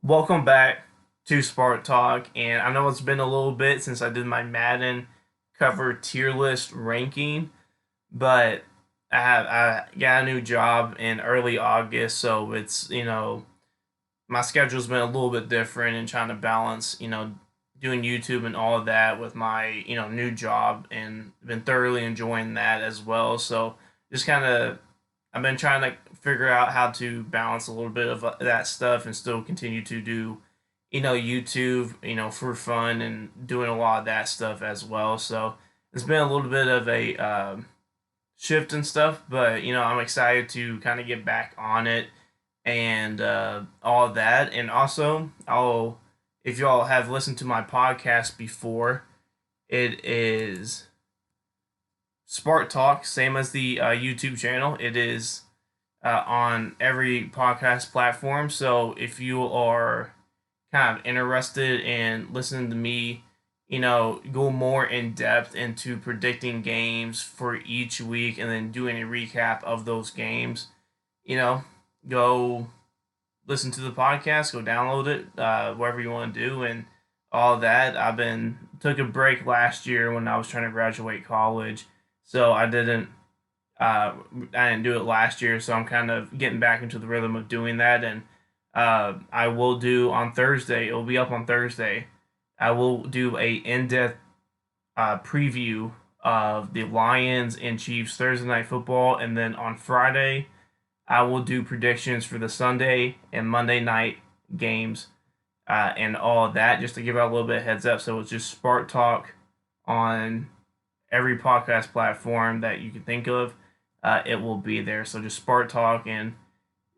Welcome back to Spark Talk, and I know it's been a little bit since I did my Madden cover tier list ranking, but I got a new job in early August, so it's my schedule's been a little bit different and trying to balance doing YouTube and all of that with my new job, and been thoroughly enjoying that as well. So just kind of I've been trying to figure out how to balance a little bit of that stuff and still continue to do, YouTube, for fun and doing a lot of that stuff as well. So it's been a little bit of a shift and stuff, but I'm excited to kind of get back on it and all of that. And also, if y'all have listened to my podcast before, it is Spark Talk, same as the YouTube channel. It is on every podcast platform. So if you are kind of interested in listening to me, go more in depth into predicting games for each week and then doing a recap of those games, you know, go listen to the podcast, go download it, whatever you want to do, and all that. Took a break last year when I was trying to graduate college, so I didn't do it last year, so I'm kind of getting back into the rhythm of doing that. And I will do on Thursday. It will be up on Thursday. I will do a in-depth preview of the Lions and Chiefs Thursday night football, and then on Friday I will do predictions for the Sunday and Monday night games and all of that, just to give out a little bit of heads up. So it's just Spark Talk on every podcast platform that you can think of. It will be there. So just Spark Talk, and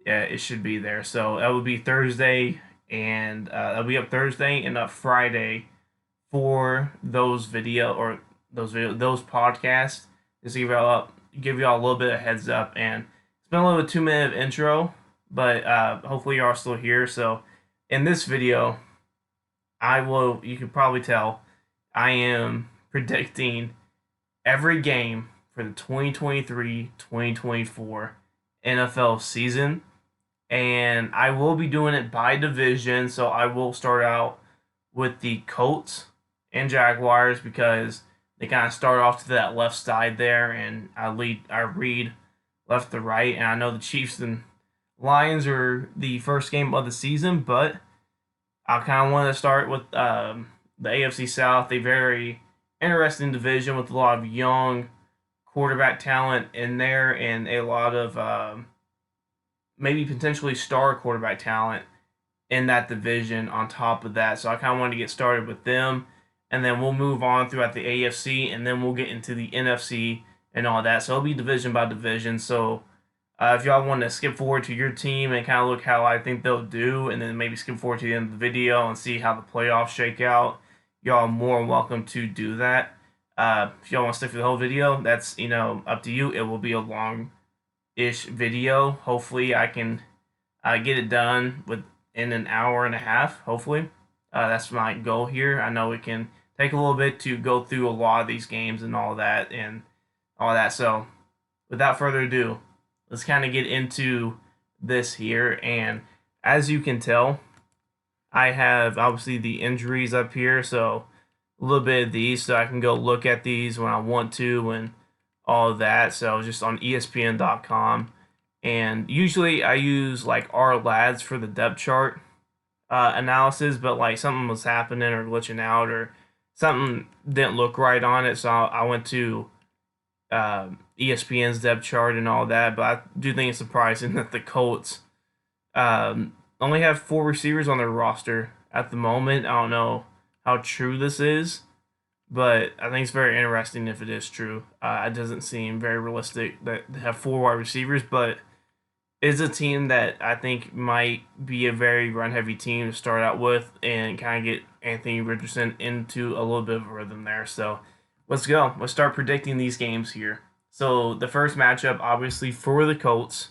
it should be there. So that will be Thursday, and that'll be up Thursday and up Friday for those podcasts. Just give y'all a little bit of heads up, and it's been a little 2 minute intro, but hopefully y'all are still here. So in this video, you can probably tell, I am predicting every game for the 2023-2024 NFL season, and I will be doing it by division. So I will start out with the Colts and Jaguars because they kind of start off to that left side there, and I read left to right, and I know the Chiefs and Lions are the first game of the season, but I kind of want to start with the AFC South, a very interesting division with a lot of young quarterback talent in there and a lot of maybe potentially star quarterback talent in that division on top of that. So I kind of wanted to get started with them, and then we'll move on throughout the AFC, and then we'll get into the NFC and all that. So it'll be division by division. So if y'all want to skip forward to your team and kind of look how I think they'll do, and then maybe skip forward to the end of the video and see how the playoffs shake out, y'all are more welcome to do that. If y'all want to stick through the whole video, that's up to you. It will be a long-ish video. Hopefully, I can get it done within an hour and a half. Hopefully, that's my goal here. I know it can take a little bit to go through a lot of these games and all that and all that. So, without further ado, let's kind of get into this here. And as you can tell, I have obviously the injuries up here, so a little bit of these, so I can go look at these when I want to and all of that. So just on ESPN.com, and usually I use like Ourlads for the depth chart analysis, but like something was happening or glitching out or something didn't look right on it, so I went to ESPN's depth chart and all that. But I do think it's surprising that the Colts only have 4 receivers on their roster at the moment. I don't know how true this is, but I think it's very interesting if it is true. It doesn't seem very realistic that they have 4 wide receivers, but it's a team that I think might be a very run-heavy team to start out with and kind of get Anthony Richardson into a little bit of a rhythm there. So let's go. Let's start predicting these games here. So the first matchup, obviously, for the Colts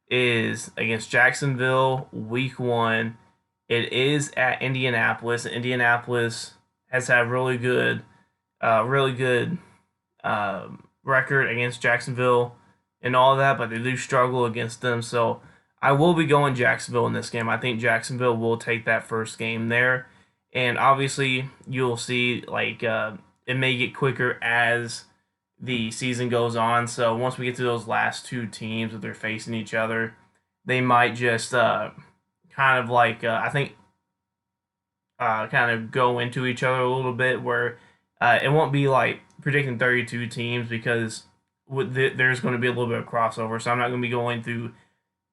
is against Jacksonville, Week 1. It is at Indianapolis. Indianapolis has had really good record against Jacksonville and all that, but they do struggle against them. So I will be going Jacksonville in this game. I think Jacksonville will take that first game there, and obviously you'll see like it may get quicker as the season goes on. So once we get to those last two teams that they're facing each other, they might just kind of like I think kind of go into each other a little bit where it won't be like predicting 32 teams because there's going to be a little bit of crossover. So I'm not going to be going through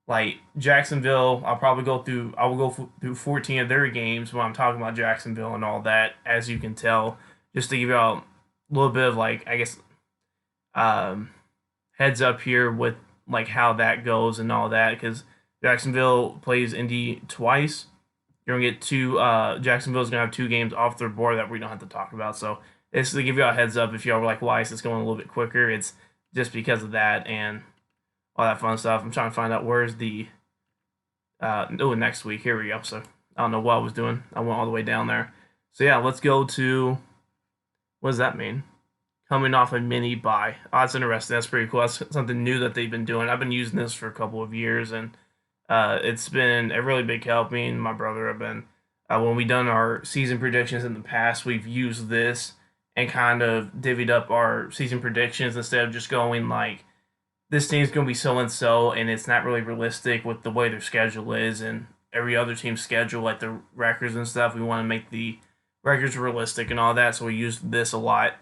like Jacksonville. I will go through 14 of their games when I'm talking about Jacksonville and all that, as you can tell, just to give you a little bit of like, I guess, um, heads up here with like how that goes and all that, because Jacksonville plays Indy twice. You're gonna get two. Jacksonville's gonna have two games off their board that we don't have to talk about. So it's to give you a heads up if y'all were like, why is this going a little bit quicker? It's just because of that and all that fun stuff. I'm trying to find out where's the next week. Here we go. So I don't know what I was doing. I went all the way down there. So yeah, let's go to what does that mean? Coming off a mini buy. Oh, that's interesting. That's pretty cool. That's something new that they've been doing. I've been using this for a couple of years, and it's been a really big help. Me and my brother have been when we done our season predictions in the past, we've used this and kind of divvied up our season predictions instead of just going like this team's going to be so and so, and it's not really realistic with the way their schedule is and every other team's schedule, like the records and stuff. We want to make the records realistic and all that, so we use this a lot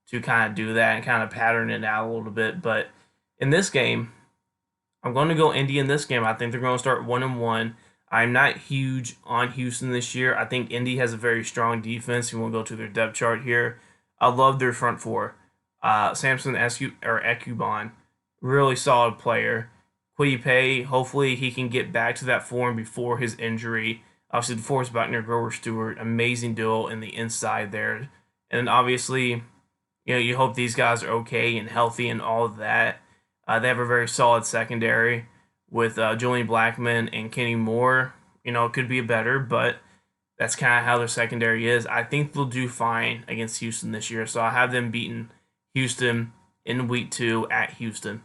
to kind of do that and kind of pattern it out a little bit. But in this game, I'm going to go Indy in this game. I think they're going to start 1-1. I'm not huge on Houston this year. I think Indy has a very strong defense. You want to go to their depth chart here. I love their front four. Samson Ekubon, really solid player. Quiddy, hopefully he can get back to that form before his injury. Obviously, DeForest Buckner, Grover Stewart, amazing duo in the inside there. And obviously, you hope these guys are okay and healthy and all of that. They have a very solid secondary with Julian Blackmon and Kenny Moore. It could be better, but that's kind of how their secondary is. I think they'll do fine against Houston this year. So I have them beating Houston in week 2 at Houston.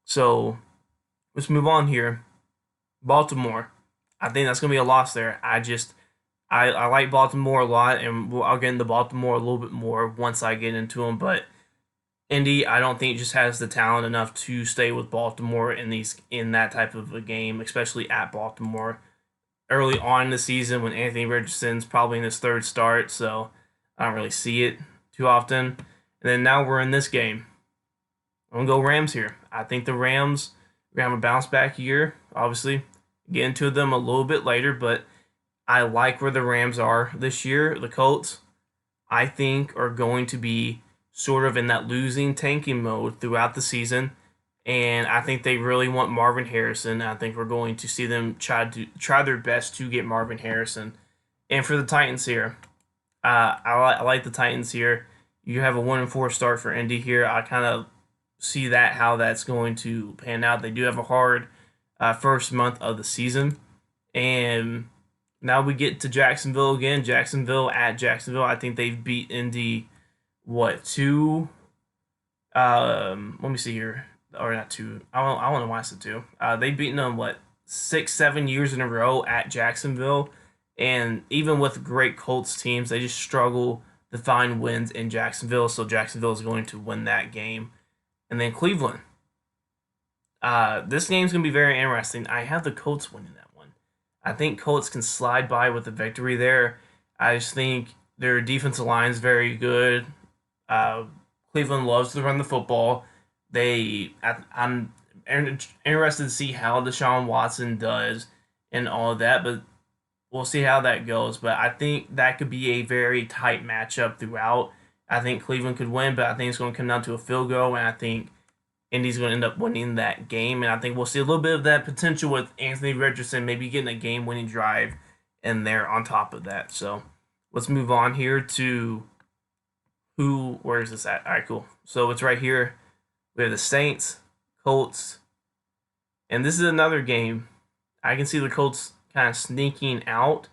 So let's move on here. Baltimore. I think that's going to be a loss there. I like Baltimore a lot, and I'll get into Baltimore a little bit more once I get into them. But Indy, I don't think just has the talent enough to stay with Baltimore in that type of a game, especially at Baltimore. Early on in the season when Anthony Richardson's probably in his third start, so I don't really see it too often. And then now we're in this game. I'm going to go Rams here. I think the Rams are going to have a bounce back year, obviously. Get into them a little bit later, but I like where the Rams are this year. The Colts, I think, are going to be sort of in that losing, tanking mode throughout the season. And I think they really want Marvin Harrison. I think we're going to see them try their best to get Marvin Harrison. And for the Titans here, I like the Titans here. You have a 1-4 start for Indy here. I kind of see how that's going to pan out. They do have a hard first month of the season. And now we get to Jacksonville again. Jacksonville at Jacksonville. I think they've beat Indy, two? Let me see here. Or not two. I don't know why I said two. They've beaten them, 6-7 years in a row at Jacksonville. And even with great Colts teams, they just struggle to find wins in Jacksonville. So Jacksonville is going to win that game. And then Cleveland. This game's going to be very interesting. I have the Colts winning that one. I think Colts can slide by with the victory there. I just think their defensive line is very good. Cleveland loves to run the football. I'm interested to see how Deshaun Watson does and all of that, but we'll see how that goes. But I think that could be a very tight matchup throughout. I think Cleveland could win, but I think it's going to come down to a field goal, and I think Indy's going to end up winning that game. And I think we'll see a little bit of that potential with Anthony Richardson maybe getting a game-winning drive in there on top of that. So let's move on here to where is this at? All right, cool. So it's right here. We have the Saints, Colts, and this is another game. I can see the Colts kind of sneaking out,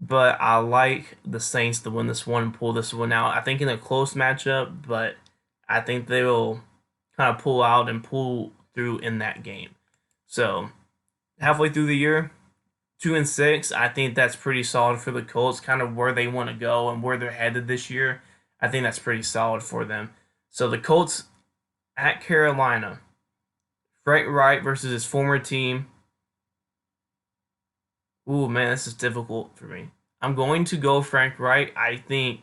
but I like the Saints to win this one and pull this one out. I think in a close matchup, but I think they will kind of pull out and pull through in that game. So halfway through the year. 2-6. I think that's pretty solid for the Colts, kind of where they want to go and where they're headed this year. I think that's pretty solid for them. So the Colts at Carolina. Frank Wright versus his former team. Ooh, man, this is difficult for me. I'm going to go Frank Wright. I think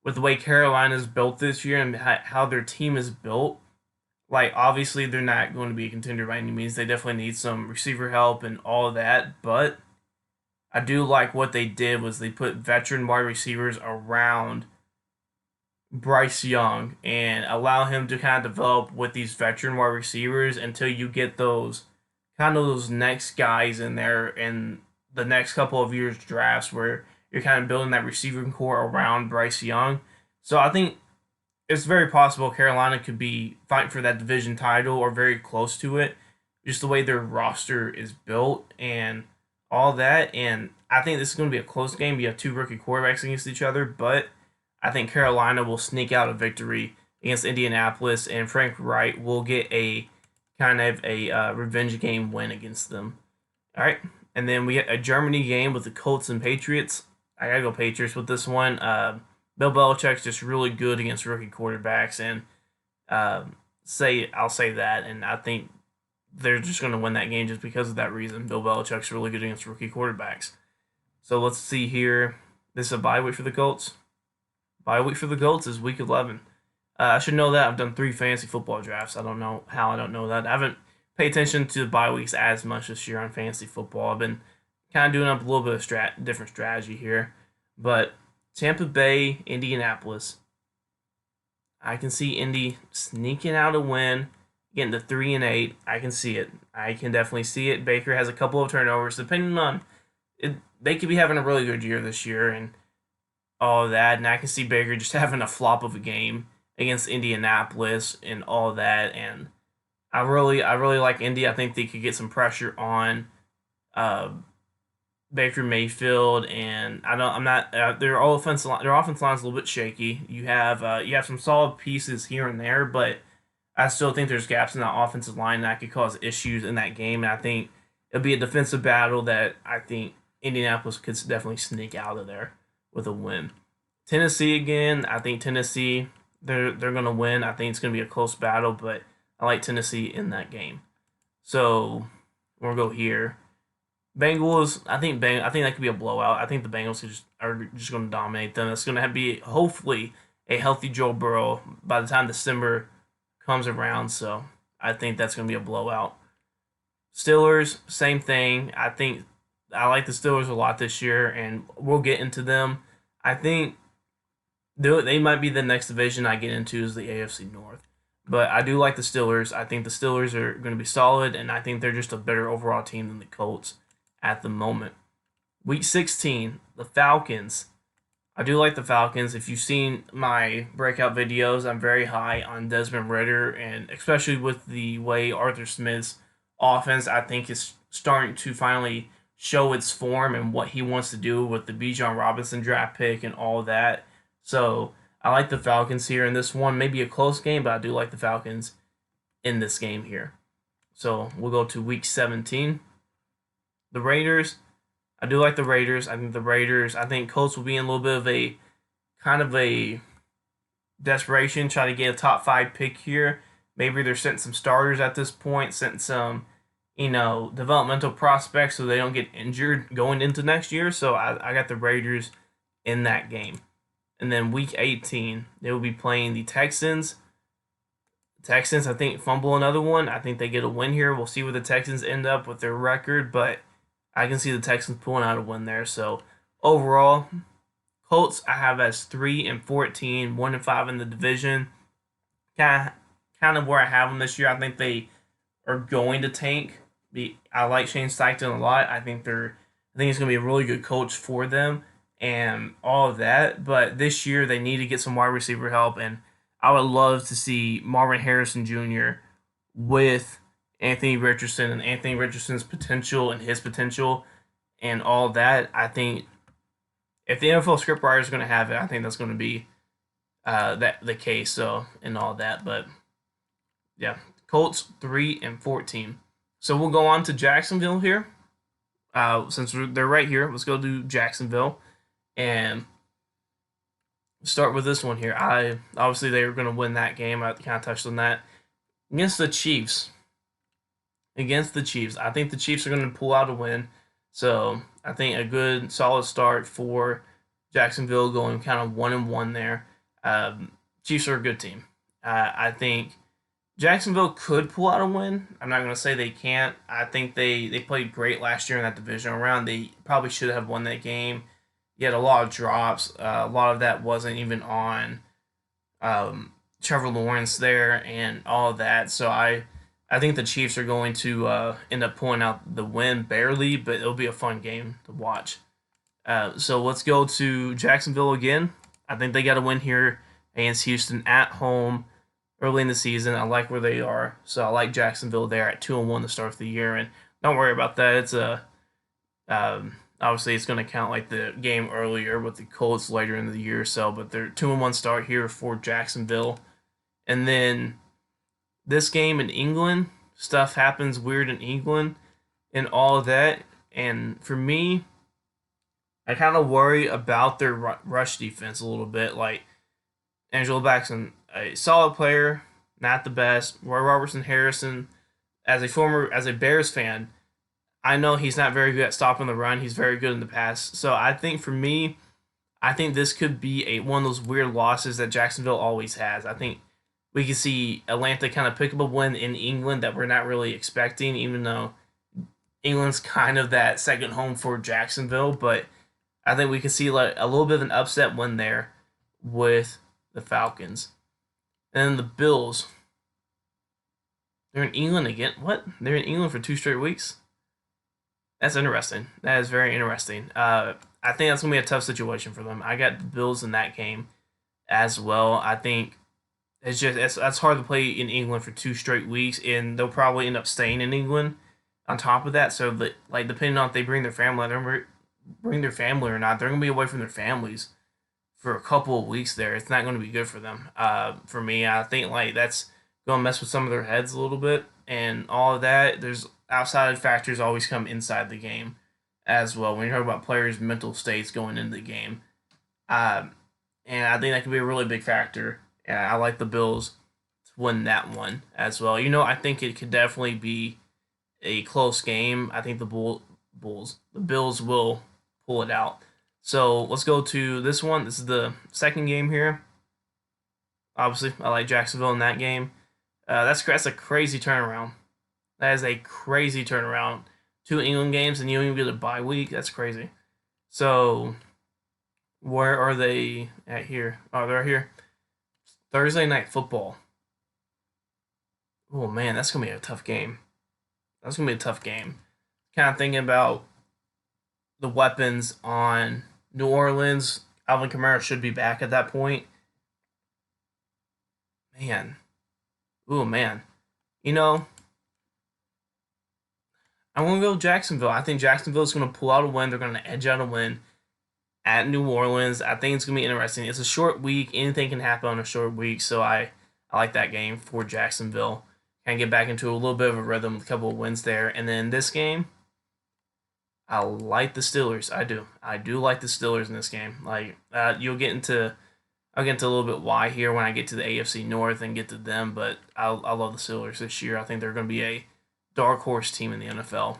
with the way Carolina's built this year and how their team is built, like obviously they're not going to be a contender by any means. They definitely need some receiver help and all of that, but I do like what they did was they put veteran wide receivers around Bryce Young and allow him to kind of develop with these veteran wide receivers until you get those kind of those next guys in there in the next couple of years drafts where you're kind of building that receiving core around Bryce Young. So I think it's very possible Carolina could be fighting for that division title or very close to it, just the way their roster is built and all that. And I think this is going to be a close game. You have two rookie quarterbacks against each other, but I think Carolina will sneak out a victory against Indianapolis, and Frank Wright will get a kind of a revenge game win against them. All right, and then we get a Germany game with the Colts and Patriots. I gotta go Patriots with this one. Bill Belichick's just really good against rookie quarterbacks, and I'll say that, and I think they're just going to win that game just because of that reason. Bill Belichick's really good against rookie quarterbacks. So let's see here. This is a bye week for the Colts. Bye week for the Colts is week 11. I should know that. I've done 3 fantasy football drafts. I don't know how I don't know that. I haven't paid attention to the bye weeks as much this year on fantasy football. I've been kind of doing up a little bit of different strategy here. But Tampa Bay, Indianapolis. I can see Indy sneaking out a win, getting to 3-8. I can see it. I can definitely see it. Baker has a couple of turnovers, depending on it. They could be having a really good year this year and all that. And I can see Baker just having a flop of a game against Indianapolis and all that. And I really like Indy. I think they could get some pressure on Baker Mayfield, and I'm not. Their offense line's a little bit shaky. You have some solid pieces here and there, but I still think there's gaps in that offensive line that could cause issues in that game. And I think it'll be a defensive battle that I think Indianapolis could definitely sneak out of there with a win. Tennessee again. I think Tennessee they're gonna win. I think it's gonna be a close battle, but I like Tennessee in that game. So we'll go here. Bengals, I think that could be a blowout. I think the Bengals are just going to dominate them. It's going to be hopefully a healthy Joe Burrow by the time December comes around. So I think that's going to be a blowout. Steelers, same thing. I think I like the Steelers a lot this year, and we'll get into them. I think they might be the next division I get into is the AFC North. But I do like the Steelers. I think the Steelers are going to be solid, and I think they're just a better overall team than the Colts at the moment. Week 16, the Falcons. I do like the Falcons. If you've seen my breakout videos, I'm very high on Desmond Ridder, and especially with the way Arthur Smith's offense, I think is starting to finally show its form and what he wants to do with the Bijan Robinson draft pick and all that. So I like the Falcons here in this one. Maybe a close game, but I do like the Falcons in this game here. So we'll go to week 17. The Raiders, I do like the Raiders. I think Colts will be in a little bit of a kind of a desperation, trying to get a top 5 pick here. Maybe they're setting some starters at this point, setting some, developmental prospects so they don't get injured going into next year. So I got the Raiders in that game. And then week 18, they will be playing the Texans. Texans, I think, fumble another one. I think they get a win here. We'll see where the Texans end up with their record, but I can see the Texans pulling out a win there. So overall, Colts I have as 3-14, 1-5 in the division. Kind of where I have them this year. I think they are going to tank. I like Shane Steichen a lot. I think he's going to be a really good coach for them and all of that. But this year they need to get some wide receiver help, and I would love to see Marvin Harrison Jr. with Anthony Richardson and Anthony Richardson's potential and his potential and all that. I think if the NFL scriptwriter is going to have it, I think that's going to be the case. So and all that, but yeah, Colts 3-14. So we'll go on to Jacksonville here. Since they're right here, let's go to Jacksonville and start with this one here. I obviously they were going to win that game. I kind of touched on that against the Chiefs. Against the Chiefs, I think the Chiefs are going to pull out a win. So I think a good solid start for Jacksonville, going kind of 1-1 there. Chiefs are a good team. I think Jacksonville could pull out a win. I'm not going to say they can't. I think they played great last year in that divisional round. They probably should have won that game. You had a lot of drops. A lot of that wasn't even on Trevor Lawrence there and all of that. So I think the Chiefs are going to end up pulling out the win barely, but it'll be a fun game to watch. So let's go to Jacksonville again. I think they got to win here against Houston at home early in the season. I like where they are, so I like Jacksonville there at 2-1 to start the year. And don't worry about that. It's obviously it's going to count like the game earlier with the Colts later in the year or so, but they're 2-1 start here for Jacksonville. And then this game in England, stuff happens weird in England and all of that. And for me, I kind of worry about their rush defense a little bit. Like Angelo Baxton, a solid player, not the best. Roy Robertson Harrison, as a Bears fan, I know he's not very good at stopping the run. He's very good in the pass. So I think for me, I think this could be one of those weird losses that Jacksonville always has. I think we could see Atlanta kind of pick up a win in England that we're not really expecting, even though England's kind of that second home for Jacksonville. But I think we could see like a little bit of an upset win there with the Falcons. And then the Bills. They're in England again. What? They're in England for 2 straight weeks? That's interesting. That is very interesting. I think that's going to be a tough situation for them. I got the Bills in that game as well. I think that's hard to play in England for 2 straight weeks, and they'll probably end up staying in England on top of that. So, like, depending on if they bring their family, or not, they're going to be away from their families for a couple of weeks there. It's not going to be good for them. For me, I think like that's going to mess with some of their heads a little bit, and all of that. There's outside factors always come inside the game as well. When you talk about players' mental states going into the game, and I think that could be a really big factor. And I like the Bills to win that one as well. I think it could definitely be a close game. I think the Bills will pull it out. So let's go to this one. This is the second game here. Obviously, I like Jacksonville in that game. That's a crazy turnaround. That is a crazy turnaround. 2 England games and you don't even get a bye week. That's crazy. So where are they at here? Oh, they're here. Thursday Night Football. Oh man, that's gonna be a tough game. That's gonna be a tough game. Kind of thinking about the weapons on New Orleans. Alvin Kamara should be back at that point. Man. Oh man. You know, I want to go Jacksonville. I think Jacksonville is going to pull out a win. They're going to edge out a win at New Orleans. I think it's going to be interesting. It's a short week. Anything can happen on a short week. So I like that game for Jacksonville. Kind of get back into a little bit of a rhythm with a couple of wins there. And then this game, I like the Steelers. I do. I do like the Steelers in this game. Like I'll get into a little bit why here when I get to the AFC North and get to them. But I love the Steelers this year. I think they're going to be a dark horse team in the NFL.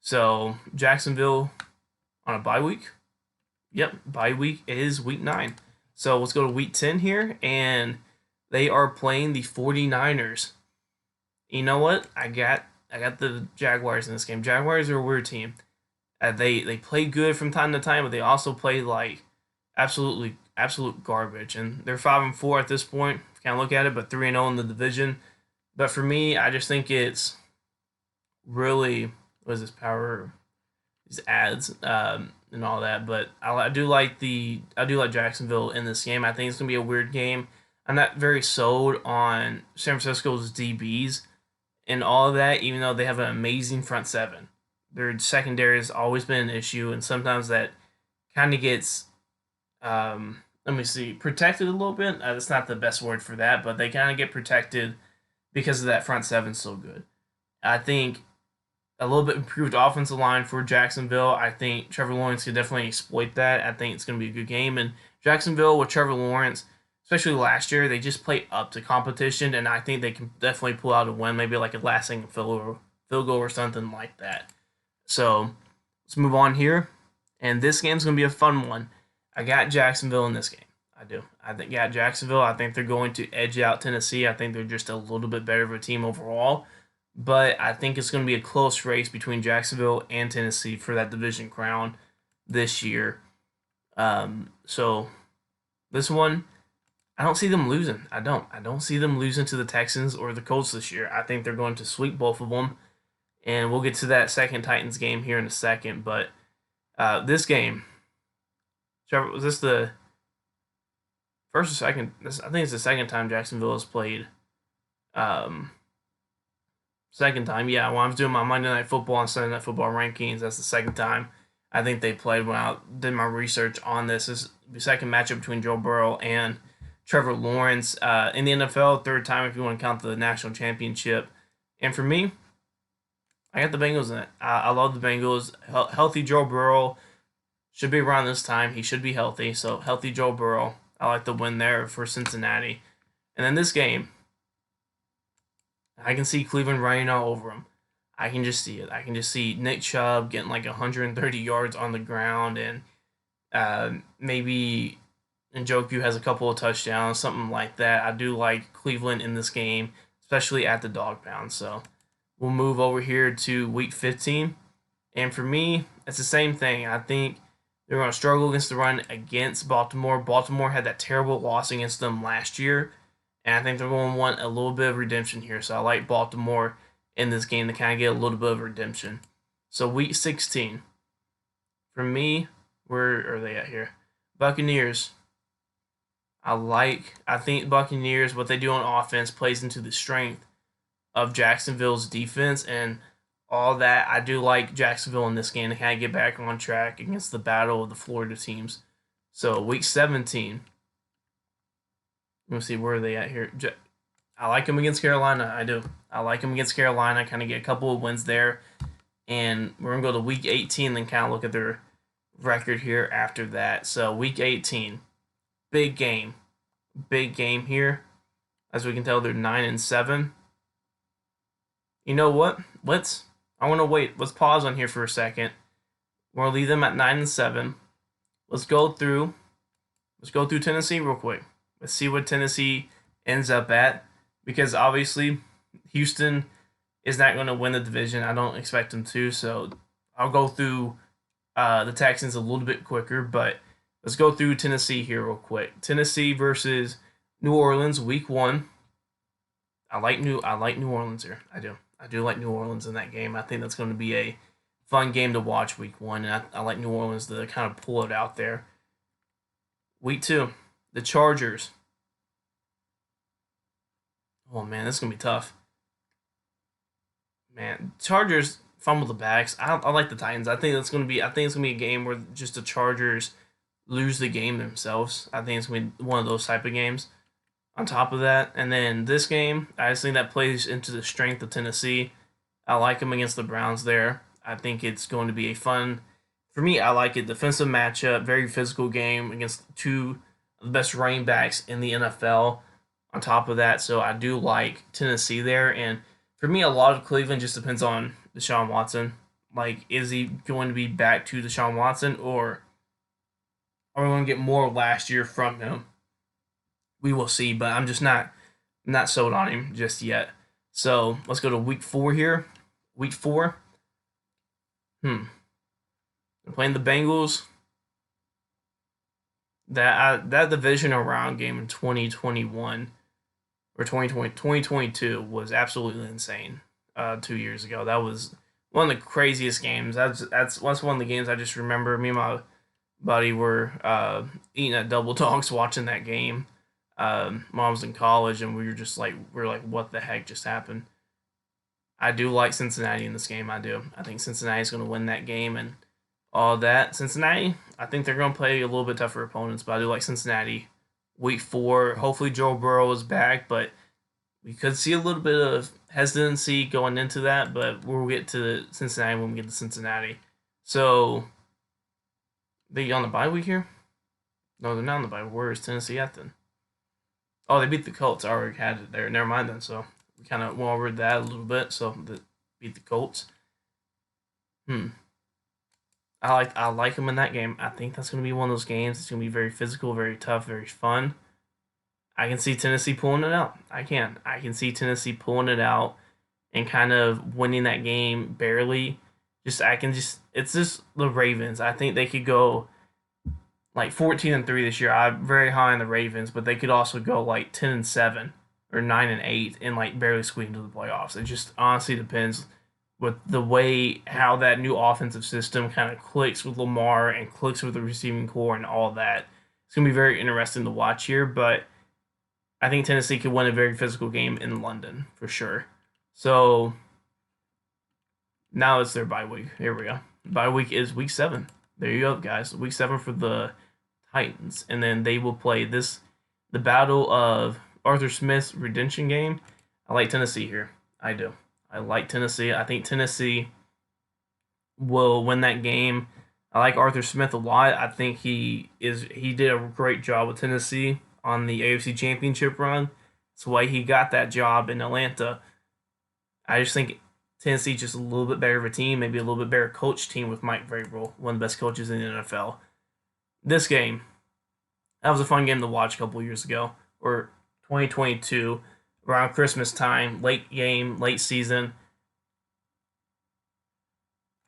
So Jacksonville on a bye week. Yep, bye week is week 9. So let's go to week 10 here, and they are playing the 49ers. You know what? I got the Jaguars in this game. Jaguars are a weird team. They play good from time to time, but they also play like absolute garbage. And they're 5-4 at this point. Can't look at it, but 3-0 in the division. But for me, I just think it's really what is this power, these ads and all that. But I do like Jacksonville in this game. I think it's gonna be a weird game. I'm not very sold on San Francisco's DBs and all of that, even though they have an amazing front seven. Their secondary has always been an issue, and sometimes that kind of gets protected a little bit. That's not the best word for that, but they kind of get protected because of that front seven so good. I think a little bit improved offensive line for Jacksonville. I think Trevor Lawrence could definitely exploit that. I think it's going to be a good game. And Jacksonville with Trevor Lawrence, especially last year, they just played up to competition, and I think they can definitely pull out a win, maybe like a last second field goal or something like that. So let's move on here. And this game's going to be a fun one. I got Jacksonville in this game. I do. I think got Jacksonville. I think they're going to edge out Tennessee. I think they're just a little bit better of a team overall. But I think it's going to be a close race between Jacksonville and Tennessee for that division crown this year. So this one, I don't see them losing. I don't. I don't see them losing to the Texans or the Colts this year. I think they're going to sweep both of them. And we'll get to that second Titans game here in a second. But this game, Trevor, was this the first or second? I think it's the second time Jacksonville has played. Second time, yeah. When I was doing my Monday Night Football and Sunday Night Football rankings, that's the second time I think they played when I did my research on this. This is the second matchup between Joe Burrow and Trevor Lawrence in the NFL. Third time if you want to count the national championship. And for me, I got the Bengals in it. I love the Bengals. Healthy Joe Burrow should be around this time. He should be healthy. So healthy Joe Burrow. I like the win there for Cincinnati. And then this game, I can see Cleveland running all over him. I can just see it. I can just see Nick Chubb getting like 130 yards on the ground, and maybe Njoku has a couple of touchdowns, something like that. I do like Cleveland in this game, especially at the dog pound. So we'll move over here to week 15. And for me, it's the same thing. I think they're going to struggle against the run against Baltimore. Baltimore had that terrible loss against them last year. And I think they're going to want a little bit of redemption here. So I like Baltimore in this game to kind of get a little bit of redemption. So week 16. For me, where are they at here? Buccaneers. I think Buccaneers, what they do on offense plays into the strength of Jacksonville's defense and all that. I do like Jacksonville in this game to kind of get back on track against the battle of the Florida teams. So week 17. Let me see, where are they at here? I like them against Carolina. I do. I like them against Carolina. Kind of get a couple of wins there. And we're going to go to week 18 and then kind of look at their record here after that. So week 18, big game. Big game here. As we can tell, they're 9-7. You know what? I want to wait. Let's pause on here for a second. We're going to leave them at 9-7. Let's go through Tennessee real quick. Let's see what Tennessee ends up at, because obviously Houston is not going to win the division. I don't expect them to, so I'll go through the Texans a little bit quicker, but let's go through Tennessee here real quick. Tennessee versus New Orleans, week 1. I like New Orleans here. I do like New Orleans in that game. I think that's going to be a fun game to watch week 1, and I like New Orleans to kind of pull it out there. Week 2. The Chargers. Oh, man, this is going to be tough. Man, Chargers fumble the bags. I like the Titans. I think it's going to be a game where just the Chargers lose the game themselves. I think it's going to be one of those type of games. On top of that, and then this game, I just think that plays into the strength of Tennessee. I like them against the Browns there. I think it's going to be a fun, for me, I like it, defensive matchup, very physical game against two the best running backs in the NFL on top of that. So I do like Tennessee there. And for me, a lot of Cleveland just depends on Deshaun Watson. Like, is he going to be back to Deshaun Watson, or are we going to get more last year from him? We will see, but I'm just not sold on him just yet. So let's go to week 4 here. Week 4. They're playing the Bengals. That divisional round game in 2021 or 2022 was absolutely insane. 2 years ago, that was one of the craziest games. That's one of the games I just remember. Me and my buddy were eating at Double Dogs watching that game. Mom's in college, and we were like, what the heck just happened? I do like Cincinnati in this game. I do. I think Cincinnati's going to win that game and all that. Cincinnati, I think they're going to play a little bit tougher opponents, but I do like Cincinnati. Week 4, hopefully Joe Burrow is back, but we could see a little bit of hesitancy going into that, but we'll get to Cincinnati when we get to Cincinnati. So they on the bye week here? No, they're not on the bye. Where is Tennessee at then? Oh, they beat the Colts. I already had it there. Never mind then. So we kind of went over that a little bit. So they beat the Colts. I like them in that game. I think that's going to be one of those games. It's going to be very physical, very tough, very fun. I can see Tennessee pulling it out. I can see Tennessee pulling it out and kind of winning that game barely. It's just the Ravens. I think they could go like 14-3 this year. I'm very high on the Ravens, but they could also go like 10-7 or 9-8 and like barely squeak into the playoffs. It just honestly depends with the way how that new offensive system kind of clicks with Lamar and clicks with the receiving core and all that. It's gonna be very interesting to watch here, but I think Tennessee could win a very physical game in London for sure. So now it's their bye week. Here we go. Bye week is week 7. There you go, guys. Week 7 for the Titans, and then they will play the battle of Arthur Smith's redemption game. I like Tennessee here. I do. I like Tennessee. I think Tennessee will win that game. I like Arthur Smith a lot. I think he did a great job with Tennessee on the AFC Championship run. That's why he got that job in Atlanta. I just think Tennessee just a little bit better of a team, maybe a little bit better coach team with Mike Vrabel, one of the best coaches in the NFL. This game, that was a fun game to watch a couple years ago, or 2022, around Christmas time, late game, late season.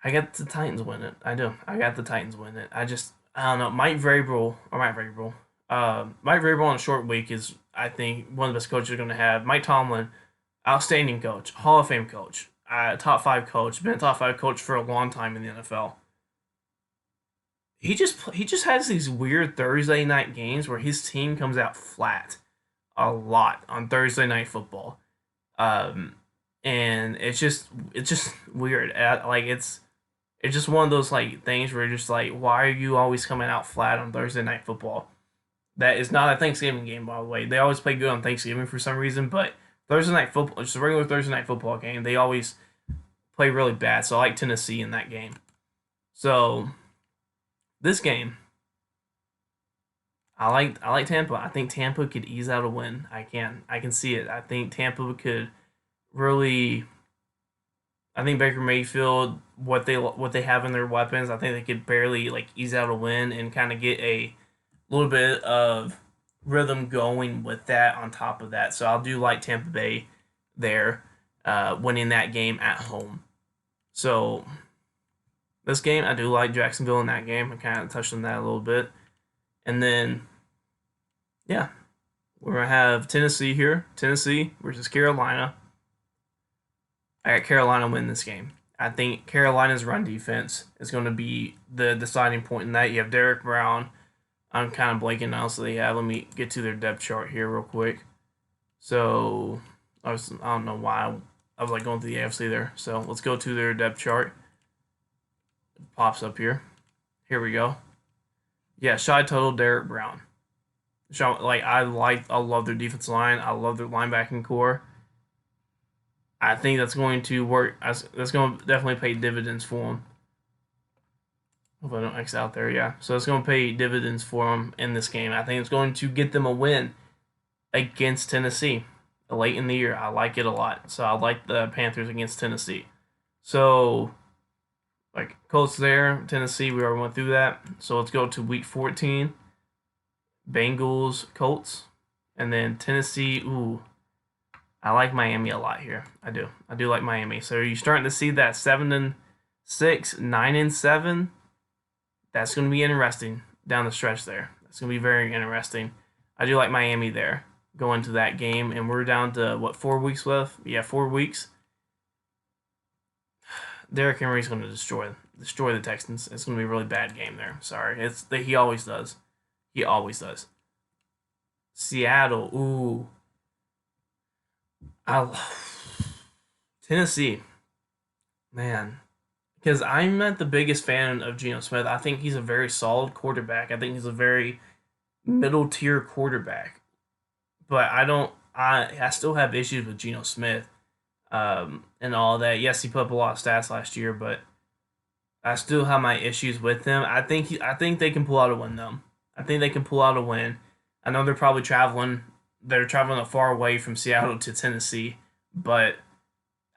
I got the Titans win it. I do. I got the Titans win it. I don't know. Mike Vrabel on a short week is, I think, one of the best coaches you're going to have. Mike Tomlin, outstanding coach, Hall of Fame coach, top 5 coach, been a top 5 coach for a long time in the NFL. He just has these weird Thursday night games where his team comes out flat a lot on Thursday night football, and it's just weird. It's just one of those like things where you're just like, why are you always coming out flat on Thursday night football? That is not a Thanksgiving game, by the way. They always play good on Thanksgiving for some reason, but Thursday night football, just a regular Thursday night football game, they always play really bad. So I like Tennessee in that game. So this game, I like Tampa. I think Tampa could ease out a win. I can see it. I think Tampa could really. I think Baker Mayfield, what they have in their weapons, I think they could barely like ease out a win and kind of get a little bit of rhythm going with that on top of that. So I do like Tampa Bay there, winning that game at home. So this game, I do like Jacksonville in that game. I kind of touched on that a little bit. And then, yeah, we're going to have Tennessee here. Tennessee versus Carolina. I got Carolina win this game. I think Carolina's run defense is going to be the deciding point in that. You have Derek Brown. I'm kind of blanking now, so let me get to their depth chart here real quick. So, I don't know why I was like going through the AFC there. So, let's go to their depth chart. It pops up here. Here we go. Yeah, Shy Total, Derek Brown. I love their defensive line. I love their linebacking core. I think that's going to work. That's going to definitely pay dividends for them. Hope I don't X out there. Yeah, so it's going to pay dividends for them in this game. I think it's going to get them a win against Tennessee late in the year. I like it a lot. So I like the Panthers against Tennessee. So, like Colts there, Tennessee, we already went through that. So let's go to week 14. Bengals, Colts, and then Tennessee. Ooh, I like Miami a lot here. I do like Miami. So you're starting to see that 7-6, 9-7. That's going to be interesting down the stretch there. That's going to be very interesting. I do like Miami there going to that game, and we're down to 4 weeks left? Yeah, 4 weeks. Derrick Henry's going to destroy the Texans. It's going to be a really bad game there. Sorry, he always does. He always does. Seattle, ooh. Tennessee, man, because I'm not the biggest fan of Geno Smith. I think he's a very solid quarterback. I think he's a very middle tier quarterback, but I still have issues with Geno Smith and all that. Yes, he put up a lot of stats last year, but I still have my issues with him. I think they can pull out a win though. I think they can pull out a win. I know they're probably traveling. They're traveling far away from Seattle to Tennessee, but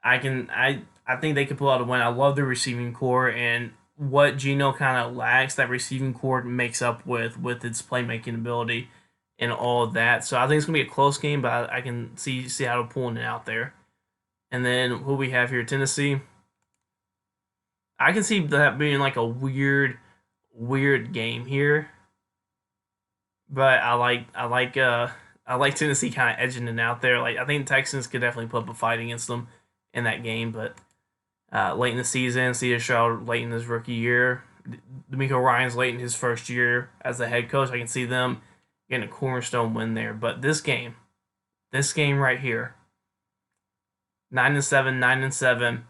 I think they can pull out a win. I love the receiving core and what Geno kind of lacks. That receiving core makes up with its playmaking ability and all of that. So I think it's gonna be a close game, but I can see Seattle pulling it out there. And then who we have here, Tennessee. I can see that being like a weird game here, but I like Tennessee kind of edging it out there. Like I think the Texans could definitely put up a fight against them in that game, but late in the season, CJ Stroud late in his rookie year, DeMeco Ryans late in his first year as the head coach. I can see them getting a cornerstone win there. But this game right here, 9-7, 9-7,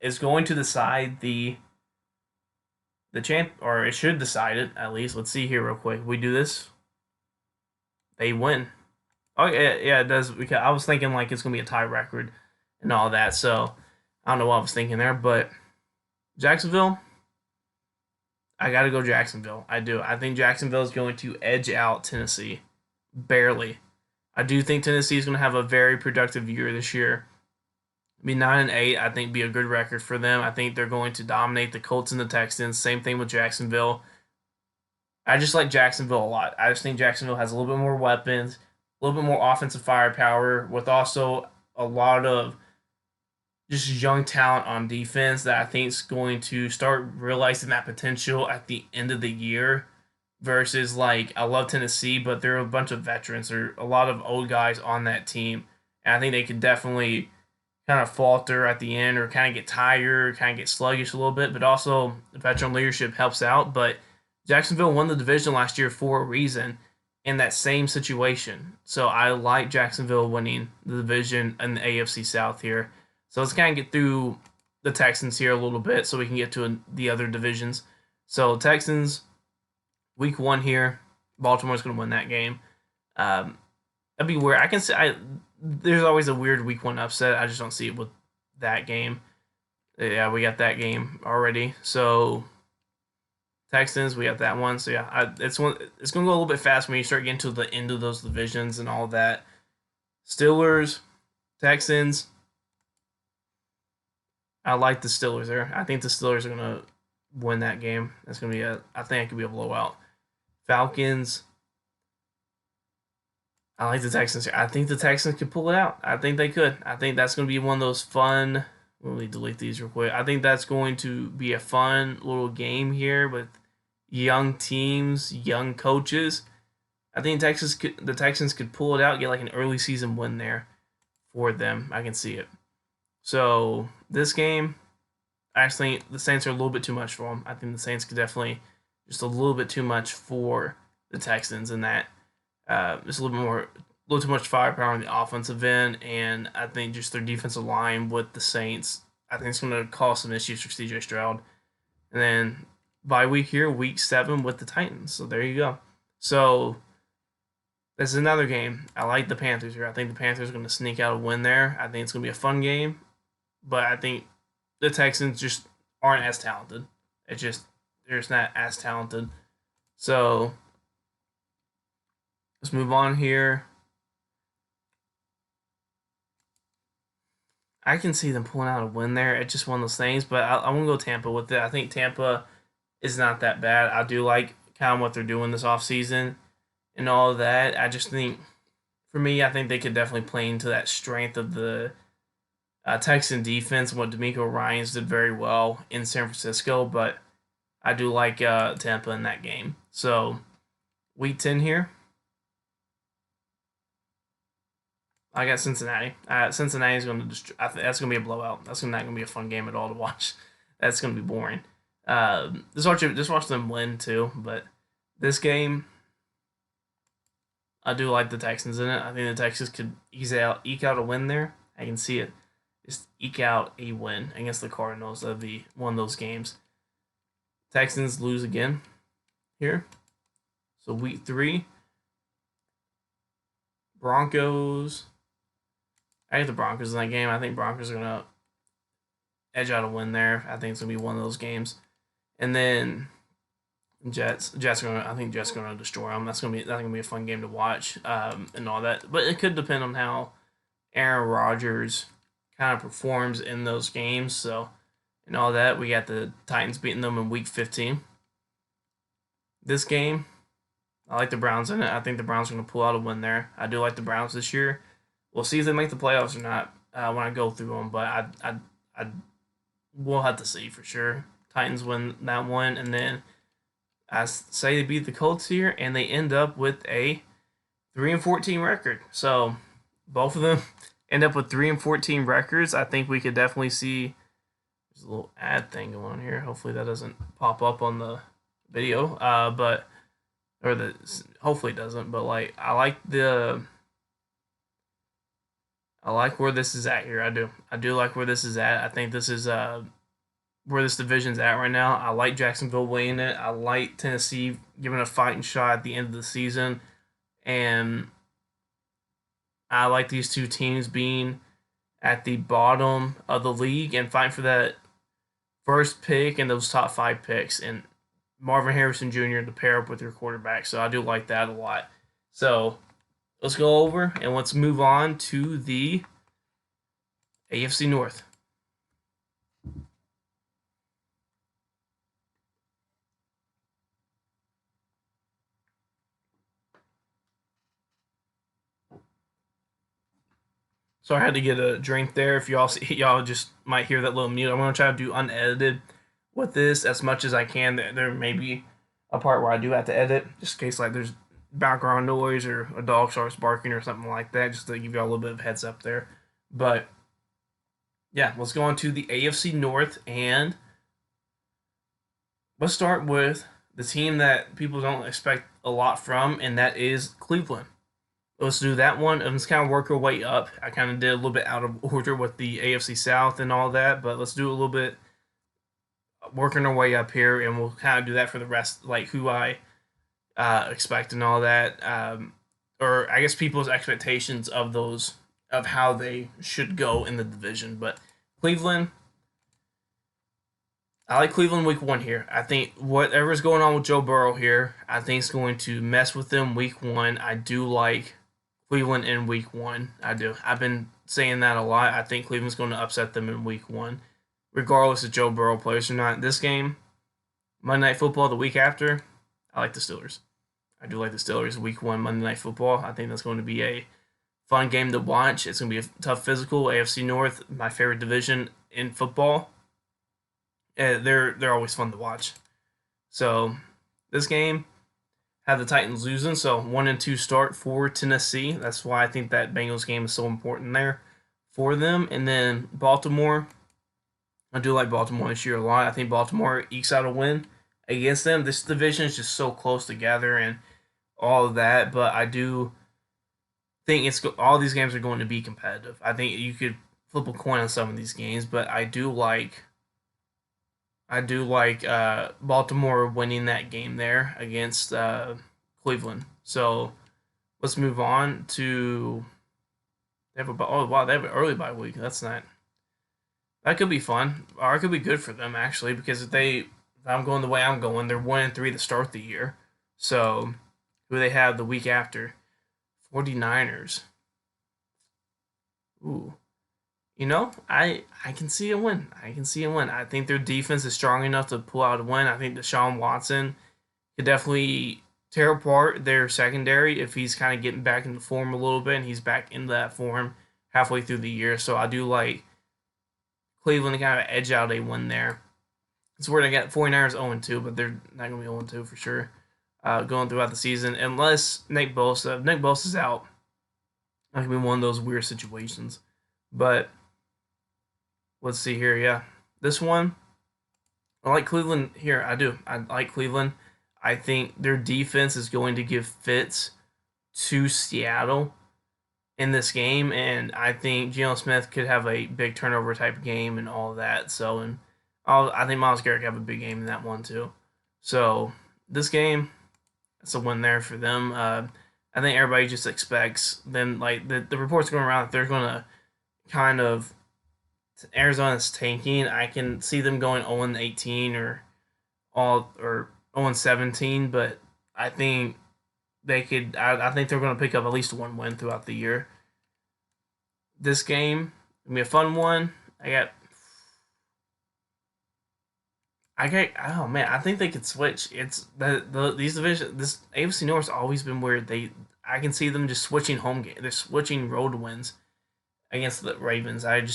is going to decide the champ, or it should decide it at least. Let's see here real quick. We do this, they win. Oh yeah, it does. Because I was thinking like it's gonna be a tie record and all that. So I don't know what I was thinking there, but Jacksonville, I got to go Jacksonville. I do. I think Jacksonville is going to edge out Tennessee barely. I do think Tennessee is going to have a very productive year this year. Be 9-8. I think be a good record for them. I think they're going to dominate the Colts and the Texans. Same thing with Jacksonville. I just like Jacksonville a lot. I just think Jacksonville has a little bit more weapons, a little bit more offensive firepower, with also a lot of just young talent on defense that I think is going to start realizing that potential at the end of the year. Versus like I love Tennessee, but there are a bunch of veterans. There are a lot of old guys on that team, and I think they could definitely kind of falter at the end or kind of get tired, kind of get sluggish a little bit. But also the veteran leadership helps out. But Jacksonville won the division last year for a reason in that same situation. So I like Jacksonville winning the division in the AFC South here. So let's kind of get through the Texans here a little bit so we can get to the other divisions. So Texans, week 1 here, Baltimore's going to win that game. That'd be weird. I can say there's always a weird week 1 upset. I just don't see it with that game. Yeah, we got that game already. So Texans, we got that one. So yeah, it's going to go a little bit fast when you start getting to the end of those divisions and all that. Steelers, Texans. I like the Steelers there. I think the Steelers are going to win that game. That's going to be I think it could be a blowout. Falcons. I like the Texans here. I think the Texans could pull it out. I think they could. I think that's going to be one of those fun. Let me delete these real quick. I think that's going to be a fun little game here with young teams, young coaches. I think the Texans could pull it out, get like an early season win there for them. I can see it. So this game, actually, the Saints are a little bit too much for them. I think the Saints could definitely just a little bit too much for the Texans in that. Just a little too much firepower on the offensive end, and I think just their defensive line with the Saints, I think it's going to cause some issues for CJ Stroud. And then bye week here, week 7 with the Titans. So there you go. So this is another game. I like the Panthers here. I think the Panthers are going to sneak out a win there. I think it's going to be a fun game, but I think the Texans just aren't as talented. They're just not as talented. So let's move on here. I can see them pulling out a win there. It's just one of those things, but I'm going to go Tampa with it. I think Tampa is not that bad. I do like kind of what they're doing this offseason and all of that. I just think, for me, I think they could definitely play into that strength of the Texan defense and what DeMeco Ryans did very well in San Francisco, but I do like Tampa in that game. So, week 10 here. I got Cincinnati. Cincinnati's going to that's going to be a blowout. That's not going to be a fun game at all to watch. That's going to be boring. Just watch them win too. But this game, I do like the Texans in it. I think the Texans could eke out a win there. I can see it. Just eke out a win against the Cardinals. That'd be one of those games. Texans lose again here. So week 3. Broncos. I think the Broncos in that game. I think Broncos are gonna edge out a win there. I think it's gonna be one of those games. And then Jets. Jets are gonna. I think Jets are gonna destroy them. That's gonna be a fun game to watch. And all that. But it could depend on how Aaron Rodgers kind of performs in those games. So and all that. We got the Titans beating them in Week 15. This game, I like the Browns in it. I think the Browns are gonna pull out a win there. I do like the Browns this year. We'll see if they make the playoffs or not when I go through them. But I we'll have to see for sure. Titans win that one, and then I say they beat the Colts here, and they end up with a 3-14 record. So both of them end up with 3-14 records. I think we could definitely see. There's a little ad thing going on here. Hopefully that doesn't pop up on the video. But or the hopefully it doesn't. But like I like where this is at here. I do like where this is at. I think this is where this division's at right now. I like Jacksonville winning it. I like Tennessee giving a fighting shot at the end of the season. And I like these two teams being at the bottom of the league and fighting for that first pick and those top 5 picks. And Marvin Harrison Jr. to pair up with your quarterback. So I do like that a lot. So let's go over and let's move on to the AFC North. So I had to get a drink there. If y'all just might hear that little mute. I'm gonna try to do unedited with this as much as I can. There may be a part where I do have to edit, just in case like there's background noise or a dog starts barking or something like that, just to give y'all a little bit of heads up there. But yeah, let's go on to the AFC North, and let's start with the team that people don't expect a lot from, and that is Cleveland. Let's do that one and let's kind of work our way up. I kind of did a little bit out of order with the AFC South and all that, but let's do a little bit working our way up here, and we'll kind of do that for the rest, like who I expect and all that, or I guess people's expectations of those of how they should go in the division. But Cleveland, I like Cleveland week 1 here. I think whatever's going on with Joe Burrow here, I think it's going to mess with them week 1. I do like Cleveland in week 1. I do. I've been saying that a lot. I think Cleveland's going to upset them in week 1, regardless if Joe Burrow plays or not. This game, Monday Night Football the week after, I like the Steelers. I do like the Steelers week 1 Monday Night Football. I think that's going to be a fun game to watch. It's going to be a tough physical. AFC North, my favorite division in football. They're always fun to watch. So this game had the Titans losing, so 1-2 start for Tennessee. That's why I think that Bengals game is so important there for them. And then Baltimore, I do like Baltimore this year a lot. I think Baltimore ekes out a win against them. This division is just so close together and all of that, but I do think all these games are going to be competitive. I think you could flip a coin on some of these games, but I do like Baltimore winning that game there against Cleveland. So let's move on to they have an early bye week. That could be fun, or it could be good for them actually, because if I'm going the way I'm going, they're 1-3 to start the year. So who they have the week after? 49ers. Ooh. I can see a win. I think their defense is strong enough to pull out a win. I think Deshaun Watson could definitely tear apart their secondary if he's kind of getting back into form a little bit, and he's back into that form halfway through the year. So I do like Cleveland to kind of edge out a win there. It's where they got 49ers 0-2, but they're not going to be 0-2 for sure going throughout the season, unless Nick Bosa's out. That could be one of those weird situations. But let's see here. Yeah, this one, I like Cleveland here. I do. I like Cleveland. I think their defense is going to give fits to Seattle in this game, and I think Jalen Smith could have a big turnover type game and all of that. So, and I think Myles Garrett could have a big game in that one too. So this game, it's a win there for them. I think everybody just expects them, like the reports going around that they're going to kind of Arizona's tanking. I can see them going 0-18 or 0-17, but I think they could. I think they're going to pick up at least one win throughout the year. This game gonna be a fun one. I got. Oh man, I think they could switch. It's these division. This AFC North's always been weird. I can see them just switching home game. They're switching road wins against the Ravens. I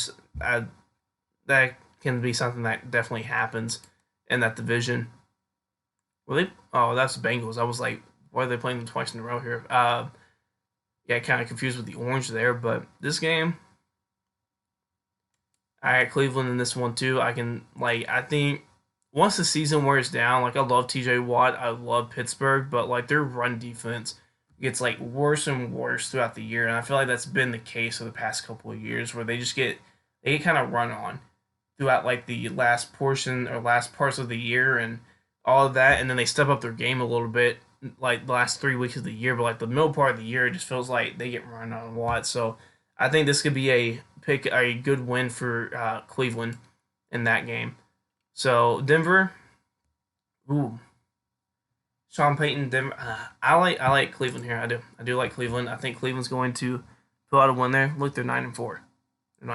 that can be something that definitely happens in that division. Well, they oh that's the Bengals. I was like, why are they playing them twice in a row here? Yeah, kind of confused with the orange there, but this game, I got Cleveland in this one too. I think once the season wears down, like I love TJ Watt, I love Pittsburgh, but like their run defense gets like worse and worse throughout the year, and I feel like that's been the case for the past couple of years where they get kind of run on throughout like the last portion or last parts of the year and all of that, and then they step up their game a little bit like the last 3 weeks of the year, but like the middle part of the year, it just feels like they get run on a lot. So I think this could be a good win for Cleveland in that game. So Denver, ooh, Sean Payton, Denver. I like Cleveland here. I do like Cleveland. I think Cleveland's going to pull out a win there. Look, they're 9-4. They're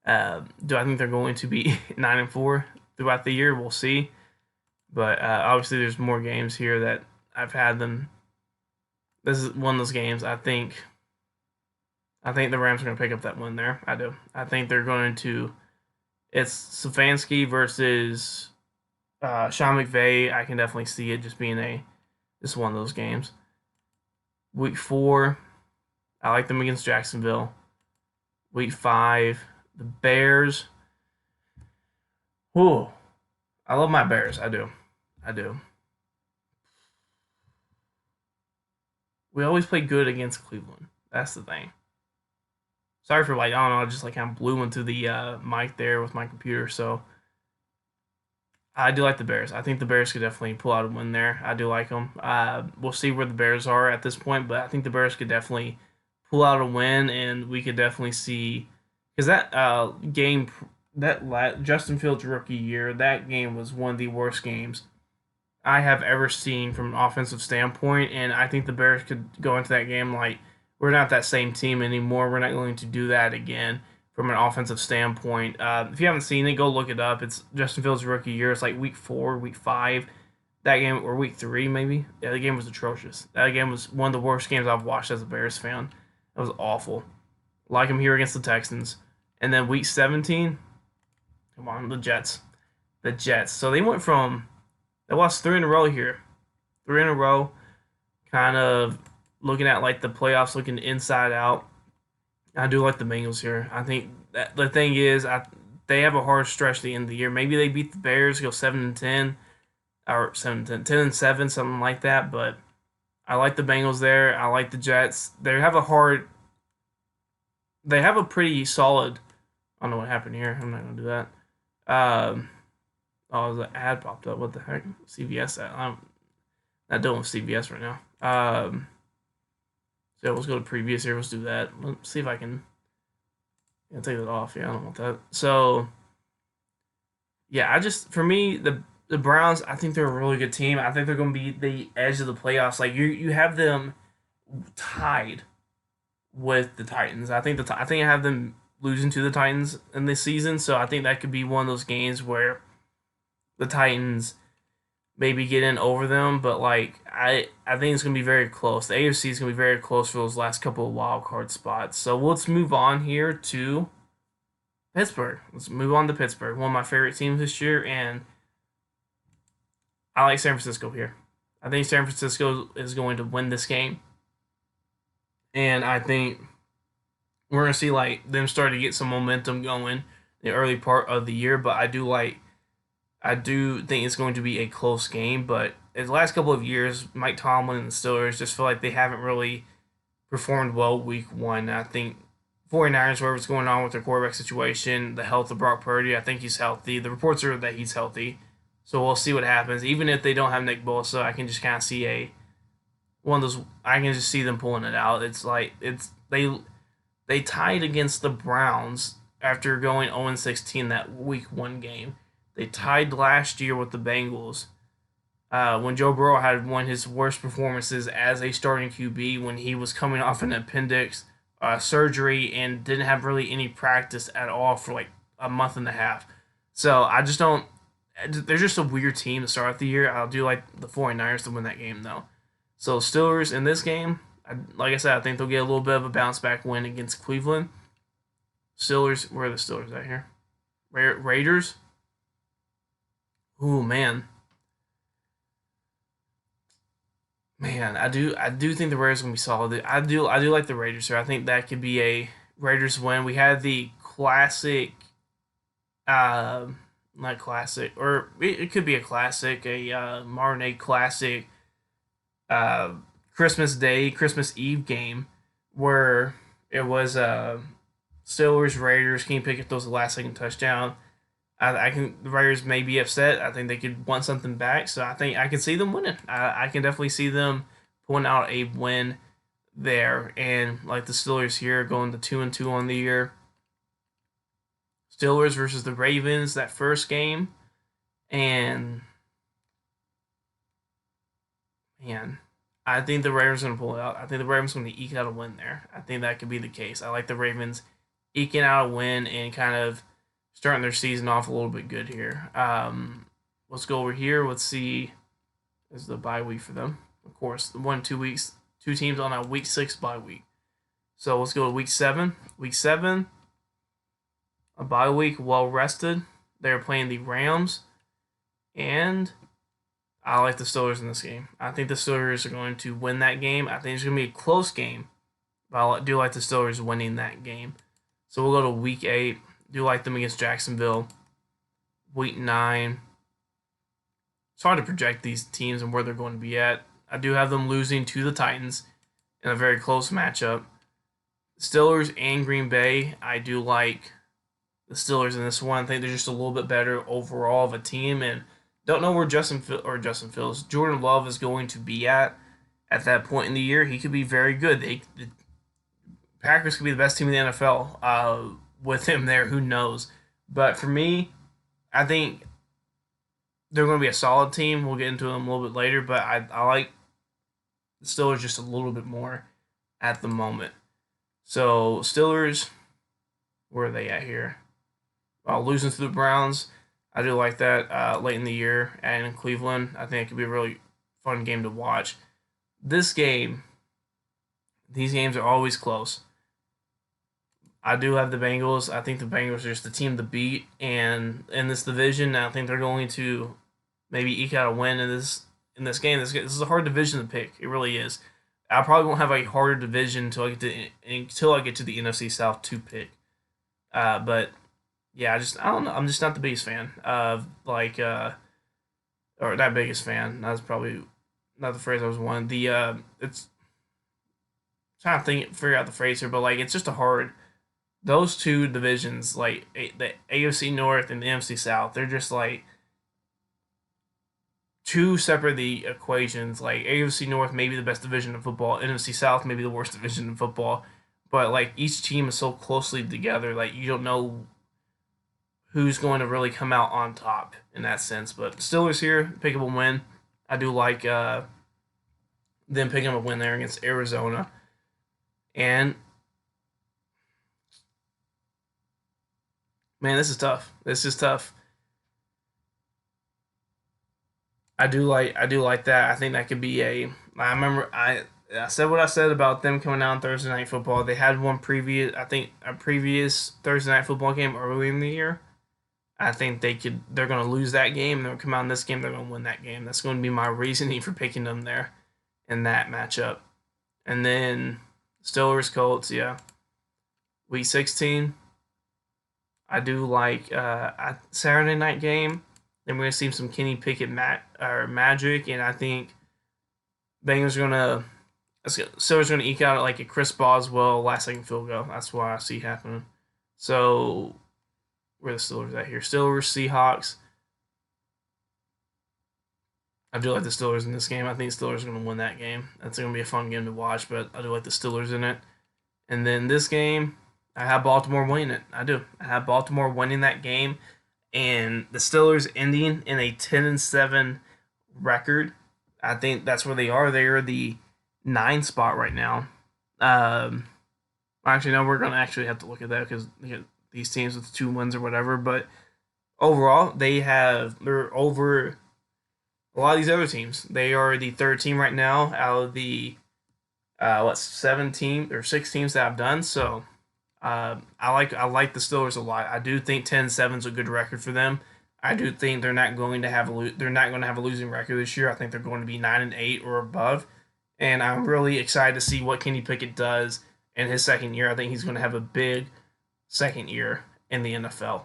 9-4. Do I think they're going to be 9-4 throughout the year? We'll see. But obviously, there's more games here that I've had them. This is one of those games. I think the Rams are going to pick up that win there. I do. I think they're going to. It's Stefanski versus Sean McVay. I can definitely see it just being just one of those games. Week 4, I like them against Jacksonville. Week 5, the Bears. Ooh, I love my Bears. I do. I do. We always play good against Cleveland. That's the thing. Sorry for like I don't know, just like kind of blew into the mic there with my computer. So I do like the Bears. I think the Bears could definitely pull out a win there. I do like them. We'll see where the Bears are at this point, but I think the Bears could definitely pull out a win, and we could definitely see because that game Justin Fields rookie year, that game was one of the worst games I have ever seen from an offensive standpoint, and I think the Bears could go into that game like we're not that same team anymore. We're not going to do that again from an offensive standpoint. If you haven't seen it, go look it up. It's Justin Fields' rookie year. It's like week 4, week 5. That game, or week 3 maybe. Yeah, the game was atrocious. That game was one of the worst games I've watched as a Bears fan. It was awful. Like him here against the Texans. And then week 17, come on, the Jets. The Jets. So they lost 3 in a row here. 3 in a row. Kind of looking at like the playoffs, looking inside out. I do like the Bengals here. I think that the thing is, they have a hard stretch at the end of the year. Maybe they beat the Bears, go 7-10, or 7-10, 10-7, something like that. But I like the Bengals there. I like the Jets. They have a pretty solid. I don't know what happened here. I'm not gonna do that. The ad popped up. What the heck? CVS ad. I'm not dealing with CVS right now. So let's go to previous here. Let's do that. Let's see if I can take that off. Yeah, I don't want that. So yeah, for me the Browns. I think they're a really good team. I think they're going to be the edge of the playoffs. Like you have them tied with the Titans. I think I have them losing to the Titans in this season. So I think that could be one of those games where the Titans maybe get in over them, but like I think it's gonna be very close. The AFC is gonna be very close for those last couple of wild card spots. So let's move on here to Pittsburgh. Let's move on to Pittsburgh, one of my favorite teams this year, and I like San Francisco here. I think San Francisco is going to win this game, and I think we're gonna see like them start to get some momentum going in the early part of the year. But I do think it's going to be a close game, but in the last couple of years, Mike Tomlin and the Steelers just feel like they haven't really performed well week 1. I think 49ers, whatever's going on with their quarterback situation, the health of Brock Purdy, I think he's healthy. The reports are that he's healthy, so we'll see what happens. Even if they don't have Nick Bosa, I can just kind of see one of those. I can just see them pulling it out. It's like they tied against the Browns after going 0-16 that Week 1 game. They tied last year with the Bengals when Joe Burrow had one of his worst performances as a starting QB when he was coming off an appendix surgery and didn't have really any practice at all for like a month and a half. So I just don't. They're just a weird team to start off the year. I do like the 49ers to win that game though. So Steelers in this game, like I said, I think they'll get a little bit of a bounce back win against Cleveland. Steelers, where are the Steelers at here? Raiders. Ooh man, I do think the Raiders are gonna be solid. I do like the Raiders here. I think that could be a Raiders win. We had the classic, uh, not classic, or it could be a classic, a modern day classic, uh, Christmas Day, Christmas Eve game where it was Steelers Raiders. Kenny Pickett throws the last second touchdown. I can the Raiders may be upset. I think they could want something back. So I think I can see them winning. I can definitely see them pulling out a win there. And like the Steelers here going to 2-2 on the year. Steelers versus the Ravens that first game, and man, I think the Ravens are gonna pull it out. I think the Ravens are gonna eke out a win there. I think that could be the case. I like the Ravens eking out a win and kind of starting their season off a little bit good here. Let's go over here. Let's see. This is the bye week for them. Of course, 2 weeks, two teams on a week 6 bye week. So let's go to week 7. Week 7, a bye week, well rested. They're playing the Rams, and I like the Steelers in this game. I think the Steelers are going to win that game. I think it's going to be a close game, but I do like the Steelers winning that game. So we'll go to week 8. Do like them against Jacksonville. Week 9. It's hard to project these teams and where they're going to be at. I do have them losing to the Titans in a very close matchup. Steelers and Green Bay, I do like the Steelers in this one. I think they're just a little bit better overall of a team, and don't know where Jordan Love is going to be at that point in the year. He could be very good. The Packers could be the best team in the NFL with him there. Who knows? But for me, I think they're going to be a solid team. We'll get into them a little bit later, but I like the Steelers just a little bit more at the moment. So Steelers, where are they at here? Losing to the Browns, I do like that late in the year, and in Cleveland, I think it could be a really fun game to watch. This game, these games are always close. I do have the Bengals. I think the Bengals are just the team to beat, and in this division, I think they're going to maybe eke out a win in this game. This is a hard division to pick. It really is. I probably won't have a harder division until I get to the NFC South to pick. But yeah, I don't know. I'm just not the biggest fan of or that biggest fan. That's probably not the phrase I was wanting. It's trying to figure out the phrase here, but like it's just a hard. Those two divisions, like the AFC North and the NFC South, they're just like two separate equations. Like AFC North may be the best division in football, NFC South may be the worst division in football. But like each team is so closely together, like you don't know who's going to really come out on top in that sense. But Steelers here, pick up a win. I do like them picking up a win there against Arizona. And man, this is tough. This is tough. I do like that. I think that could be a. I remember I said what I said about them coming out on Thursday Night Football. They had one previous, I think, a previous Thursday Night Football game early in the year. I think they're going to lose that game. They'll come out in this game. They're going to win that game. That's going to be my reasoning for picking them there in that matchup. And then Steelers Colts, yeah, week 16. I do like Saturday night game. Then we're gonna see some Kenny Pickett magic, and I think Bengals are gonna Steelers gonna eke out like a Chris Boswell last second field goal. That's what I see happening. So where are the Steelers at here? Steelers, Seahawks. I do like the Steelers in this game. I think Steelers are going to win that game. That's going to be a fun game to watch, but I do like the Steelers in it. And then this game, I have Baltimore winning it. I do. I have Baltimore winning that game, and the Steelers ending in a 10-7 record. I think that's where they are. They are the 9 spot right now. Actually, no, we're gonna actually have to look at that because these teams with 2 wins or whatever. But overall, they're over a lot of these other teams. They are the 3rd team right now out of the 7 teams or 6 teams that I've done. So I like the Steelers a lot. I do think 10-7 is a good record for them. I do think they're not going to have a losing record this year. I think they're going to be 9-8 or above, and I'm really excited to see what Kenny Pickett does in his second year. I think he's going to have a big second year in the NFL.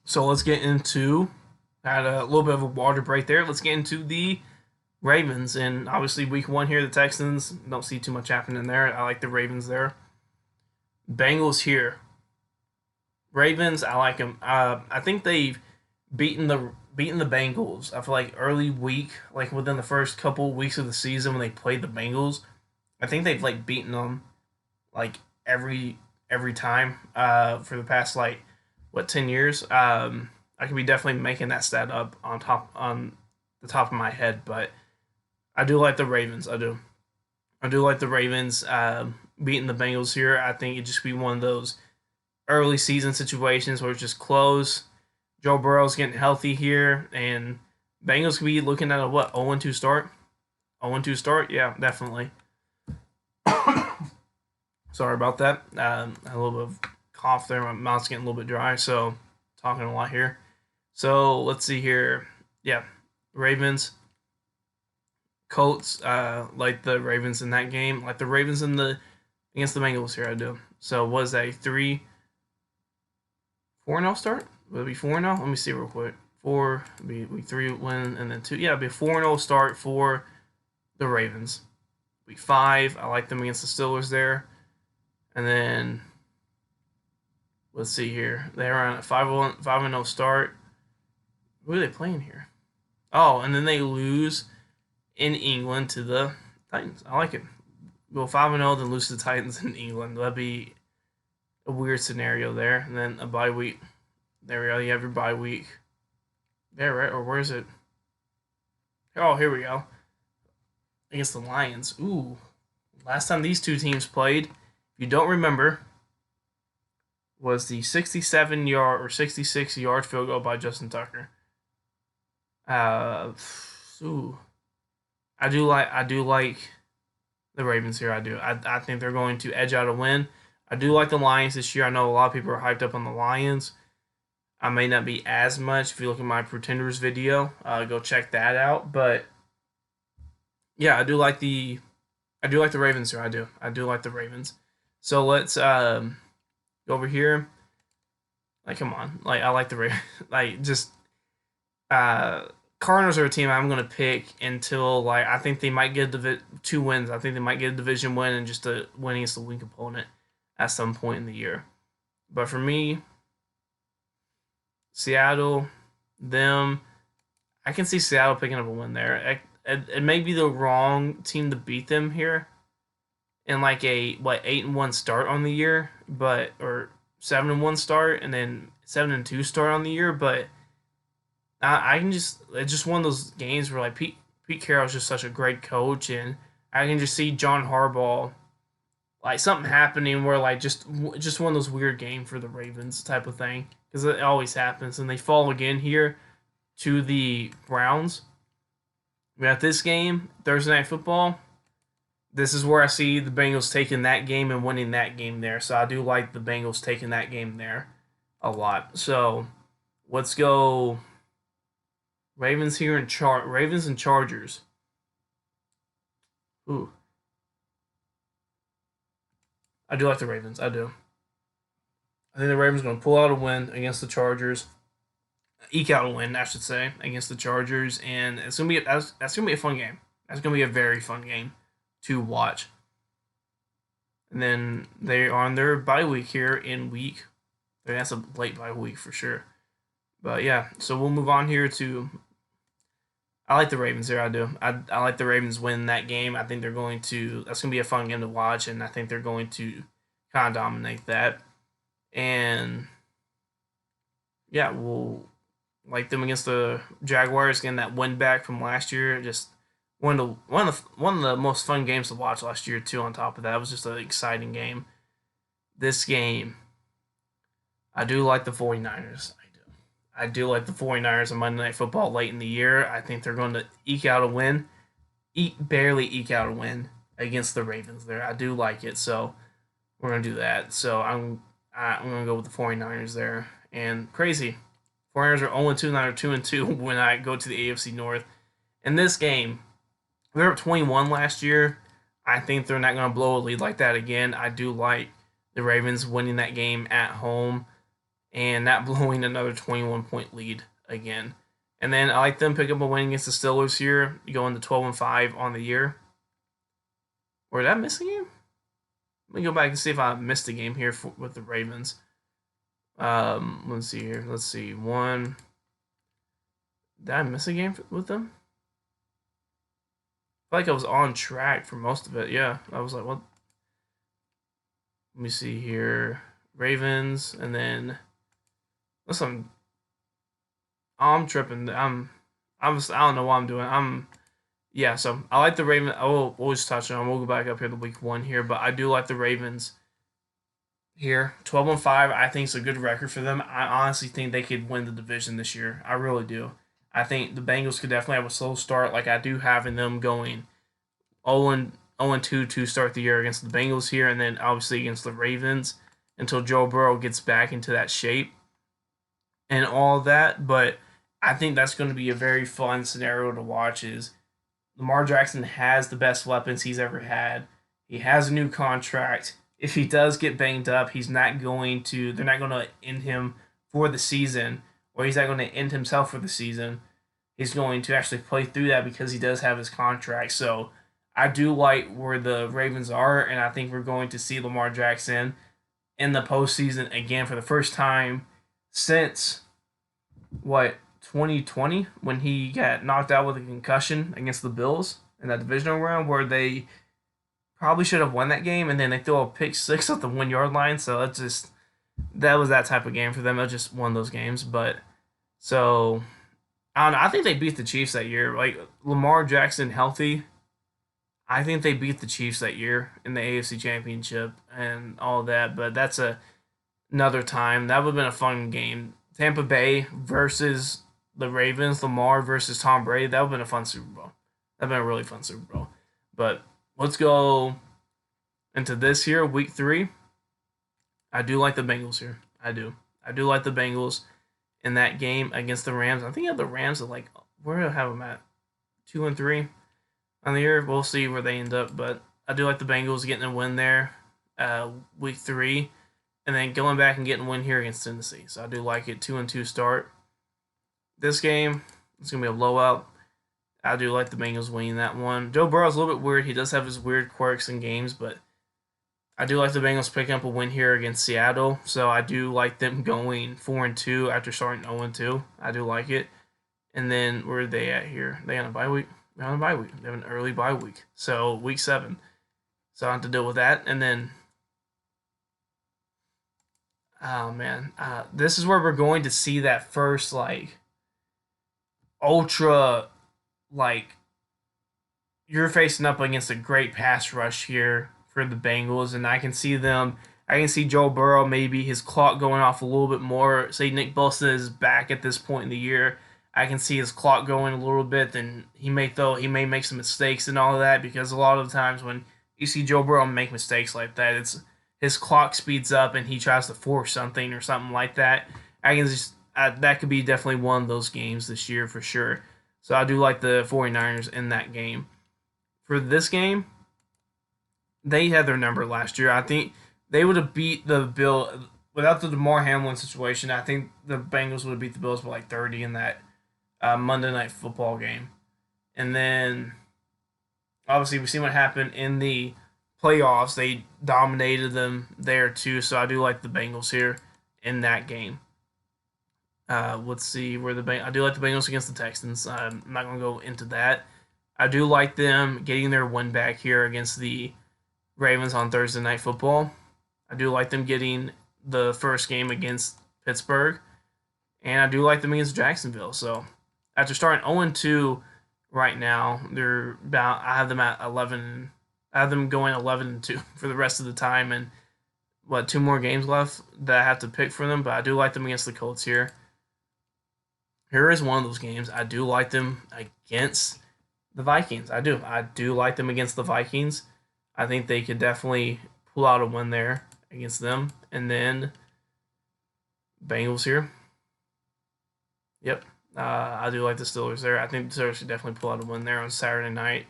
So let's get into had a little bit of a water break there. Let's get into the Ravens, and obviously week 1 here, the Texans, don't see too much happening there. I like the Ravens there. Bengals here. Ravens, I like them. I think they've beaten the Bengals. I feel like early week, like within the first couple weeks of the season when they played the Bengals, I think they've like beaten them like every time for the past like 10 years. I could be definitely making that stat up on the top of my head, but I do like the Ravens. I do like the Ravens beating the Bengals here. I think it just be one of those early season situations where it's just close. Joe Burrow's getting healthy here, and Bengals could be looking at a 0-2 start. 0-2 start, yeah, definitely. Sorry about that. A little bit of cough there. My mouth's getting a little bit dry, so talking a lot here. So let's see here. Yeah, Ravens, Colts. Like the Ravens in that game. Like the Ravens against the Bengals here. I do. So was that a 4-0 start? Would it be 4-0? Let me see real quick. 4 be 3 win and then 2. Yeah, it'd be a 4-0 start for the Ravens. Week 5, I like them against the Steelers there. And then let's see here. They're on a 5-0 start. Who are they playing here? Oh, and then they lose in England to the Titans. I like it. Go 5-0, then lose to the Titans in England. That'd be a weird scenario there. And then a bye week. There we go. You have your bye week. There, right? Or where is it? Oh, here we go. Against the Lions. Ooh. Last time these two teams played, if you don't remember, was the 67-yard or 66-yard field goal by Justin Tucker. Ooh. I do like the Ravens here. I do. I think they're going to edge out a win. I do like the Lions this year. I know a lot of people are hyped up on the Lions. I may not be as much. If you look at my Pretenders video, go check that out. But yeah, I do like the Ravens here. I do like the Ravens. So let's go over here. Like, come on. Like, I like the Ravens. Like, just Cardinals are a team I'm gonna pick until like I think they might get 2 wins. I think they might get a division win and just a win against a weak opponent at some point in the year. But for me, Seattle, I can see Seattle picking up a win there. It may be the wrong team to beat them here in like a 8-1 start on the year, or 7-1 start and then 7-2 start on the year, but it's just one of those games where like Pete Carroll's just such a great coach, and I can just see John Harbaugh like something happening where like just one of those weird game for the Ravens type of thing, because it always happens, and they fall again here to the Browns. We got this game Thursday Night Football. This is where I see the Bengals taking that game and winning that game there. So I do like the Bengals taking that game there a lot. So let's go Ravens here and Ravens and Chargers. Ooh. I do like the Ravens. I do. I think the Ravens are going to pull out a win against the Chargers. Eke out a win, I should say, against the Chargers, and that's gonna be a fun game. That's gonna be a very fun game to watch. And then they are on their bye week here in week. That's a late bye week for sure. But yeah, so we'll move on here to. I like the Ravens here. I do. I like the Ravens win that game. I think they're going to. That's going to be a fun game to watch, and I think they're going to kind of dominate that. And yeah, we'll like them against the Jaguars, getting that win back from last year. Just one of the most fun games to watch last year too. On top of that, it was just an exciting game. This game, I do like the 49ers. I do like the 49ers on Monday Night Football late in the year. I think they're going to eke out a win. Barely eke out a win against the Ravens there. I do like it, so we're going to do that. So I'm going to go with the 49ers there. And crazy. 49ers are 0-2, now they're 2-2 when I go to the AFC North. In this game, they were up 21 last year. I think they're not going to blow a lead like that again. I do like the Ravens winning that game at home and not blowing another 21-point lead again. And then I like them pick up a win against the Steelers here, going to 12-5 on the year. Or did I miss a game? Let me go back and see if I missed a game here with the Ravens. Let's see here. Let's see. One. Did I miss a game with them? I feel like I was on track for most of it. Yeah, I was like, what? Let me see here. Ravens, and then listen. I'm tripping. I don't know what I'm doing. Yeah. So I like the Ravens. We'll just touch on. We'll go back up here to week 1 here, but I do like the Ravens here. 12-5. I think it's a good record for them. I honestly think they could win the division this year. I really do. I think the Bengals could definitely have a slow start, like I do having them going 0-2 to start the year against the Bengals here, and then obviously against the Ravens until Joe Burrow gets back into that shape and all that. But I think that's going to be a very fun scenario to watch. Is Lamar Jackson has the best weapons he's ever had. He has a new contract. If he does get banged up, they're not going to end him for the season, or he's not going to end himself for the season. He's going to actually play through that because he does have his contract. So I do like where the Ravens are, and I think we're going to see Lamar Jackson in the postseason again for the first time since 2020, when he got knocked out with a concussion against the Bills in that divisional round, where they probably should have won that game, and then they throw a pick 6 at the 1-yard line. So that was that type of game for them. It was just one of those games. But so I don't know. I think they beat the Chiefs that year. Like Lamar Jackson healthy, I think they beat the Chiefs that year in the AFC Championship and all that. But that's another time. That would have been a fun game. Tampa Bay versus the Ravens, Lamar versus Tom Brady. That would have been a fun Super Bowl. That would have been a really fun Super Bowl. But let's go into this here, week 3. I do like the Bengals here. I do like the Bengals in that game against the Rams. I think I have the Rams at where do I have them at? 2-3 on the year. We'll see where they end up, but I do like the Bengals getting a win there, week 3, and then going back and getting a win here against Tennessee. So I do like it. 2-2 start. This game, it's gonna be a blowout. I do like the Bengals winning that one. Joe Burrow's a little bit weird. He does have his weird quirks in games, but I do like the Bengals picking up a win here against Seattle. So I do like them going 4-2 after starting 0-2. I do like it. And then where are they at here? They on a bye week? They're on a bye week. They have an early bye week. So week 7. So I have to deal with that. And then, oh man, this is where we're going to see that first ultra you're facing up against a great pass rush here for the Bengals, and I can see Joe Burrow, maybe his clock going off a little bit more. Say Nick Bosa is back at this point in the year. I can see his clock going a little bit, then he may make some mistakes and all of that, because a lot of the times when you see Joe Burrow make mistakes like that, it's his clock speeds up and he tries to force something or something like that. That could be definitely one of those games this year for sure. So I do like the 49ers in that game. For this game, they had their number last year. I think they would have beat the Bills without the DeMar Hamlin situation. I think the Bengals would have beat the Bills by 30 in that Monday Night Football game. And then Obviously, we've seen what happened in the playoffs. They dominated them there too. So I do like the Bengals here in that game. Let's see where I do like the Bengals against the Texans. I'm not going to go into that. I do like them getting their win back here against the Ravens on Thursday Night Football. I do like them getting the first game against Pittsburgh, and I do like them against Jacksonville. So after starting 0-2 right now, they're about. I have them at 11. I have them going 11-2 for the rest of the time, and two more games left that I have to pick for them. But I do like them against the Colts here. Here is one of those games. I do like them against the Vikings. I do. I do like them against the Vikings. I think they could definitely pull out a win there against them. And then Bengals here. Yep. I do like the Steelers there. I think the Steelers should definitely pull out a win there on Saturday night.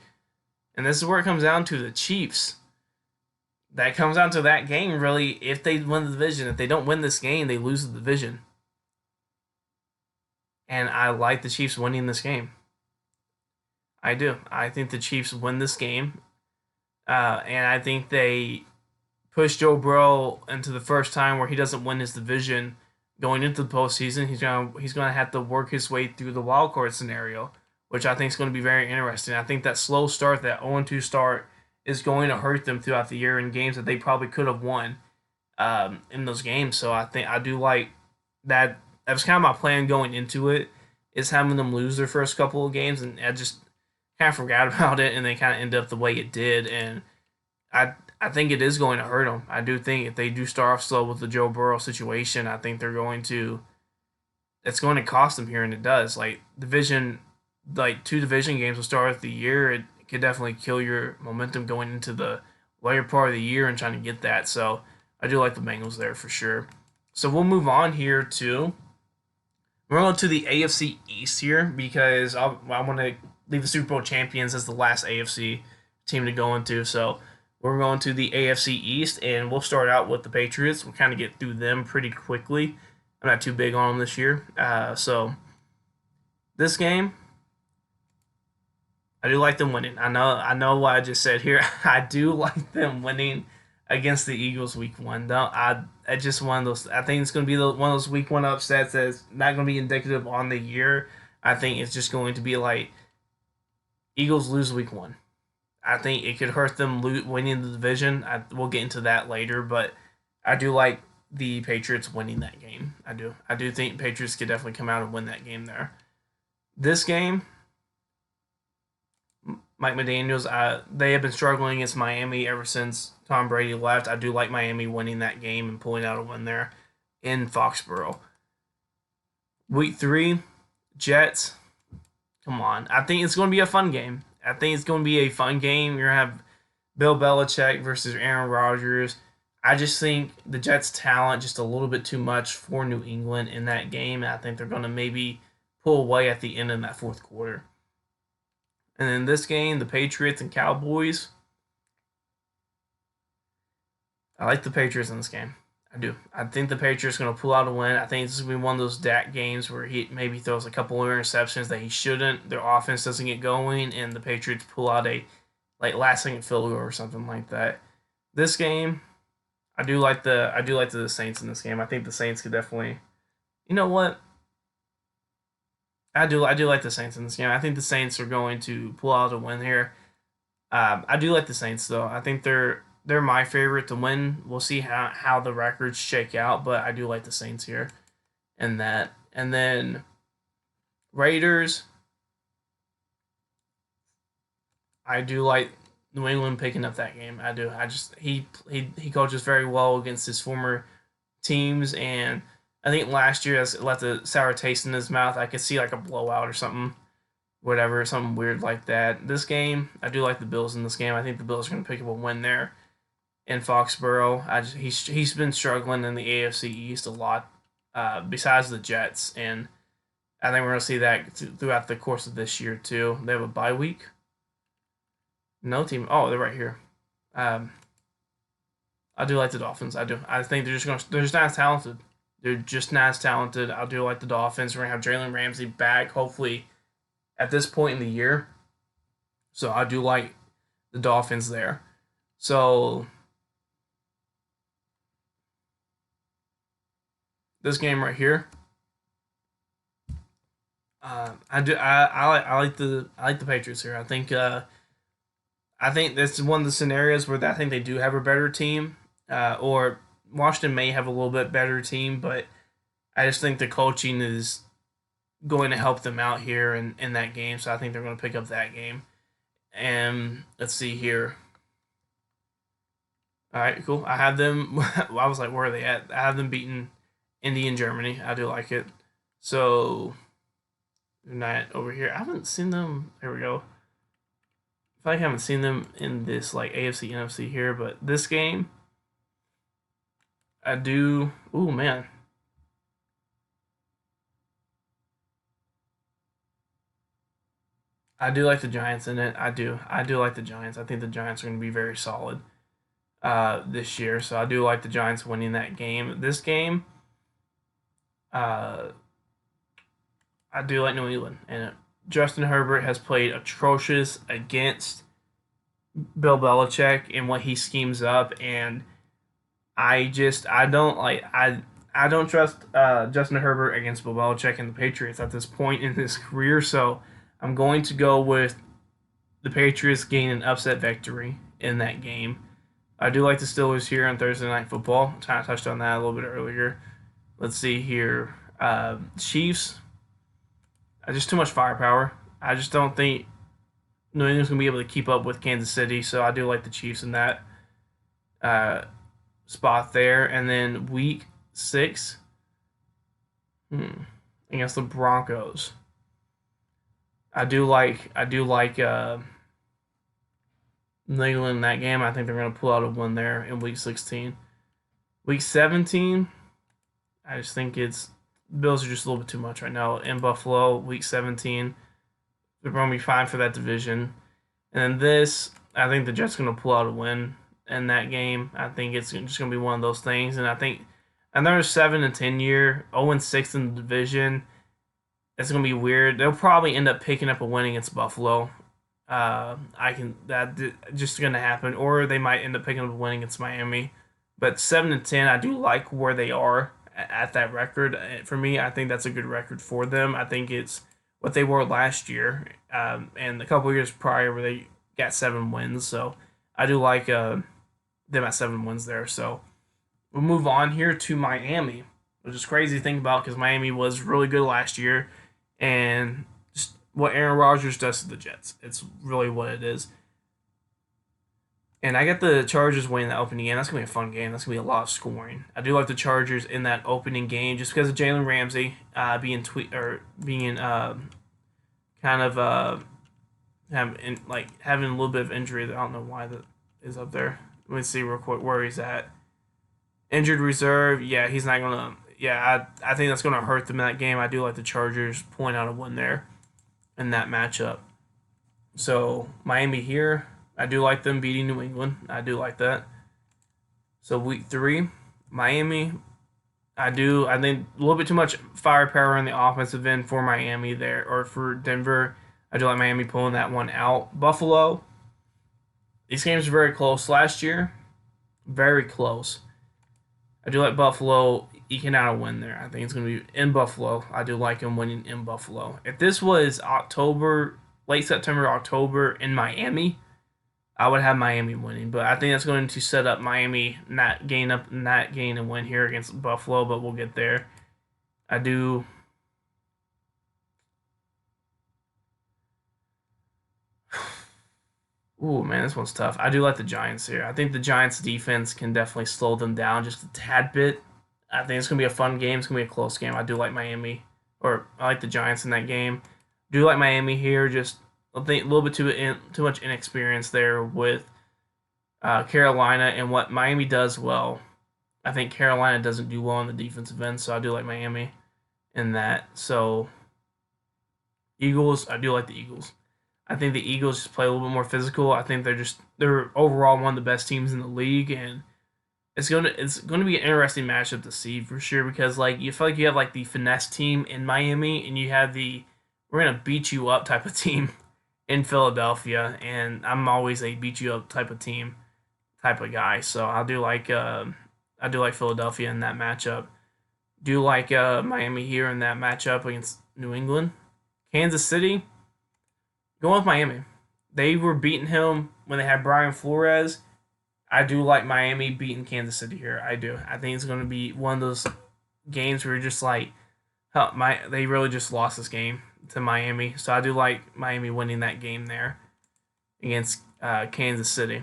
And this is where it comes down to the Chiefs. That comes down to that game, really. If they win the division, if they don't win this game, they lose the division. And I like the Chiefs winning this game. I do. I think the Chiefs win this game. And I think they push Joe Burrow into the first time where he doesn't win his division going into the postseason. He's gonna have to work his way through the wild card scenario, which I think is going to be very interesting. I think that slow start, that 0-2 start, is going to hurt them throughout the year in games that they probably could have won in those games. So I do like that. That was kind of my plan going into it, is having them lose their first couple of games, and I just kind of forgot about it, and they kind of end up the way it did. And I think it is going to hurt them. I do think if they do start off slow with the Joe Burrow situation, I think they're going to. It's going to cost them here, and it does. Two division games will start of the year. It could definitely kill your momentum going into the later part of the year and trying to get that. So I do like the Bengals there for sure. So we'll move on here to. We're going to the AFC East here because I want to leave the Super Bowl champions as the last AFC team to go into. So we're going to the AFC East, and we'll start out with the Patriots. We'll kind of get through them pretty quickly. I'm not too big on them this year. So this game, I do like them winning. I know what I just said here. I do like them winning against the Eagles week one. I just one of those. I think it's going to be one of those week one upsets that's not going to be indicative on the year. I think it's just going to be like Eagles lose week one. I think it could hurt them winning the division. We'll get into that later, but I do like the Patriots winning that game. I do. I do think Patriots could definitely come out and win that game there. This game, Mike McDaniels, they have been struggling against Miami ever since Tom Brady left. I do like Miami winning that game and pulling out a win there in Foxborough. Week 3, Jets. Come on. I think it's going to be a fun game. I think it's going to be a fun game. You're going to have Bill Belichick versus Aaron Rodgers. I just think the Jets' talent just a little bit too much for New England in that game. I think they're going to maybe pull away at the end of that fourth quarter. And in this game, the Patriots and Cowboys. I like the Patriots in this game. I do. I think the Patriots are going to pull out a win. I think this is going to be one of those Dak games where he maybe throws a couple of interceptions that he shouldn't. Their offense doesn't get going, and the Patriots pull out a last-second field goal or something like that. This game, I do like the Saints in this game. I think the Saints could definitely. You know what? I do like the Saints in this game. I think the Saints are going to pull out a win here. I do like the Saints though. I think they're my favorite to win. We'll see how the records shake out, but I do like the Saints here and that. And then Raiders. I do like New England picking up that game. I do. He coaches very well against his former teams, and I think last year that's left a sour taste in his mouth. I could see like a blowout or something, whatever, something weird like that. This game, I do like the Bills in this game. I think the Bills are going to pick up a win there in Foxborough. He's been struggling in the AFC East a lot, besides the Jets, and I think we're going to see that throughout the course of this year too. They have a bye week. No team. Oh, they're right here. I do like the Dolphins. I do. I think they're just not as talented. They're just not as talented. I do like the Dolphins. We're gonna have Jalen Ramsey back, hopefully, at this point in the year. So I do like the Dolphins there. So this game right here, I like the Patriots here. I think this is one of the scenarios where I think they do have a better team, or Washington may have a little bit better team, but I just think the coaching is going to help them out here in that game. So I think they're going to pick up that game. And let's see here. All right, cool. I have them. I was like, where are they at? I have them beating Indy and Germany. I do like it. So not over here. I haven't seen them. There we go. I feel like I haven't seen them in this like AFC NFC here, but this game, I do. Oh man, I do like the Giants in it. I do like the Giants. I think the Giants are going to be very solid this year. So I do like the Giants winning that game. This game, uh, I do like New England, and Justin Herbert has played atrocious against Bill Belichick and what he schemes up, and I don't trust Justin Herbert against Bill Belichick and the Patriots at this point in his career. So I'm going to go with the Patriots gain an upset victory in that game. I do like the Steelers here on Thursday Night Football. Kind of touched on that a little bit earlier. Let's see here. Chiefs. Just too much firepower. I just don't think New England's going to be able to keep up with Kansas City. So I do like the Chiefs in that uh, spot there. And then week 6 against the Broncos. I do like New England in that game. I think they're going to pull out a win there in week 16. Week 17, I just think it's Bills are just a little bit too much right now in Buffalo. Week 17, they're going to be fine for that division. And then this, I think the Jets are going to pull out a win in that game. I think it's just going to be one of those things. And I think another 7-10 year, 0-6 in the division. It's going to be weird. They'll probably end up picking up a win against Buffalo. That just going to happen, or they might end up picking up a win against Miami. But 7-10, I do like where they are at that record. For me, I think that's a good record for them. I think it's what they were last year, and a couple years prior where they got 7 wins. So I do like them at 7 wins there. So we'll move on here to Miami, which is crazy to think about because Miami was really good last year, and just what Aaron Rodgers does to the Jets. It's really what it is. And I got the Chargers winning the opening game. That's gonna be a fun game. That's gonna be a lot of scoring. I do like the Chargers in that opening game just because of Jalen Ramsey being kind of having a little bit of injury. I don't know why that is up there. Let me see real quick where he's at. Injured reserve. Yeah, he's not gonna. Yeah, I think that's gonna hurt them in that game. I do like the Chargers pulling out a win there in that matchup. So Miami here. I do like them beating New England. I do like that. So week 3, Miami. I think a little bit too much firepower in the offensive end for Miami there, or for Denver. I do like Miami pulling that one out. Buffalo. These games were very close last year. Very close. I do like Buffalo eking out a win there. I think it's going to be in Buffalo. I do like them winning in Buffalo. If this was October, late September, October in Miami, I would have Miami winning, but I think that's going to set up Miami not gain and win here against Buffalo, but we'll get there. I do. Ooh, man, this one's tough. I do like the Giants here. I think the Giants defense can definitely slow them down just a tad bit. I think it's going to be a fun game. It's going to be a close game. I do like Miami, or I like the Giants in that game. Do like Miami here, just I think a little bit too much inexperience there with Carolina and what Miami does well. I think Carolina doesn't do well on the defensive end, so I do like Miami in that. So Eagles, I do like the Eagles. I think the Eagles just play a little bit more physical. I think they're overall one of the best teams in the league, and it's gonna be an interesting matchup to see for sure because like you feel like you have like the finesse team in Miami, and you have the we're gonna beat you up type of team in Philadelphia, and I'm always a beat you up type of guy. So I do like Philadelphia in that matchup. Do like Miami here in that matchup against New England. Kansas City, going with Miami. They were beating him when they had Brian Flores. I do like Miami beating Kansas City here. I do. I think it's going to be one of those games where you're just like, oh, they really just lost this game to Miami. So I do like Miami winning that game there against Kansas City.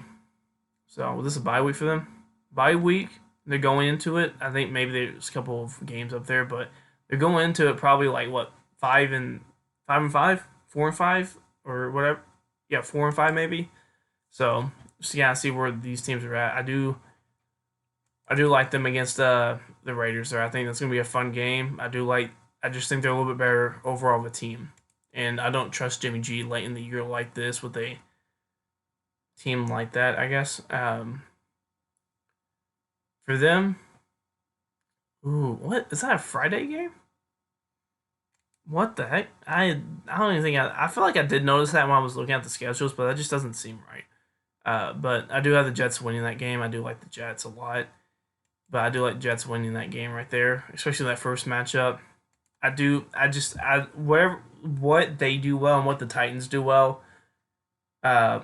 So was this a bye week for them? Bye week. They're going into it. I think maybe there's a couple of games up there, but they're going into it probably like what 5 and 5, 4 and 5, or whatever. Yeah, 4 and 5 maybe. So just yeah, see where these teams are at. I do like them against the Raiders there. I think that's gonna be a fun game. I just think they're a little bit better overall of a team, and I don't trust Jimmy G late in the year like this with a team like that. I guess for them. Ooh, what is that a Friday game? What the heck? I don't even think I feel like I did notice that when I was looking at the schedules, but that just doesn't seem right. But I do have the Jets winning that game. I do like the Jets a lot, but I do like Jets winning that game right there, especially that first matchup. I do. I whatever what they do well and what the Titans do well. I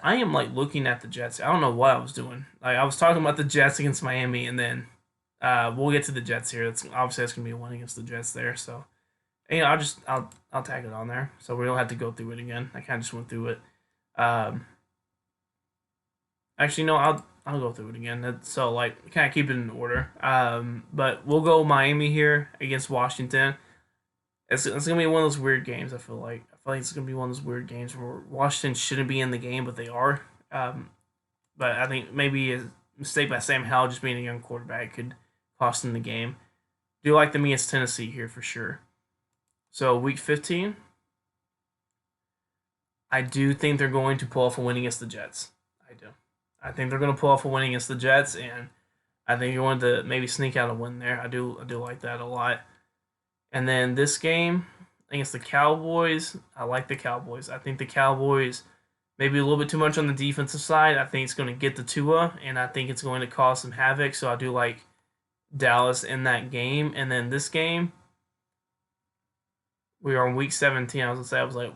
am like looking at the Jets. I don't know what I was doing. Like I was talking about the Jets against Miami, and then we'll get to the Jets here. That's gonna be a win against the Jets there. So I'll tag it on there, so we don't have to go through it again. I kind of just went through it. Um, Actually, no, I'll go through it again. So like kind of keep it in order. But we'll go Miami here against Washington. It's gonna be one of those weird games. I feel like it's gonna be one of those weird games where Washington shouldn't be in the game, but they are. But I think maybe a mistake by Sam Howell just being a young quarterback could cost them the game. Do like them against Tennessee here for sure. So week 15, I do think they're going to pull off a win against the Jets. I do. I think they're going to pull off a win against the Jets, and I think you're going to maybe sneak out a win there. I do like that a lot. And then this game against the Cowboys, I like the Cowboys. I think the Cowboys maybe a little bit too much on the defensive side. I think it's going to get the Tua, and I think it's going to cause some havoc. So I do like Dallas in that game. And then this game, we are in week 17. I feel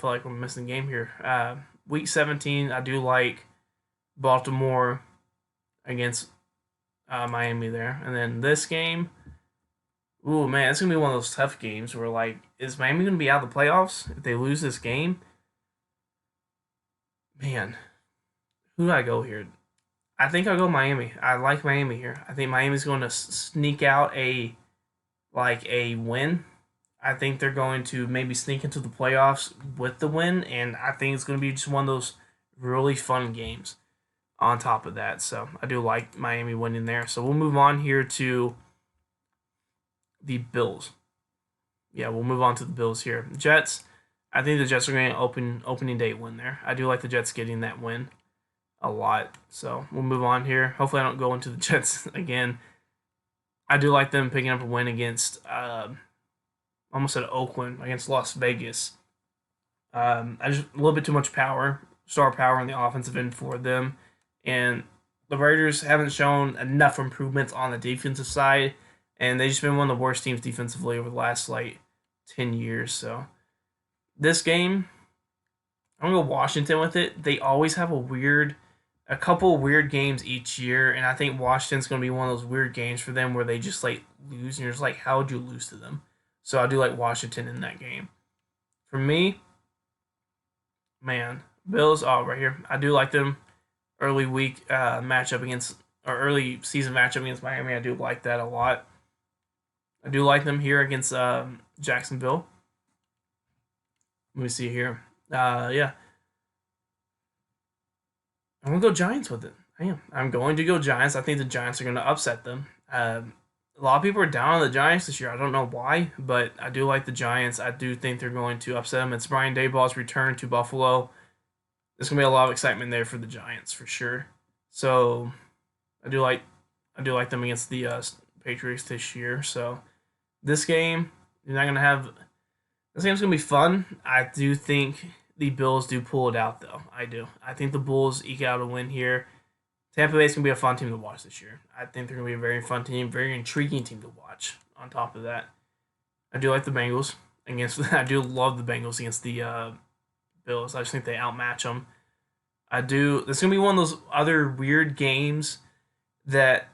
like we're missing a game here. Week 17, I do like Baltimore against Miami there. And then this game, ooh man, it's gonna be one of those tough games where like, is Miami gonna be out of the playoffs if they lose this game? Man, who do I go here? I think I'll go Miami. I like Miami here. I think Miami's going to sneak out a win. I think they're going to maybe sneak into the playoffs with the win, and I think it's going to be just one of those really fun games. On top of that, so I do like Miami winning there. So we'll move on here to the Bills. Yeah, we'll move on to the Bills here. Jets. I think the Jets are going to opening day win there. I do like the Jets getting that win a lot. So we'll move on here. Hopefully, I don't go into the Jets again. I do like them picking up a win against almost at Oakland against Las Vegas. I just a little bit too much star power on the offensive end for them, and the Raiders haven't shown enough improvements on the defensive side, and they've just been one of the worst teams defensively over the last like 10 years. So this game, I'm gonna go Washington with it. They always have a couple of weird games each year, and I think Washington's gonna be one of those weird games for them where they just like lose, and you're just like, how would you lose to them? So I do like Washington in that game. For me, man, Bills. Oh, right here, I do like them early week matchup against or early season matchup against Miami. I do like that a lot. I do like them here against Jacksonville. Let me see here. Yeah, I'm gonna go Giants with it. I am. I'm going to go Giants. I think the Giants are gonna upset them. A lot of people are down on the Giants this year. I don't know why, but I do like the Giants. I do think they're going to upset them. It's Brian Daboll's return to Buffalo. There's gonna be a lot of excitement there for the Giants for sure. So I do like I do like them against the Patriots this year. So this game, you're not gonna have. This game's gonna be fun. I do think the Bills do pull it out, though. I do. I think the Bulls eke out a win here. Tampa Bay's going to be a fun team to watch this year. I think they're going to be a very fun team, very intriguing team to watch. On top of that, I do like the Bengals against. I do love the Bengals against the Bills. I just think they outmatch them. I do. This is going to be one of those other weird games that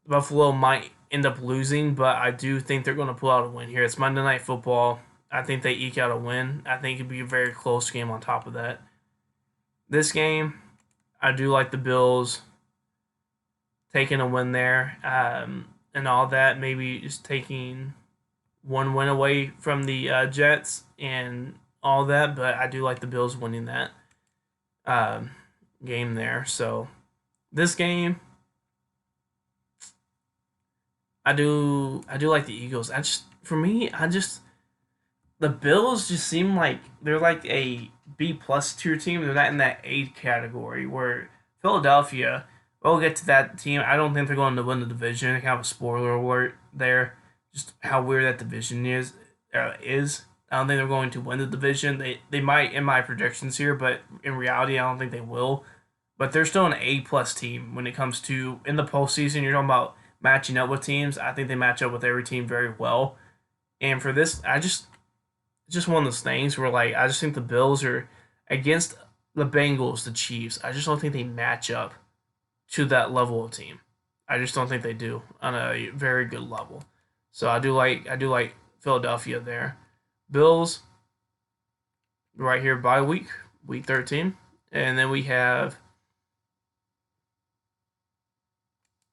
Buffalo might end up losing, but I do think they're going to pull out a win here. It's Monday Night Football. I think they eke out a win. I think it'd be a very close game on top of that. This game, I do like the Bills taking a win there and all that. Maybe just taking one win away from the Jets and all that, but I do like the Bills winning that game there. So this game, I do like the Eagles. The Bills just seem like they're like a B plus tier team. They're not in that A category where Philadelphia. We'll get to that team. I don't think they're going to win the division. Kind of a spoiler alert there. Just how weird that division is. I don't think they're going to win the division. They might in my predictions here, but in reality, I don't think they will. But they're still an A plus team when it comes to in the postseason. You're talking about matching up with teams. I think they match up with every team very well. And for this, just one of those things where like I just think the Bills are against the Bengals, the Chiefs. I just don't think they match up to that level of team. I just don't think they do on a very good level. So I do like Philadelphia there. Bills right here by week 13. And then we have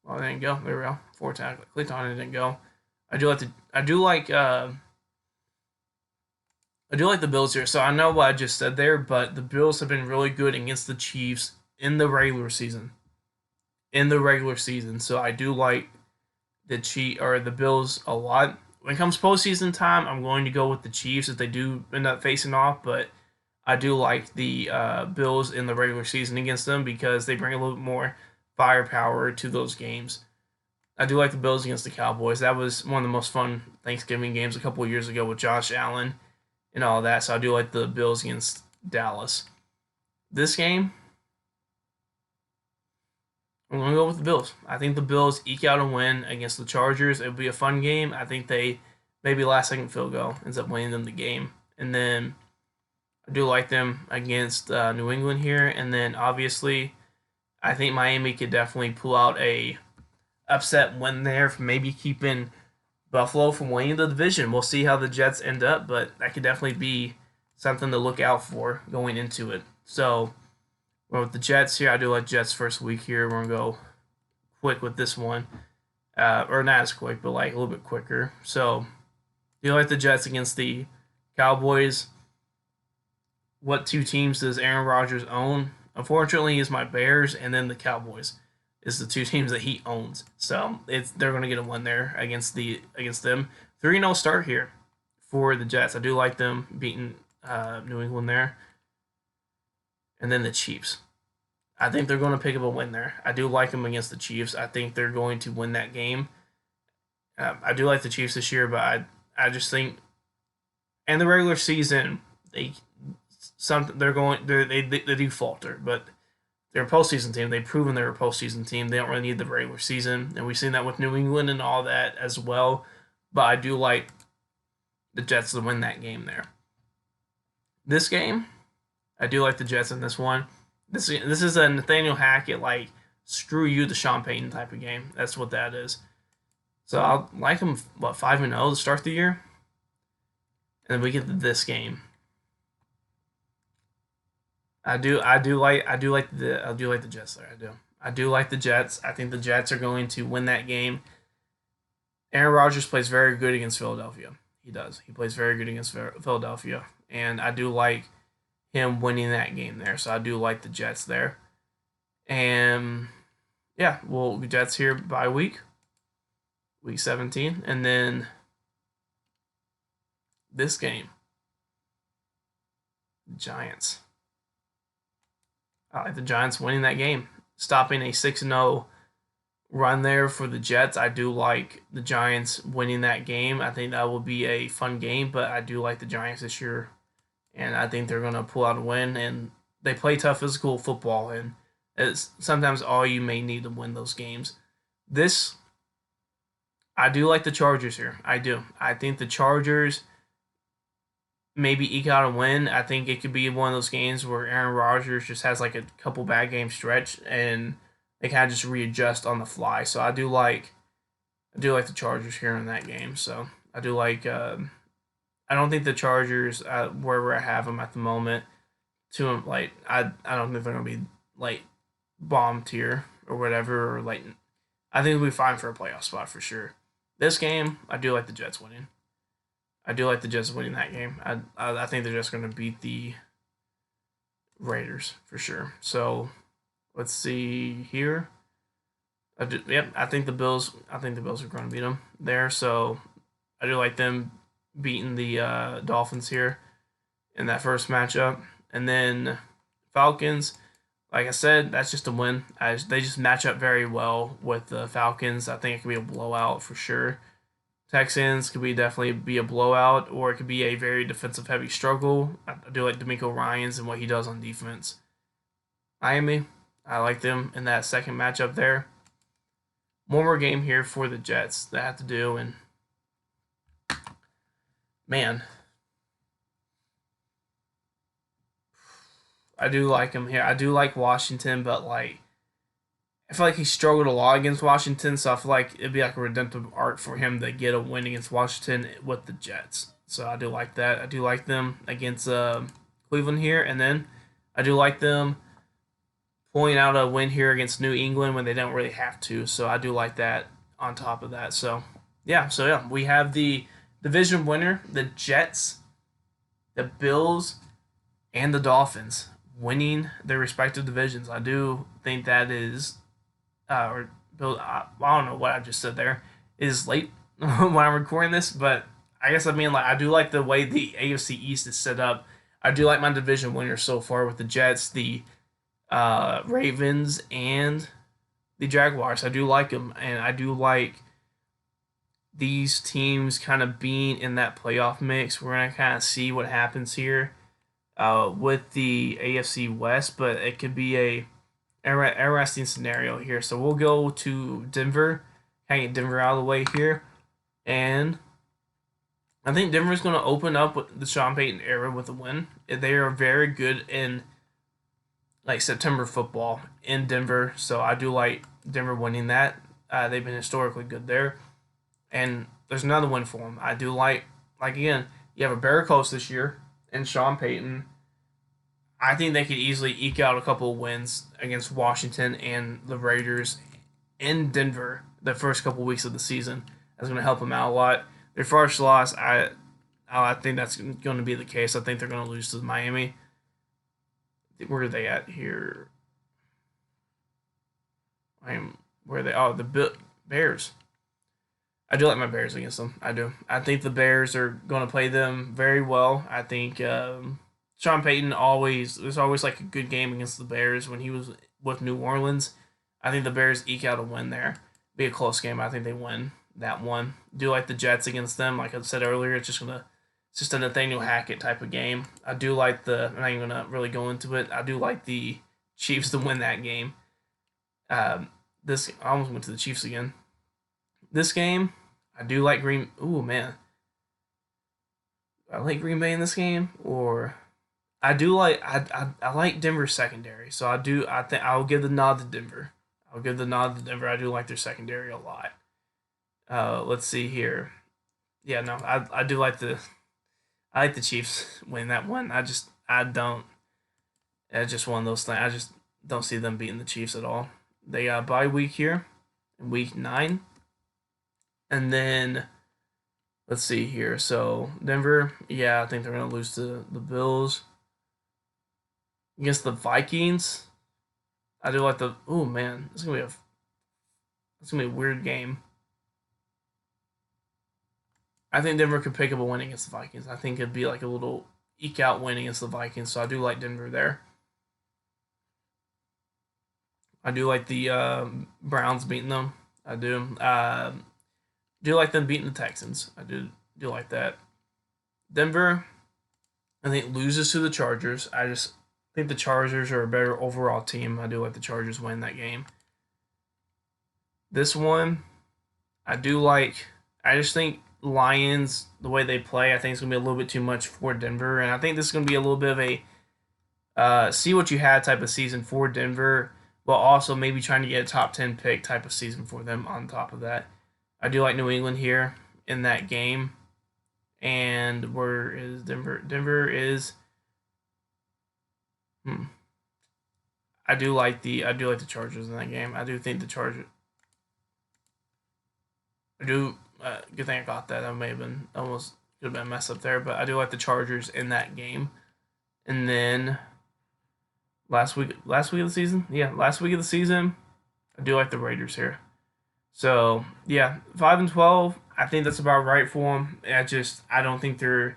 well, there you go. There we go. 4 times. I clicked on it, didn't go. I do like the Bills here. So I know what I just said there, but the Bills have been really good against the Chiefs in the regular season. So I do like the Bills a lot. When it comes postseason time, I'm going to go with the Chiefs if they do end up facing off, but I do like the Bills in the regular season against them because they bring a little bit more firepower to those games. I do like the Bills against the Cowboys. That was one of the most fun Thanksgiving games a couple of years ago with Josh Allen and all that. So I do like the Bills against Dallas. This game, I'm going to go with the Bills. I think the Bills eke out a win against the Chargers. It'll be a fun game. I think they maybe last second field goal ends up winning them the game. And then I do like them against New England here. And then obviously I think Miami could definitely pull out a upset win there for maybe keeping Buffalo from winning the division. We'll see how the Jets end up, but that could definitely be something to look out for going into it. So with the Jets here, I do like Jets first week here. We're going to go quick with this one. Or not as quick, but like a little bit quicker. So do you like the Jets against the Cowboys? What two teams does Aaron Rodgers own? Unfortunately, is my Bears and then the Cowboys is the two teams that he owns. So they're going to get a win there against them. 3-0 start here for the Jets. I do like them beating New England there. And then the Chiefs. I think they're going to pick up a win there. I do like them against the Chiefs. I think they're going to win that game. I do like the Chiefs this year, but I just think in the regular season they do falter, but they're a postseason team. They've proven they're a postseason team. They don't really need the regular season, and we've seen that with New England and all that as well. But I do like the Jets to win that game there. This game, I do like the Jets in this one. This is a Nathaniel Hackett like screw you to Sean Payton type of game. That's what that is. So I'll like them 5-0 to start the year, and then we get to this game. I do like the Jets there. I do like the Jets. I think the Jets are going to win that game. Aaron Rodgers plays very good against Philadelphia. He does. He plays very good against Philadelphia, and I do like him winning that game there. So I do like the Jets there. And yeah, well, the Jets here by week 17, and then this game, Giants. I like the Giants winning that game, stopping a 6-0 run there for the Jets. I do like the Giants winning that game. I think that will be a fun game, but I do like the Giants this year and I think they're gonna pull out a win. And they play tough physical football, and it's sometimes all you may need to win those games. This I do like the Chargers here. I do. I think the Chargers maybe eke out a win. I think it could be one of those games where Aaron Rodgers just has like a couple bad game stretch and they kind of just readjust on the fly. So I do like the Chargers here in that game. So I do like. I don't think the Chargers, wherever I have them at the moment, to like I don't think they're gonna be like bomb tier or whatever. Or like I think we'll be fine for a playoff spot for sure. This game, I do like the Jets winning. I do like the Jets winning that game. I think they're just going to beat the Raiders for sure. So let's see here. Yep, I think the Bills. I think the Bills are going to beat them there. So I do like them beating the Dolphins here in that first matchup, and then Falcons. Like I said, that's just a win. They just match up very well with the Falcons. I think it could be a blowout for sure. Texans could be definitely be a blowout, or it could be a very defensive heavy struggle. I do like D'Amico Ryans and what he does on defense. Miami, I like them in that second matchup there. One more game here for the Jets that I have to do, and man, I do like him here. I do like Washington, but like I feel like he struggled a lot against Washington, so I feel like it'd be like a redemptive arc for him to get a win against Washington with the Jets. So I do like that. I do like them against Cleveland here, and then I do like them pulling out a win here against New England when they don't really have to. So I do like that on top of that. So we have the division winner, the Jets, the Bills, and the Dolphins winning their respective divisions. I do think that is or Bill, I don't know what I just said there, is late when I'm recording this, but I guess I mean like I do like the way the AFC East is set up. I do like my division winners so far with the Jets, the Ravens, and the Jaguars. I do like them, and I do like these teams kind of being in that playoff mix. We're gonna kind of see what happens here with the AFC West, but it could be a interesting scenario here. So we'll go to Denver, kind of get Denver out of the way here, and I think Denver's going to open up with the Sean Payton era with a win. They are very good in like September football in Denver, so I do like Denver winning that. They've been historically good there, and there's another win for them. I do like again, you have a better coach this year and Sean Payton. I think they could easily eke out a couple of wins against Washington and the Raiders in Denver the first couple of weeks of the season. That's going to help them out a lot. Their first loss, I think that's going to be the case. I think they're going to lose to Miami. Where are they at here? Where are they? Oh, the Bears. I do like my Bears against them. I do. I think the Bears are going to play them very well. I think Sean Payton there's always like a good game against the Bears when he was with New Orleans. I think the Bears eke out a win there. Be a close game. I think they win that one. Do like the Jets against them. Like I said earlier, it's just a Nathaniel Hackett type of game. I do like I'm not even gonna really go into it. I do like the Chiefs to win that game. This I almost went to the Chiefs again. This game, I do like Green. Ooh man, I like Green Bay in this game, or I do like I like Denver's secondary. So I think I'll give the nod to Denver. I'll give the nod to Denver. I do like their secondary a lot. Let's see here. Yeah, no, I do like I like the Chiefs win that one. I don't. It's just one of those things. I just don't see them beating the Chiefs at all. They got a bye week here in week 9. And then let's see here. So Denver, yeah, I think they're gonna lose to the Bills. Against the Vikings, I do like the. Oh man, it's gonna be a weird game. I think Denver could pick up a win against the Vikings. I think it'd be like a little eke out win against the Vikings. So I do like Denver there. I do like the Browns beating them. I do. Do like them beating the Texans. I do like that. Denver, I think loses to the Chargers. I just think the Chargers are a better overall team. I do like the Chargers win that game. This one, I do like. I just think Lions, the way they play, I think it's gonna be a little bit too much for Denver, and I think this is gonna be a little bit of a see what you had type of season for Denver, but also maybe trying to get a top 10 pick type of season for them on top of that. I do like New England here in that game. And where is Denver? Denver is. Hmm. I do like the Chargers in that game. I do think the Chargers. I do. Good thing I got that. That may have been almost could have been a mess up there, but I do like the Chargers in that game. And then last week of the season, last week of the season, I do like the Raiders here. So yeah, 5-12. I think that's about right for them. I don't think they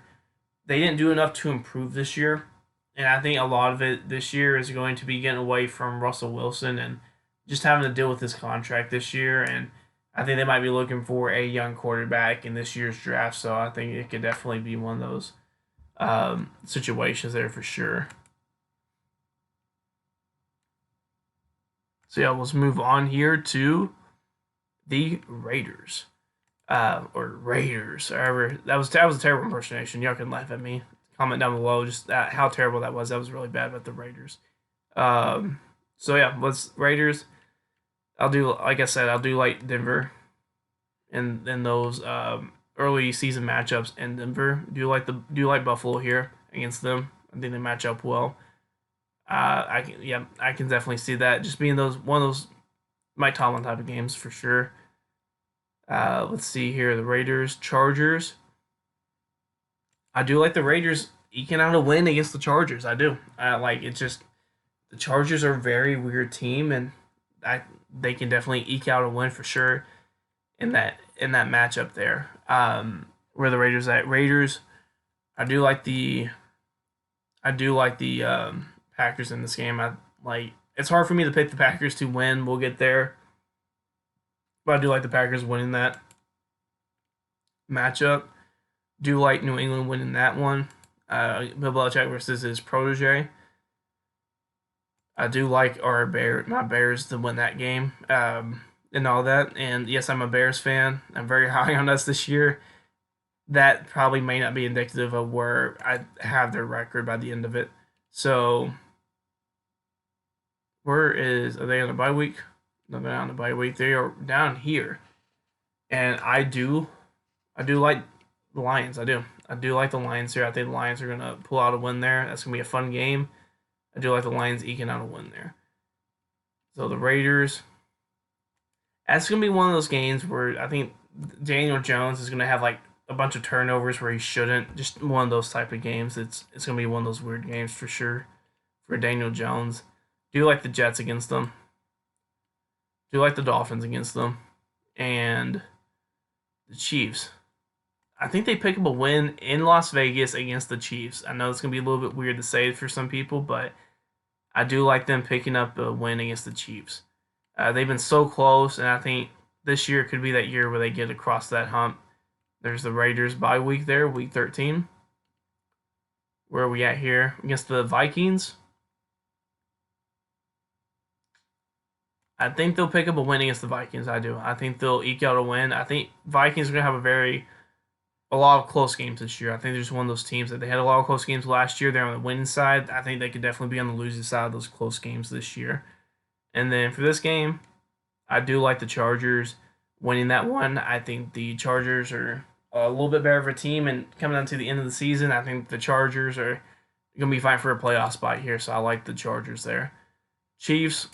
didn't do enough to improve this year, and I think a lot of it this year is going to be getting away from Russell Wilson and just having to deal with his contract this year. And I think they might be looking for a young quarterback in this year's draft. So I think it could definitely be one of those situations there for sure. So yeah, let's move on here to the Raiders. Or Raiders. However, that was a terrible impersonation. Y'all can laugh at me. Comment down below just how terrible that was. That was really bad about the Raiders. So yeah, let's Raiders. I'll do like I said. I'll do like Denver, in those early season matchups in Denver. Do like Buffalo here against them. I think they match up well. I can definitely see that just being those one of those Mike Tomlin type of games for sure. Let's see here. The Raiders, Chargers. I do like the Raiders eking out a win against the Chargers. I do. Like it's just the Chargers are a very weird team, and they can definitely eke out a win for sure in that matchup there. Where the Raiders at? Raiders. I do like the Packers in this game. I like. It's hard for me to pick the Packers to win. We'll get there, but I do like the Packers winning that matchup. Do like New England winning that one. Bill Belichick versus his protege. I do like my Bears to win that game, and all that. And yes, I'm a Bears fan. I'm very high on us this year. That probably may not be indicative of where I have their record by the end of it. So, are they on a bye week? No, they're not on a bye week. They are down here, and I do like the Lions. I do like the Lions here. I think the Lions are gonna pull out a win there. That's gonna be a fun game. I do like the Lions eking out a win there. So the Raiders. That's gonna be one of those games where I think Daniel Jones is gonna have like a bunch of turnovers where he shouldn't. Just one of those type of games. It's gonna be one of those weird games for sure for Daniel Jones. Do like the Jets against them. Do like the Dolphins against them, and the Chiefs. I think they pick up a win in Las Vegas against the Chiefs. I know it's gonna be a little bit weird to say for some people, but I do like them picking up a win against the Chiefs. They've been so close, and I think this year could be that year where they get across that hump. There's the Raiders bye week there, week 13. Where are we at here? Against the Vikings. I think they'll pick up a win against the Vikings. I do. I think they'll eke out a win. I think Vikings are gonna have a lot of close games this year. I think they're just one of those teams that they had a lot of close games last year. They're on the winning side. I think they could definitely be on the losing side of those close games this year. And then for this game, I do like the Chargers winning that one. I think the Chargers are a little bit better of a team, and coming on to the end of the season, I think the Chargers are going to be fighting for a playoff spot here, so I like the Chargers there. Chiefs,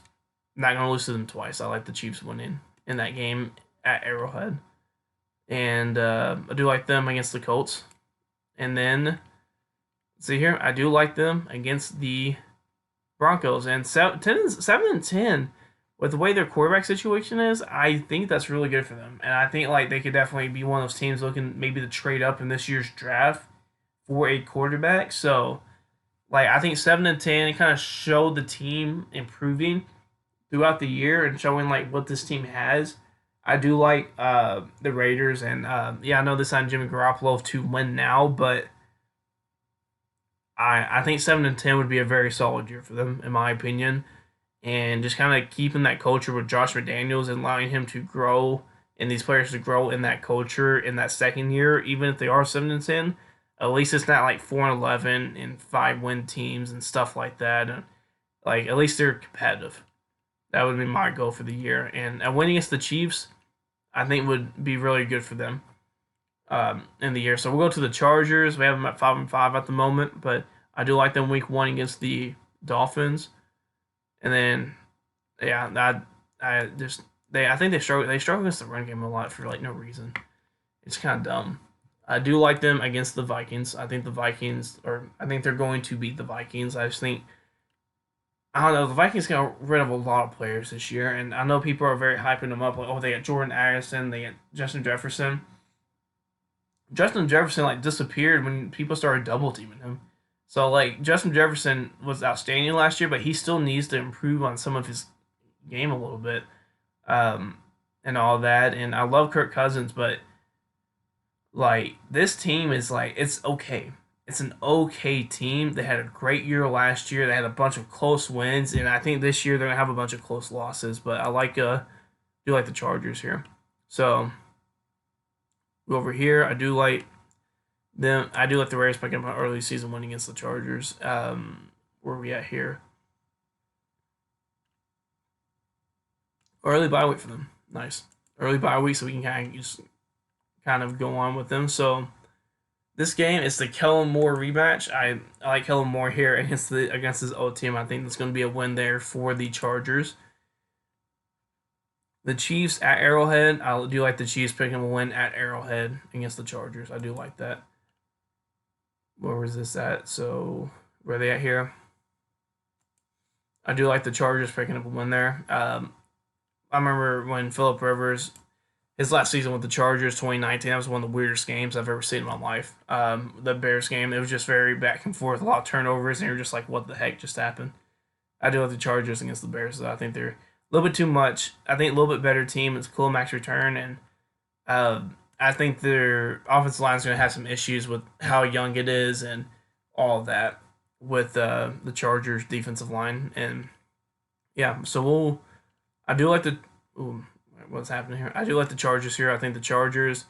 not going to lose to them twice. I like the Chiefs winning in that game at Arrowhead. And I do like them against the Colts. And then, let's see here, I do like them against the Broncos. And 7-10, with the way their quarterback situation is, I think that's really good for them. And I think like they could definitely be one of those teams looking maybe to trade up in this year's draft for a quarterback. So, like I think 7-10 kind of showed the team improving throughout the year and showing like what this team has. I do like the Raiders, and I know they signed Jimmy Garoppolo to win now, but I think 7-10 would be a very solid year for them, in my opinion, and just kind of keeping that culture with Josh McDaniels and allowing him to grow and these players to grow in that culture in that second year, even if they are 7-10. At least it's not like 4-11 and 5-win teams and stuff like that. And like at least they're competitive. That would be my goal for the year. And a win against the Chiefs, I think would be really good for them in the year. So we'll go to the Chargers. We have them at 5-5 at the moment, but I do like them week 1 against the Dolphins. And then, yeah, I just I think they struggle against the run game a lot for like no reason. It's kind of dumb. I do like them against the Vikings. I think they're going to beat the Vikings. I just think I don't know. The Vikings got rid of a lot of players this year, and I know people are very hyping them up. Like, oh, they got Jordan Addison, they got Justin Jefferson. Justin Jefferson like disappeared when people started double teaming him. So like Justin Jefferson was outstanding last year, but he still needs to improve on some of his game a little bit, um, and all that. And I love Kirk Cousins, but like this team is like it's okay. It's an okay team. They had a great year last year. They had a bunch of close wins, and I think this year they're gonna have a bunch of close losses. But I like do like the Chargers here. So go over here. I do like the Raiders picking up an early season win against the Chargers. Where are we at here? Early bye week for them. Nice. Early bye week so we can kind of go on with them. So this game is the Kellen Moore rematch. I like Kellen Moore here against his old team. I think that's going to be a win there for the Chargers. The Chiefs at Arrowhead. I do like the Chiefs picking a win at Arrowhead against the Chargers. I do like that. Where was this at? So where are they at here? I do like the Chargers picking up a win there. I remember when Philip Rivers, his last season with the Chargers, 2019, that was one of the weirdest games I've ever seen in my life. The Bears game, it was just very back and forth, a lot of turnovers, and you're just like, what the heck just happened? I do like the Chargers against the Bears, though. I think they're a little bit too much. I think a little bit better team. It's Khalil Mack's return, and I think their offensive line is going to have some issues with how young it is and all of that with the Chargers defensive line. And yeah, so I do like the. Ooh, what's happening here? I do like the Chargers here. I think the Chargers.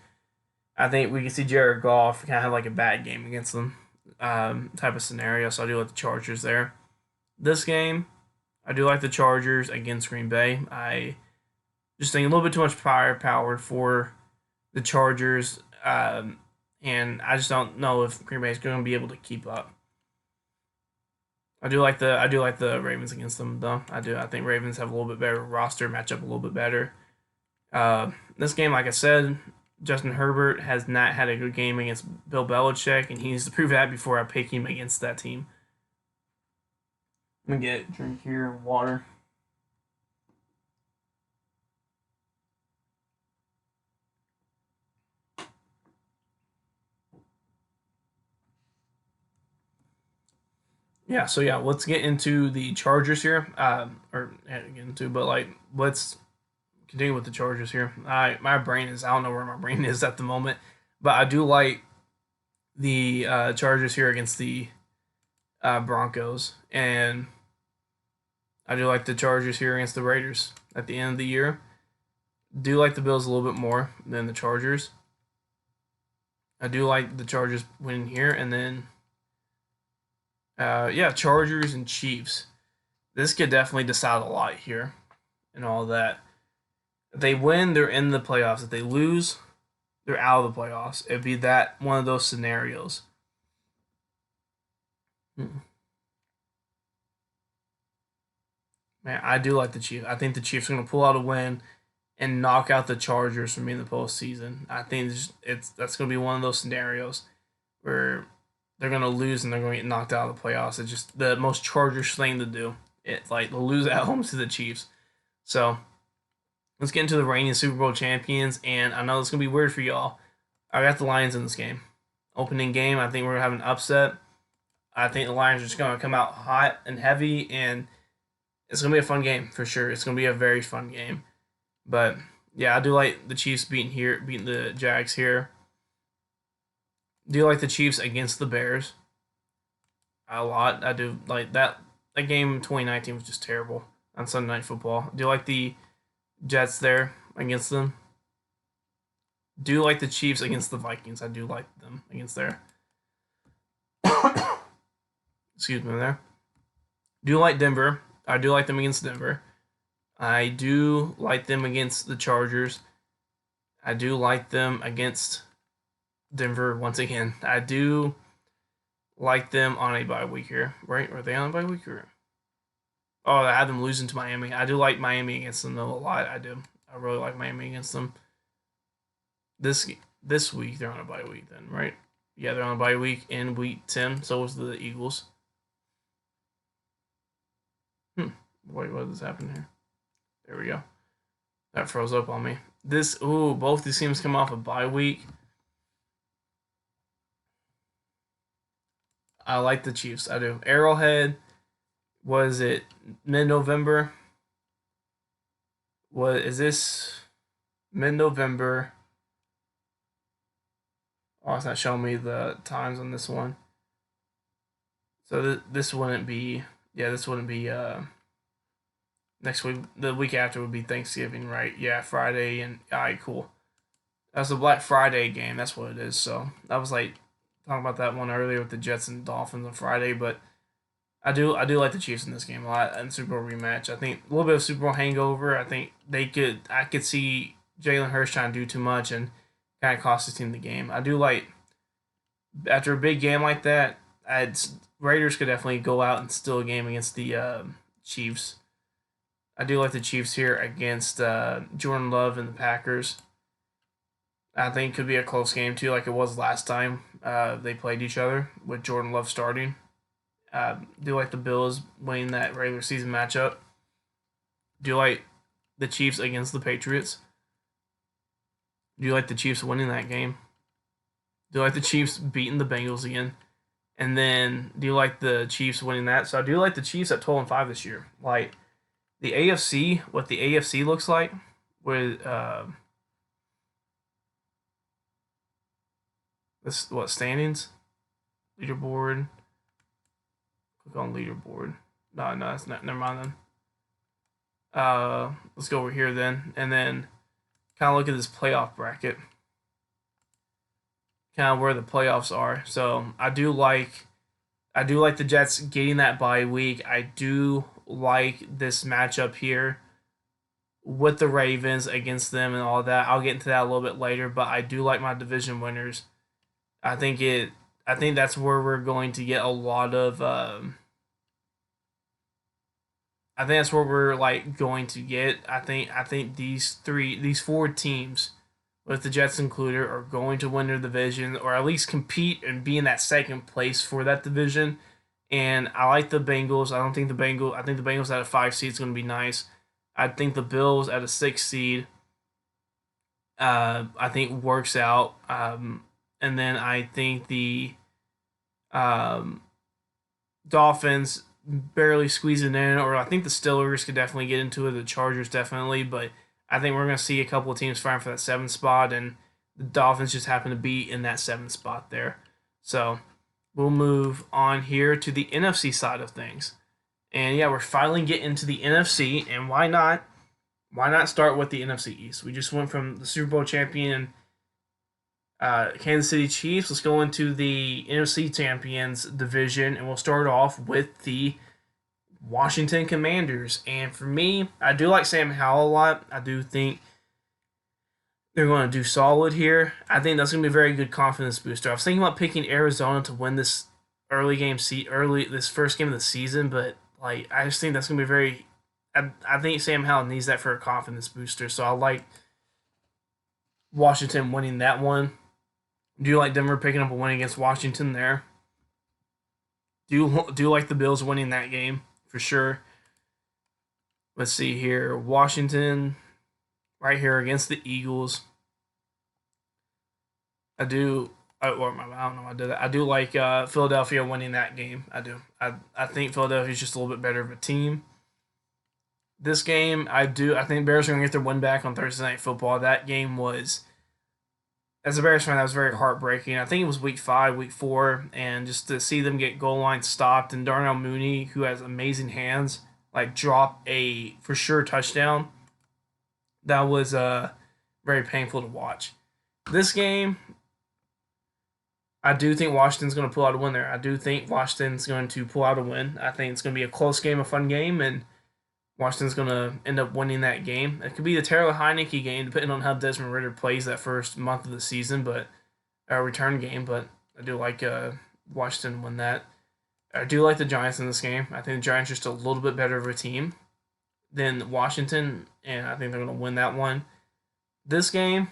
I think we can see Jared Goff kind of have like a bad game against them, type of scenario. So I do like the Chargers there. This game, I do like the Chargers against Green Bay. I just think a little bit too much firepower for the Chargers, and I just don't know if Green Bay is going to be able to keep up. I do like the Ravens against them though. I do. I think Ravens have a little bit better roster, match up a little bit better. This game, like I said, Justin Herbert has not had a good game against Bill Belichick, and he needs to prove that before I pick him against that team. Let me get a drink here, water. Yeah, so yeah, let's get into the Chargers here. Or get into, but like, let's continue with the Chargers here. My brain is I don't know where my brain is at the moment, but I do like the Chargers here against the Broncos, and I do like the Chargers here against the Raiders at the end of the year. Do like the Bills a little bit more than the Chargers. I do like the Chargers winning here, and then yeah, Chargers and Chiefs. This could definitely decide a lot here, and all that. If they win, they're in the playoffs. If they lose, they're out of the playoffs. It'd be that one of those scenarios. Hmm. Man, I do like the Chiefs. I think the Chiefs are going to pull out a win and knock out the Chargers from in the postseason. I think it's that's going to be one of those scenarios where they're going to lose and they're going to get knocked out of the playoffs. It's just the most Chargers thing to do. It's like they'll lose at home to the Chiefs. So let's get into the reigning Super Bowl champions. And I know it's going to be weird for y'all. I got the Lions in this game. Opening game, I think we're going to have an upset. I think the Lions are just going to come out hot and heavy, and it's going to be a fun game for sure. It's going to be a very fun game. But yeah, I do like the Chiefs beating the Jags here. Do you like the Chiefs against the Bears? a lot. I do like that. That game in 2019 was just terrible on Sunday Night Football. Do you like the Jets there against them? Do you like the Chiefs against the Vikings? I do like them against there. Excuse me there. Do you like Denver? I do like them against Denver. I do like them against the Chargers. I do like them against Denver once again. I do like them on a bye week here, right? Are they on a bye week or? Oh, I had them losing to Miami. I do like Miami against them though a lot. I do. I really like Miami against them. This this week they're on a bye week then, right? Yeah, they're on a bye week in week 10. So was the Eagles. Wait, what just happened here? There we go. That froze up on me. Both these teams come off a bye week. I like the Chiefs. I do. Arrowhead, was it mid-November? What is this? Mid-November. Oh, it's not showing me the times on this one. So this wouldn't be. Yeah, this wouldn't be. Next week, the week after would be Thanksgiving, right? Yeah, Friday and all right, cool. That's a Black Friday game. That's what it is. So I was like talking about that one earlier with the Jets and Dolphins on Friday, but I do like the Chiefs in this game a lot in Super Bowl rematch. I think a little bit of Super Bowl hangover. I could see Jalen Hurts trying to do too much and kind of cost his team the game. I do like after a big game like that. Raiders could definitely go out and steal a game against the Chiefs. I do like the Chiefs here against Jordan Love and the Packers. I think it could be a close game too, like it was last time they played each other with Jordan Love starting. Do you like the Bills winning that regular season matchup? Do you like the Chiefs against the Patriots? Do you like the Chiefs winning that game? Do you like the Chiefs beating the Bengals again? And then do you like the Chiefs winning that? So I do like the Chiefs at 12-5 this year. Like the AFC, what the AFC looks like with this what standings, leaderboard. Click on leaderboard. No, that's not. Never mind then. Let's go over here then, and then kind of look at this playoff bracket, kind of where the playoffs are. So I do like the Jets getting that bye week. I do like this matchup here with the Ravens against them and all that. I'll get into that a little bit later, but I do like my division winners. I think it. I think that's where we're going to get a lot of. I think that's where we're like going to get. I think these four teams, with the Jets included, are going to win their division or at least compete and be in that second place for that division. And I like the Bengals. I don't think the Bengals. I think the Bengals at a 5 seed is going to be nice. I think the Bills at a 6 seed. I think works out. And then I think the um, Dolphins barely squeezing in, or I think the Steelers could definitely get into it. The Chargers definitely, but I think we're going to see a couple of teams fighting for that 7th spot, and the Dolphins just happen to be in that 7th spot there. So we'll move on here to the NFC side of things. And yeah, we're finally getting into the NFC, and why not? Why not start with the NFC East? We just went from the Super Bowl champion Kansas City Chiefs. Let's go into the NFC champions division, and we'll start off with the Washington Commanders. And for me, I do like Sam Howell a lot. I do think they're going to do solid here. I think that's going to be a very good confidence booster. I was thinking about picking Arizona to win this this first game of the season, but like I just think that's going to be very. I think Sam Howell needs that for a confidence booster. So I like Washington winning that one. Do you like Denver picking up a win against Washington there? Do you like the Bills winning that game for sure? Let's see here. Washington right here against the Eagles. I do. I don't know. I did that. I do like Philadelphia winning that game. I do. I think Philadelphia's just a little bit better of a team. This game, I do. I think Bears are going to get their win back on Thursday Night Football. That game was as a Bears fan, that was very heartbreaking. I think it was week 5, week 4, and just to see them get goal line stopped and Darnell Mooney, who has amazing hands, like drop a for sure touchdown. That was very painful to watch. This game, I do think Washington's going to pull out a win there. I do think Washington's going to pull out a win. I think it's going to be a close game, a fun game, and Washington's going to end up winning that game. It could be the Taylor Heineke game, depending on how Desmond Ridder plays that first month of the season, but a return game. But I do like Washington win that. I do like the Giants in this game. I think the Giants are just a little bit better of a team than Washington, and I think they're going to win that one. This game,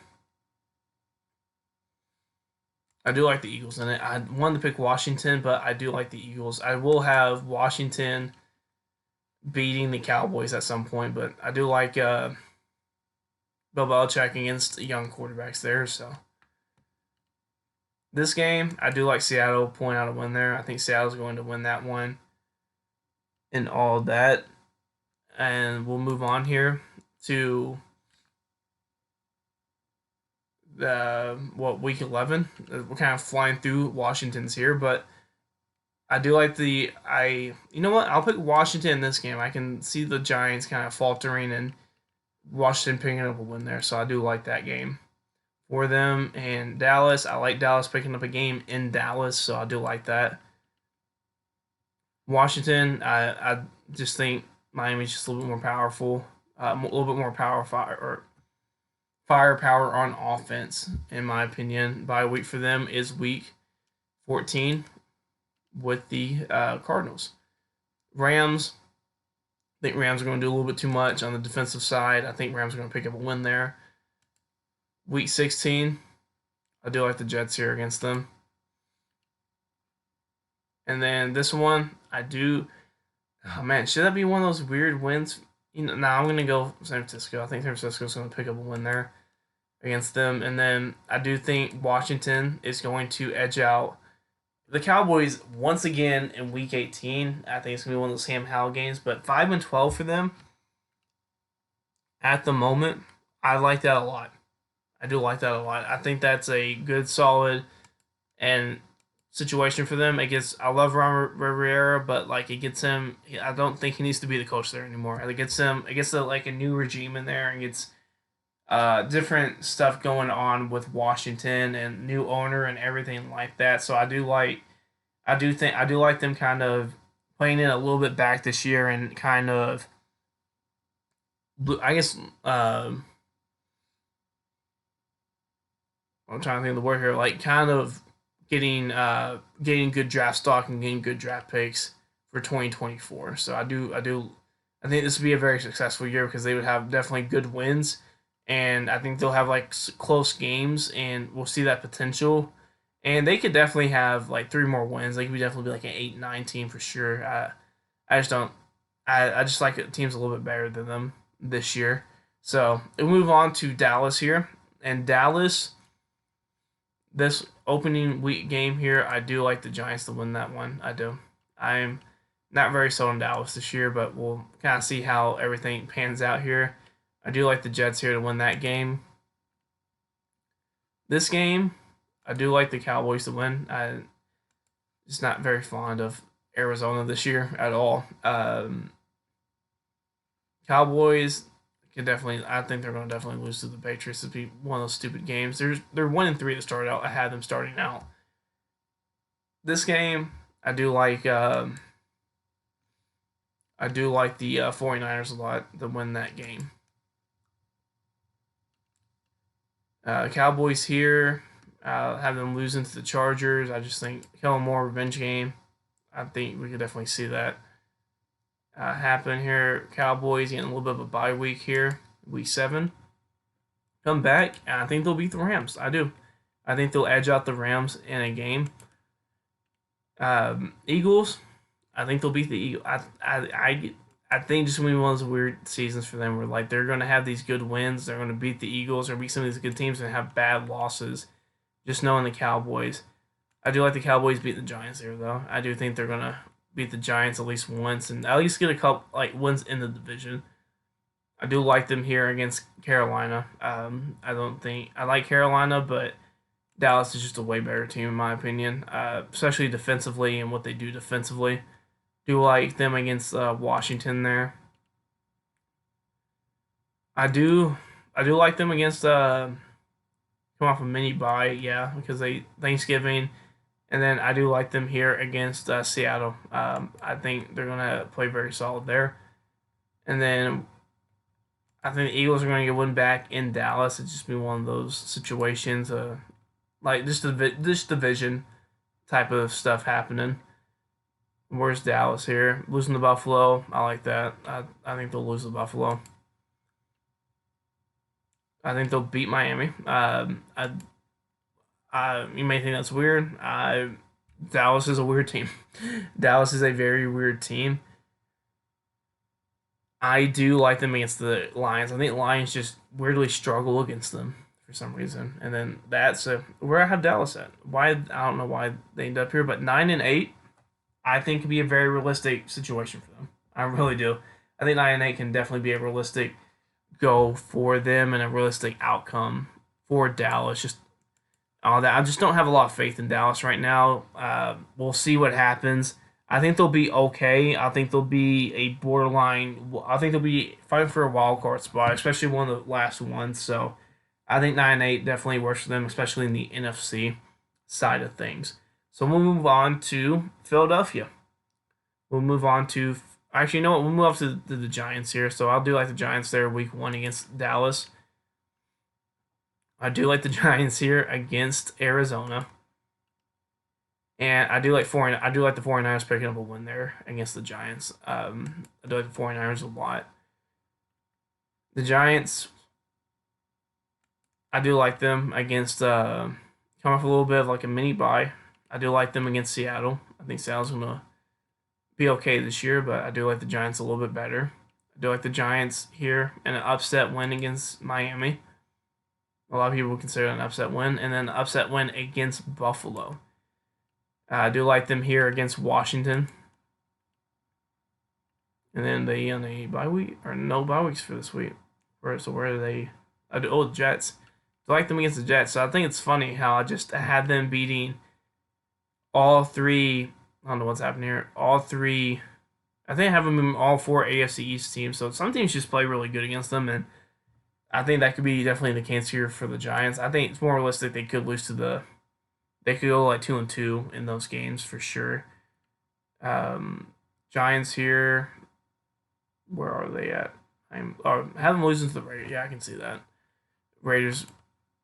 I do like the Eagles in it. I wanted to pick Washington, but I do like the Eagles. I will have Washington beating the Cowboys at some point, but I do like Bill Belichick against young quarterbacks there. So this game, I do like Seattle pulling out a win there. I think Seattle's going to win that one and all that. And we'll move on here to week 11. We're kind of flying through Washington's here, but I do like you know what? I'll pick Washington in this game. I can see the Giants kind of faltering and Washington picking up a win there, so I do like that game for them. And Dallas, I like Dallas picking up a game in Dallas, so I do like that. Washington, I just think Miami's just a little bit more powerful, a little bit more firepower on offense, in my opinion. Bye week for them is week 14 with the Cardinals. Rams, I think Rams are going to do a little bit too much on the defensive side. I think Rams are going to pick up a win there. Week 16, I do like the Jets here against them. And then this one, I do. Oh man, should that be one of those weird wins? Now I'm going to go San Francisco. I think San Francisco's going to pick up a win there against them. And then I do think Washington is going to edge out the Cowboys once again in Week 18. I think it's going to be one of those Sam Howell games. But 5-12 for them at the moment, I like that a lot. I do like that a lot. I think that's a good, solid, and situation for them. I love Ron Rivera, but like it gets him. I don't think he needs to be the coach there anymore. It gets like a new regime in there, and gets different stuff going on with Washington and new owner and everything like that. So I do like them kind of playing it a little bit back this year and kind of, I guess. I'm trying to think of the word here. Like kind of getting good draft stock and getting good draft picks for 2024. So I think this would be a very successful year because they would have definitely good wins, and I think they'll have like close games, and we'll see that potential. And they could definitely have like 3 more wins. They could definitely be like an 8-9 team for sure. I just don't. I just like teams a little bit better than them this year. So we'll move on to Dallas here, and Dallas. This opening week game here, I do like the Giants to win that one. I do. I'm not very sold on Dallas this year, but we'll kind of see how everything pans out here. I do like the Jets here to win that game. This game, I do like the Cowboys to win. I'm just not very fond of Arizona this year at all. Cowboys could definitely. I think they're going to definitely lose to the Patriots. It'd be one of those stupid games. They're 1-3 to start out. I had them starting out. This game, I do like the 49ers a lot to win that game. Cowboys here, have them losing to the Chargers. I just think Kellen Moore revenge game. I think we could definitely see that happen here. Cowboys getting a little bit of a bye week here, week 7. Come back, and I think they'll beat the Rams. I do. I think they'll edge out the Rams in a game. Eagles, I think they'll beat the Eagles. I think just going to be one of those weird seasons for them where like they're going to have these good wins. They're going to beat the Eagles or beat some of these good teams and have bad losses. Just knowing the Cowboys. I do like the Cowboys beat the Giants here, though. I do think they're going to beat the Giants at least once and at least get a couple like wins in the division. I do like them here against Carolina. I don't think I like Carolina, but Dallas is just a way better team in my opinion, especially defensively and what they do defensively. Do like them against Washington there. I do I do like them against come off a mini bye, yeah, because they Thanksgiving, and then I do like them here against Seattle. I think they're gonna play very solid there, and then I think the Eagles are gonna get one back in Dallas. It's just been one of those situations, like this division type of stuff happening. Where's Dallas here? Losing to Buffalo. I like that. I think they'll lose to Buffalo. I think they'll beat Miami. You may think that's weird. Dallas is a weird team. Dallas is a very weird team. I do like them against the Lions. I think Lions just weirdly struggle against them for some reason. And then that's where I have Dallas at. Why I don't know why they end up here, but 9-8, I think could be a very realistic situation for them. I really do. I think 9-8 can definitely be a realistic go for them and a realistic outcome for Dallas. Just all that. I just don't have a lot of faith in Dallas right now. We'll see what happens. I think they'll be okay. I think they'll be a borderline. I think they'll be fighting for a wild card spot, especially one of the last ones. So I think 9-8 definitely works for them, especially in the NFC side of things. So we'll move on to Philadelphia. We'll move on to actually, you know what? We'll move on to the Giants here. So I'll do like the Giants there, week 1 against Dallas. I do like the Giants here against Arizona. And I do like the 49ers picking up a win there against the Giants. I do like the 49ers a lot. The Giants, I do like them against come off a little bit of like a mini bye. I do like them against Seattle. I think Seattle's gonna be okay this year, but I do like the Giants a little bit better. I do like the Giants here in an upset win against Miami. A lot of people consider it an upset win, and then an upset win against Buffalo. I do like them here against Washington. And then they on a bye week or no bye weeks for this week. So where are they? The Jets. I like them against the Jets. So I think it's funny how I just had them beating all three. I don't know what's happening here. All three. I think I have them in all 4 AFC East teams. So some teams just play really good against them, and I think that could be definitely the case here for the Giants. I think it's more realistic they could lose to the. They could go like 2-2 in those games for sure. Giants here. Where are they at? Have them losing to the Raiders. Yeah, I can see that. Raiders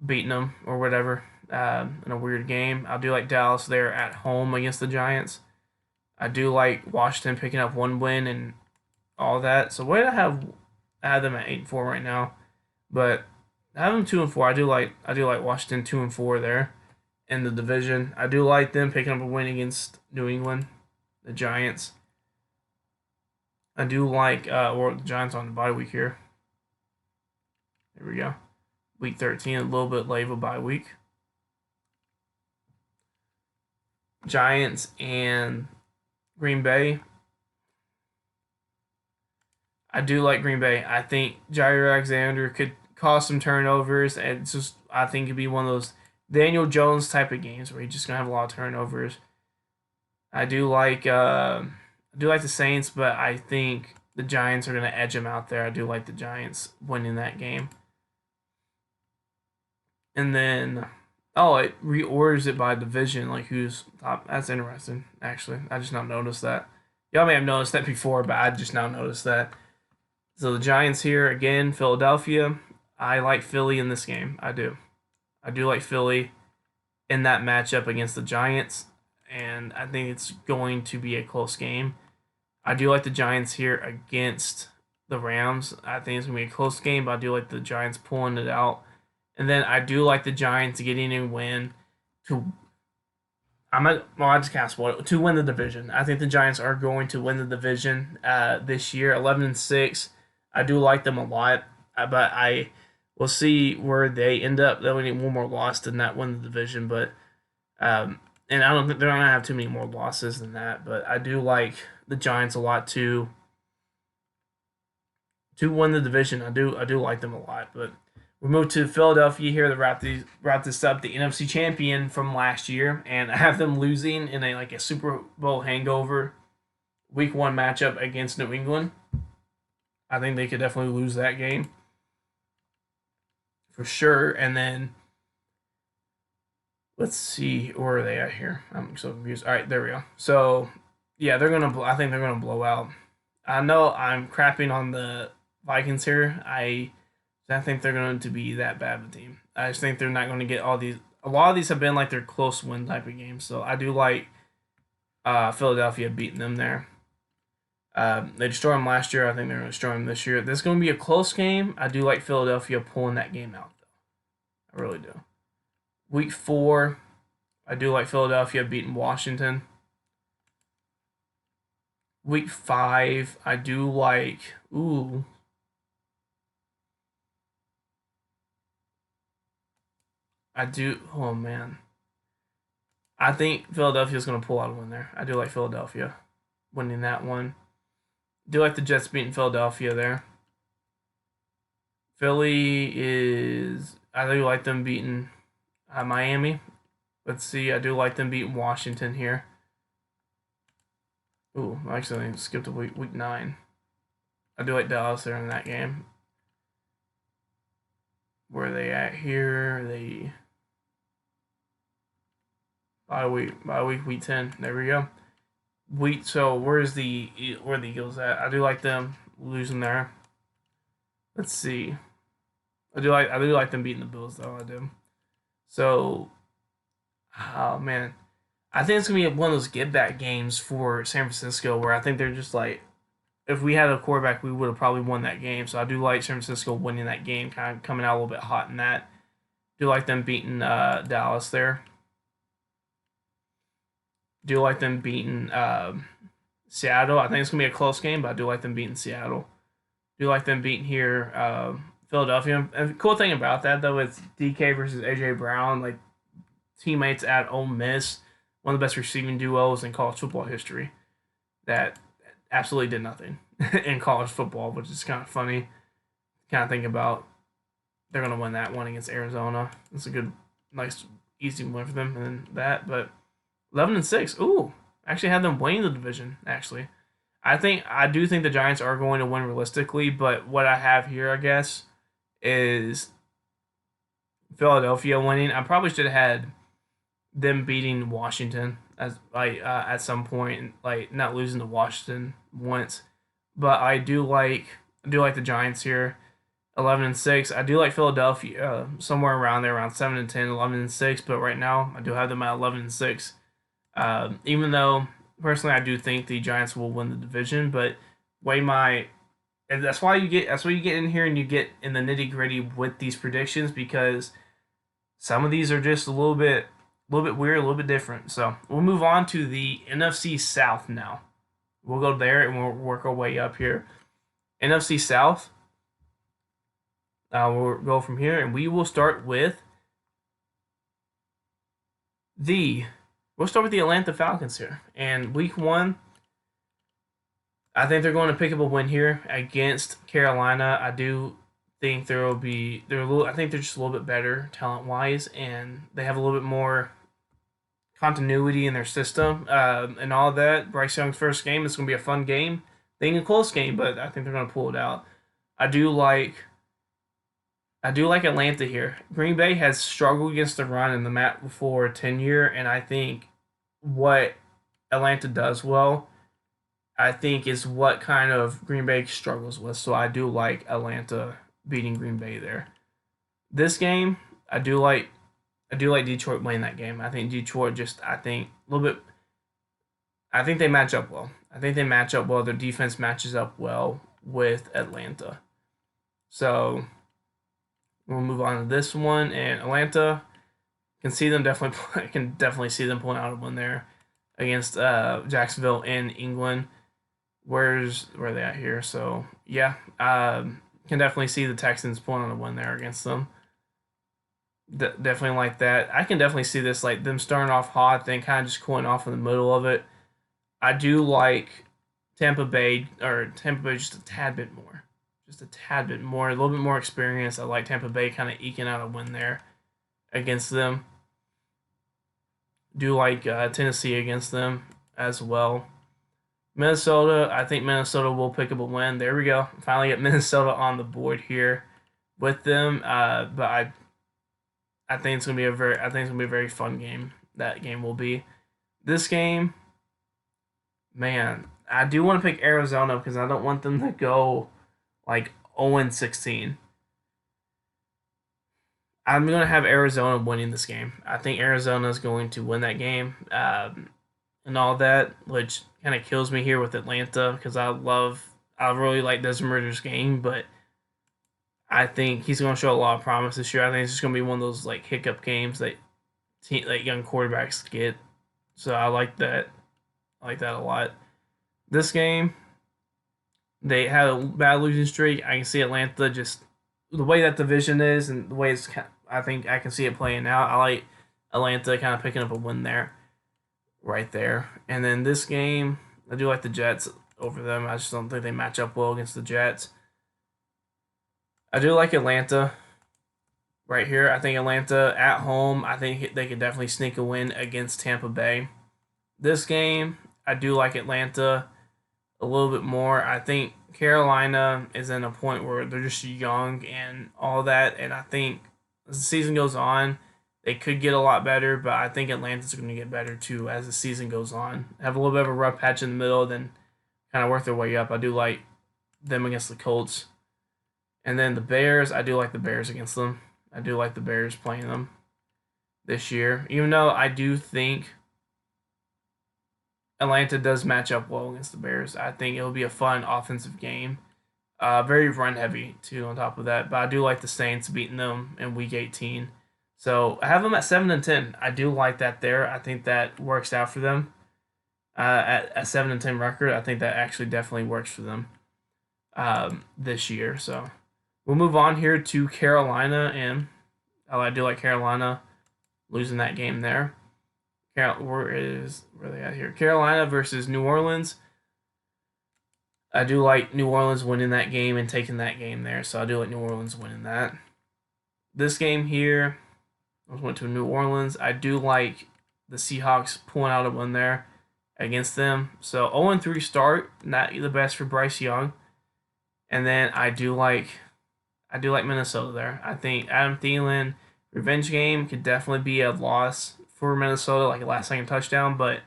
beating them or whatever in a weird game. I do like Dallas there at home against the Giants. I do like Washington picking up one win and all that. So what did I have them at 8-4 right now, but I have them 2-4. I do like Washington 2-4 there in the division. I do like them picking up a win against New England, the Giants. I do like or the Giants on the bye week here. There we go. Week 13, a little bit late of a bye week. Giants and Green Bay. I do like Green Bay. I think Jair Alexander could cause some turnovers, and it's just I think it'd be one of those Daniel Jones type of games where he's just gonna have a lot of turnovers. I do like the Saints, but I think the Giants are gonna edge them out there. I do like the Giants winning that game. And then it reorders it by division, like who's top. That's interesting, actually. I just now noticed that. Y'all may have noticed that before, but I just now noticed that. So the Giants here again, Philadelphia. I like Philly in this game. I do. I do like Philly in that matchup against the Giants, and I think it's going to be a close game. I do like the Giants here against the Rams. I think it's going to be a close game, but I do like the Giants pulling it out. And then I do like the Giants getting a win to. I just can't spoil it. To win the division. I think the Giants are going to win the division this year, 11-6. I do like them a lot, but I will see where they end up. They'll need one more loss than that win the division, but and I don't think they're gonna have too many more losses than that. But I do like the Giants a lot to win the division. I do like them a lot, but We moved to Philadelphia here to wrap this up. The NFC champion from last year, and I have them losing in a Super Bowl hangover Week 1 matchup against New England. I think they could definitely lose that game for sure. And then let's see, where are they at here? I'm so confused. All right, there we go. So yeah, I think they're gonna blow out. I know I'm crapping on the Vikings here. I think they're going to be that bad of a team. I just think they're not going to get all these. A lot of these have been like their close win type of games. So I do like Philadelphia beating them there. They destroyed them last year. I think they're going to destroy them this year. This is going to be a close game. I do like Philadelphia pulling that game out, though. I really do. Week 4, I do like Philadelphia beating Washington. Week 5, I do like. Ooh. I do. Oh man, I think Philadelphia's going to pull out a win there. I do like Philadelphia winning that one. Do like the Jets beating Philadelphia there. Philly is. I do like them beating Miami. Let's see. I do like them beating Washington here. Ooh, actually, I skipped to week 9. I do like Dallas there in that game. Where are they at here? They by week 10. There we go. So where are the Eagles at? I do like them losing there. Let's see. I do like them beating the Bills though. I do. So, oh man, I think it's gonna be one of those get back games for San Francisco where I think they're just like, if we had a quarterback, we would have probably won that game. So I do like San Francisco winning that game, kind of coming out a little bit hot in that. Do like them beating Dallas there. Do like them beating Seattle. I think it's gonna be a close game, but I do like them beating Seattle. Do like them beating here Philadelphia. And the cool thing about that though is DK versus AJ Brown, like teammates at Ole Miss, one of the best receiving duos in college football history. That absolutely did nothing in college football, which is kind of funny. Kind of think about they're gonna win that one against Arizona. It's a good, nice, easy win for them and that, but 11-6. Ooh, actually had them winning the division. Actually, I do think the Giants are going to win realistically, but what I have here, I guess, is Philadelphia winning. I probably should have had them beating Washington as at some point, like not losing to Washington once, but I do like the Giants here. 11-6. I do like Philadelphia somewhere around there, around 7-10, 11-6. But right now, I do have them at 11-6. Even though personally I do think the Giants will win the division, but and that's why you get in here and you get in the nitty gritty with these predictions because some of these are just a little bit weird, a little bit different. So we'll move on to the NFC South now. We'll go there and we'll work our way up here. NFC South. We'll go from here and we will start with We'll start with the Atlanta Falcons here. And week 1, I think they're going to pick up a win here against Carolina. I do think they're a little. I think they're just a little bit better talent wise, and they have a little bit more continuity in their system and all of that. Bryce Young's first game is going to be a fun game. They think a close game, but I think they're going to pull it out. I do like Atlanta here. Green Bay has struggled against the run in the map before tenure, and I think what Atlanta does well, I think is what kind of Green Bay struggles with. So I do like Atlanta beating Green Bay there. This game, I do like Detroit winning that game. I think Detroit I think a little bit. I think they match up well. Their defense matches up well with Atlanta. So we'll move on to this one, and Atlanta can definitely see them pulling out a win there against Jacksonville in England. Where are they at here? So yeah, can definitely see the Texans pulling out a win there against them. Definitely like that. I can definitely see this like them starting off hot, then kind of just cooling off in the middle of it. I do like Tampa Bay just a tad bit more. just a tad bit more, a little bit more experience. I like Tampa Bay kind of eking out a win there against them. Do like Tennessee against them as well. Minnesota, I think Minnesota will pick up a win. There we go. Finally get Minnesota on the board here with them. But I think it's gonna be a very fun game. That game will be. This game, man, I do want to pick Arizona because I don't want them to go like 0-16. I'm gonna have Arizona winning this game. I think Arizona is going to win that game, and all that, which kind of kills me here with Atlanta because I really like Desmond Ritter's game, but I think he's going to show a lot of promise this year. I think it's just going to be one of those like hiccup games that young quarterbacks get. So I like that. I like that a lot. This game, they had a bad losing streak. I can see Atlanta just the way that division is and the way it's. I think I can see it playing out. I like Atlanta kind of picking up a win there, right there. And then this game, I do like the Jets over them. I just don't think they match up well against the Jets. I do like Atlanta right here. I think Atlanta at home, I think they could definitely sneak a win against Tampa Bay. This game, I do like Atlanta a little bit more. I think Carolina is in a point where they're just young and all that, and I think as the season goes on, they could get a lot better, but I think Atlanta's going to get better too as the season goes on. Have a little bit of a rough patch in the middle, then kind of work their way up. I do like them against the Colts. And then the Bears, I do like the Bears against them. I do like the Bears playing them this year, even though I do think Atlanta does match up well against the Bears. I think it'll be a fun offensive game. Very run heavy too on top of that. But I do like the Saints beating them in week 18. So I have them at 7-10. I do like that there. I think that works out for them. At a 7-10 record, I think that actually definitely works for them this year. So we'll move on here to Carolina, and I do like Carolina losing that game there. Where are they at here? Carolina versus New Orleans. I do like New Orleans winning that game and taking that game there, so I do like New Orleans winning that. This game here, I went to New Orleans. I do like the Seahawks pulling out a win there against them. So 0-3 start, not the best for Bryce Young. And then I do like Minnesota there. I think Adam Thielen revenge game could definitely be a loss for Minnesota, like a last second touchdown. But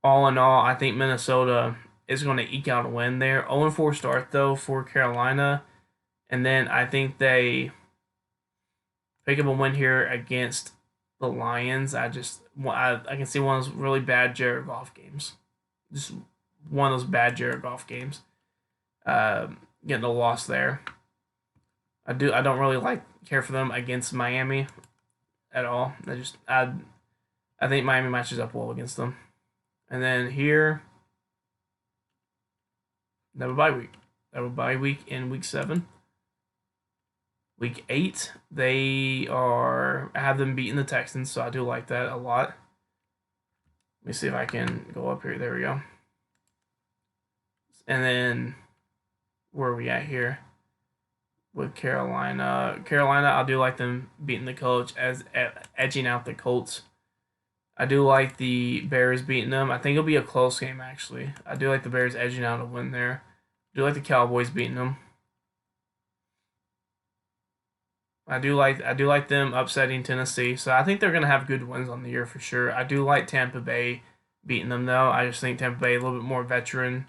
all in all, I think Minnesota is going to eke out a win there. 0-4 start though for Carolina, and then I think they pick up a win here against the Lions. I can see one of those really bad Jared Goff games, just one of those bad Jared Goff games. Getting a loss there. I don't really care for them against Miami at all. I think Miami matches up well against them. And then here, they have a bye week. They have a bye week in week 7. Week 8, I have them beating the Texans, so I do like that a lot. Let me see if I can go up here. There we go. And then, where are we at here? With Carolina. I do like them beating the Colts, edging out the Colts. I do like the Bears beating them. I think it'll be a close game, actually. I do like the Bears edging out a win there. I do like the Cowboys beating them. I do like them upsetting Tennessee. So I think they're gonna have good wins on the year for sure. I do like Tampa Bay beating them though. I just think Tampa Bay a little bit more veteran.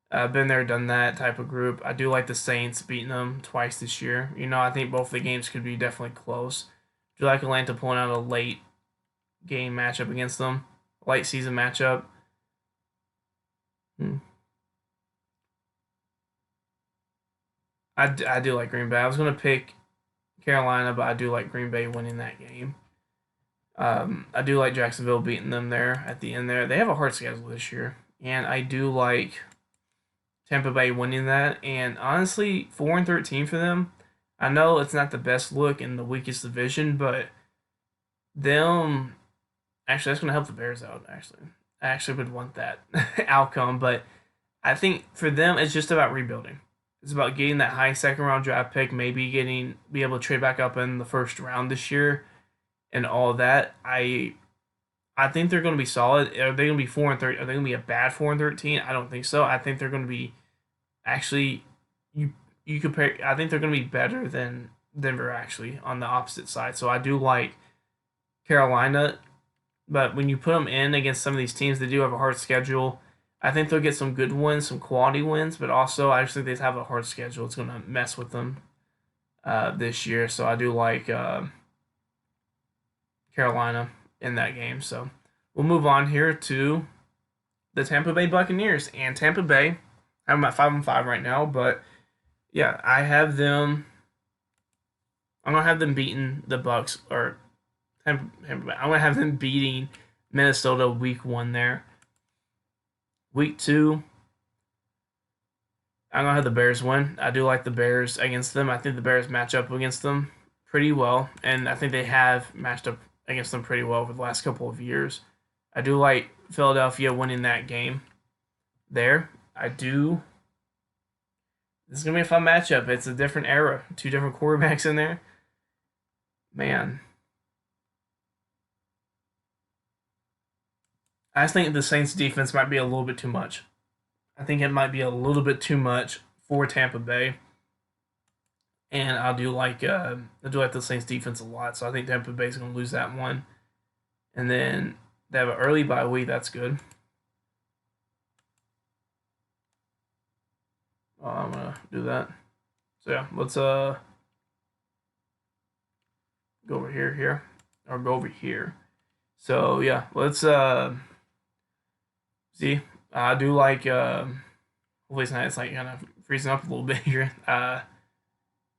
Been there, done that type of group. I do like the Saints beating them twice this year. I think both the games could be definitely close. Do you like Atlanta pulling out a late game matchup against them? Late season matchup. I do like Green Bay. I was going to pick Carolina, but I do like Green Bay winning that game. I do like Jacksonville beating them there at the end there. They have a hard schedule this year. And I do like Tampa Bay winning that. And honestly, 4-13 for them. I know it's not the best look in the weakest division, but them actually that's going to help the Bears out. I actually would want that outcome, but I think for them it's just about rebuilding. It's about getting that high second round draft pick, maybe be able to trade back up in the first round this year, and all of that. I think they're going to be solid. Are they going to be 4-13? Are they going to be a bad 4-13? I don't think so. I think they're going to be actually you compare. I think they're going to be better than Denver actually on the opposite side. So I do like Carolina, but when you put them in against some of these teams, they do have a hard schedule. I think they'll get some good wins, some quality wins, but also I just think they have a hard schedule. It's going to mess with them this year. So I do like Carolina in that game. So we'll move on here to the Tampa Bay Buccaneers. And Tampa Bay, I'm at 5-5 right now, but yeah, I have them. I'm gonna have them beating the Bucks or Tampa Bay. I'm gonna have them beating Minnesota week 1 there. Week 2, I'm gonna have the Bears win. I do like the Bears against them. I think the Bears match up against them pretty well, and I think they have matched up against them pretty well over the last couple of years. I do like Philadelphia winning that game there. I do. This is going to be a fun matchup. It's a different era. 2 different quarterbacks in there. Man. I just think the Saints defense might be a little bit too much. I think it might be a little bit too much for Tampa Bay. And I do like the Saints defense a lot. So I think Tampa Bay is going to lose that one. And then they have an early bye week. That's good. I'm going to do that. So yeah, let's go over here, or go over here. So yeah, let's see. I do like hopefully it's like kind of freezing up a little bit here.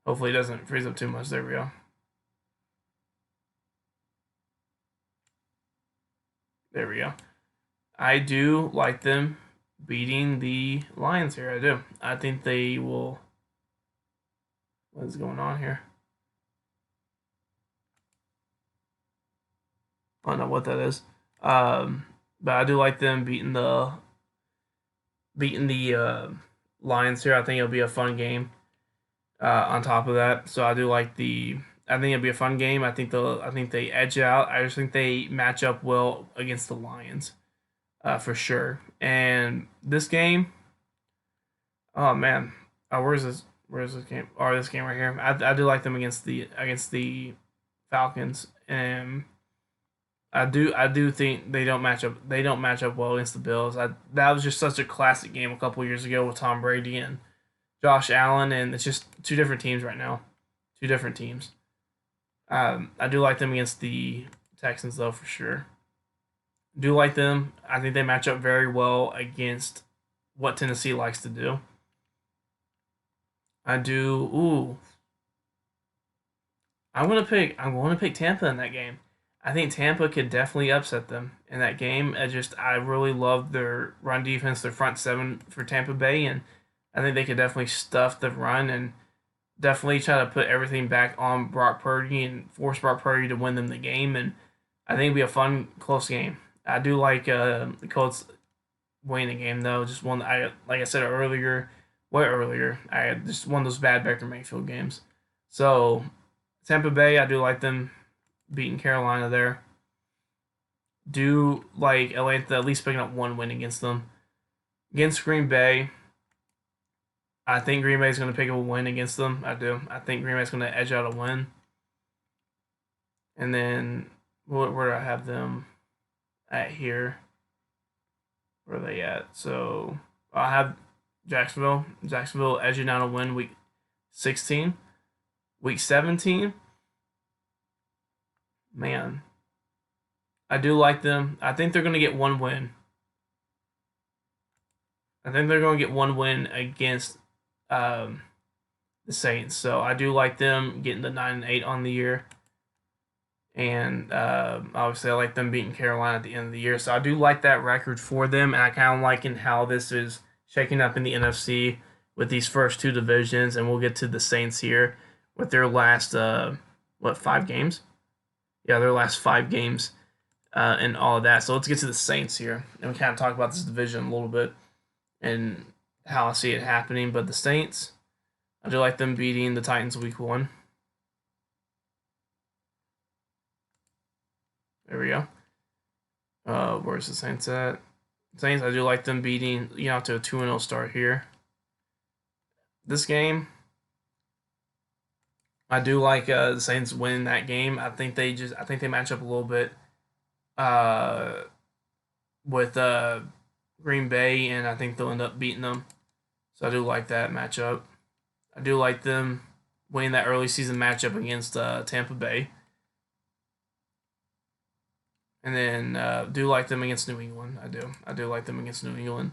Hopefully it doesn't freeze up too much. There we go. There we go. I do like them beating the Lions here. I do. I think they will. What is going on here? I don't know what that is. But I do like them beating the Lions here. I think it'll be a fun game. On top of that, so I do like the. I think it'll be a fun game. I think they edge out. I just think they match up well against the Lions, for sure. And this game, oh man, where's this? Where's this game? Or this game right here. I do like them against the Falcons, and I do think they don't match up. They don't match up well against the Bills. That was just such a classic game a couple years ago with Tom Brady and Josh Allen, and it's just 2 different teams right now. 2 different teams. I do like them against the Texans though for sure. Do like them. I think they match up very well against what Tennessee likes to do. I do. Ooh, I'm gonna pick Tampa in that game. I think Tampa could definitely upset them in that game. I really love their run defense, their front 7 for Tampa Bay, and I think they could definitely stuff the run and definitely try to put everything back on Brock Purdy and force Brock Purdy to win them the game. And I think it'll be a fun, close game. I do like the Colts winning the game though. Just one like I said earlier, way earlier. I had just one of those bad Baker Mayfield games. So Tampa Bay, I do like them beating Carolina there. Do like Atlanta at least picking up 1 win against them. Against Green Bay, I think Green Bay is going to pick up a win against them. I do. I think Green Bay is going to edge out a win. And then where do I have them at here? Where are they at? So I have Jacksonville. Jacksonville edging out a win week 16. Week 17. Man. I do like them. I think they're going to get 1 win. I think they're going to get 1 win against the Saints. So I do like them getting the 9-8 on the year. And obviously, I like them beating Carolina at the end of the year. So I do like that record for them. And I kind of liking how this is shaking up in the NFC with these first 2 divisions. And we'll get to the Saints here with their last, 5 games? Yeah, their last 5 games and all of that. So let's get to the Saints here. And we kind of talk about this division a little bit and how I see it happening. But the Saints, I do like them beating the Titans week 1. There we go. Where's the Saints at? Saints, I do like them beating, to a 2-0 start here. This game, I do like the Saints winning that game. I think they match up a little bit uh, with Green Bay, and I think they'll end up beating them. So I do like that matchup. I do like them winning that early season matchup against Tampa Bay. And then do like them against New England. I do like them against New England.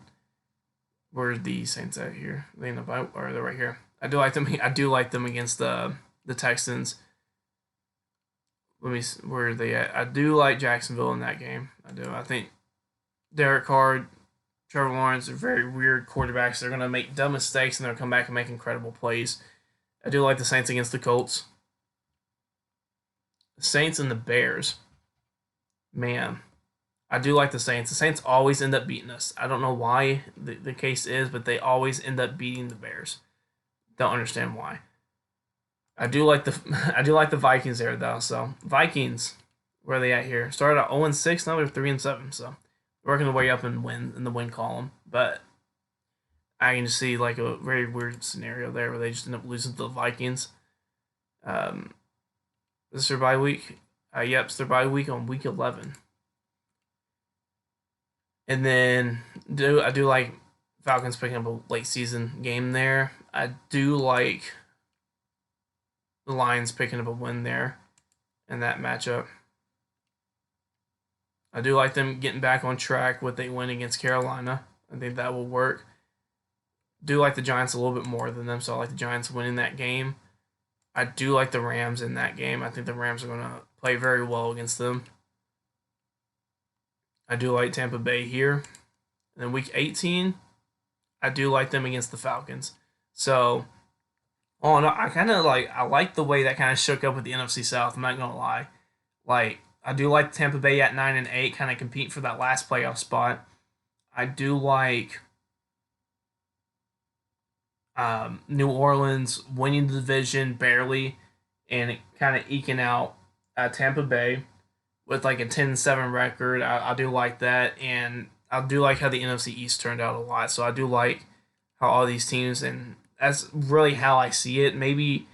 Where's the Saints at here? They end up or they're right here. I do like them. I do like them against the Texans. Let me. Where are they at? I do like Jacksonville in that game. I do. I think Derek Carr, Trevor Lawrence are very weird quarterbacks. They're gonna make dumb mistakes and they'll come back and make incredible plays. I do like the Saints against the Colts. The Saints and the Bears. Man, I do like the Saints. The Saints always end up beating us. I don't know why the case is, but they always end up beating the Bears. Don't understand why. I do like the Vikings there though. So Vikings, where are they at here? Started at 0-6, now they're 3-7. So working their way up in the win column. But I can just see like a very weird scenario there where they just end up losing to the Vikings. This is their bye week. Yep, it's their bye week on week 11. And then I do like Falcons picking up a late season game there. I do like the Lions picking up a win there in that matchup. I do like them getting back on track with a win against Carolina. I think that will work. Do like the Giants a little bit more than them, so I like the Giants winning that game. I do like the Rams in that game. I think the Rams are going to play very well against them. I do like Tampa Bay here. And then week 18, I do like them against the Falcons. So, all in all, I like the way that kind of shook up with the NFC South. I'm not gonna lie. Like I do like Tampa Bay at 9-8, kind of compete for that last playoff spot. I do like New Orleans winning the division barely, and kind of eking out Tampa Bay with like a 10-7 record. I do like that, and I do like how the NFC East turned out a lot. So I do like how all these teams, and that's really how I see it. Maybe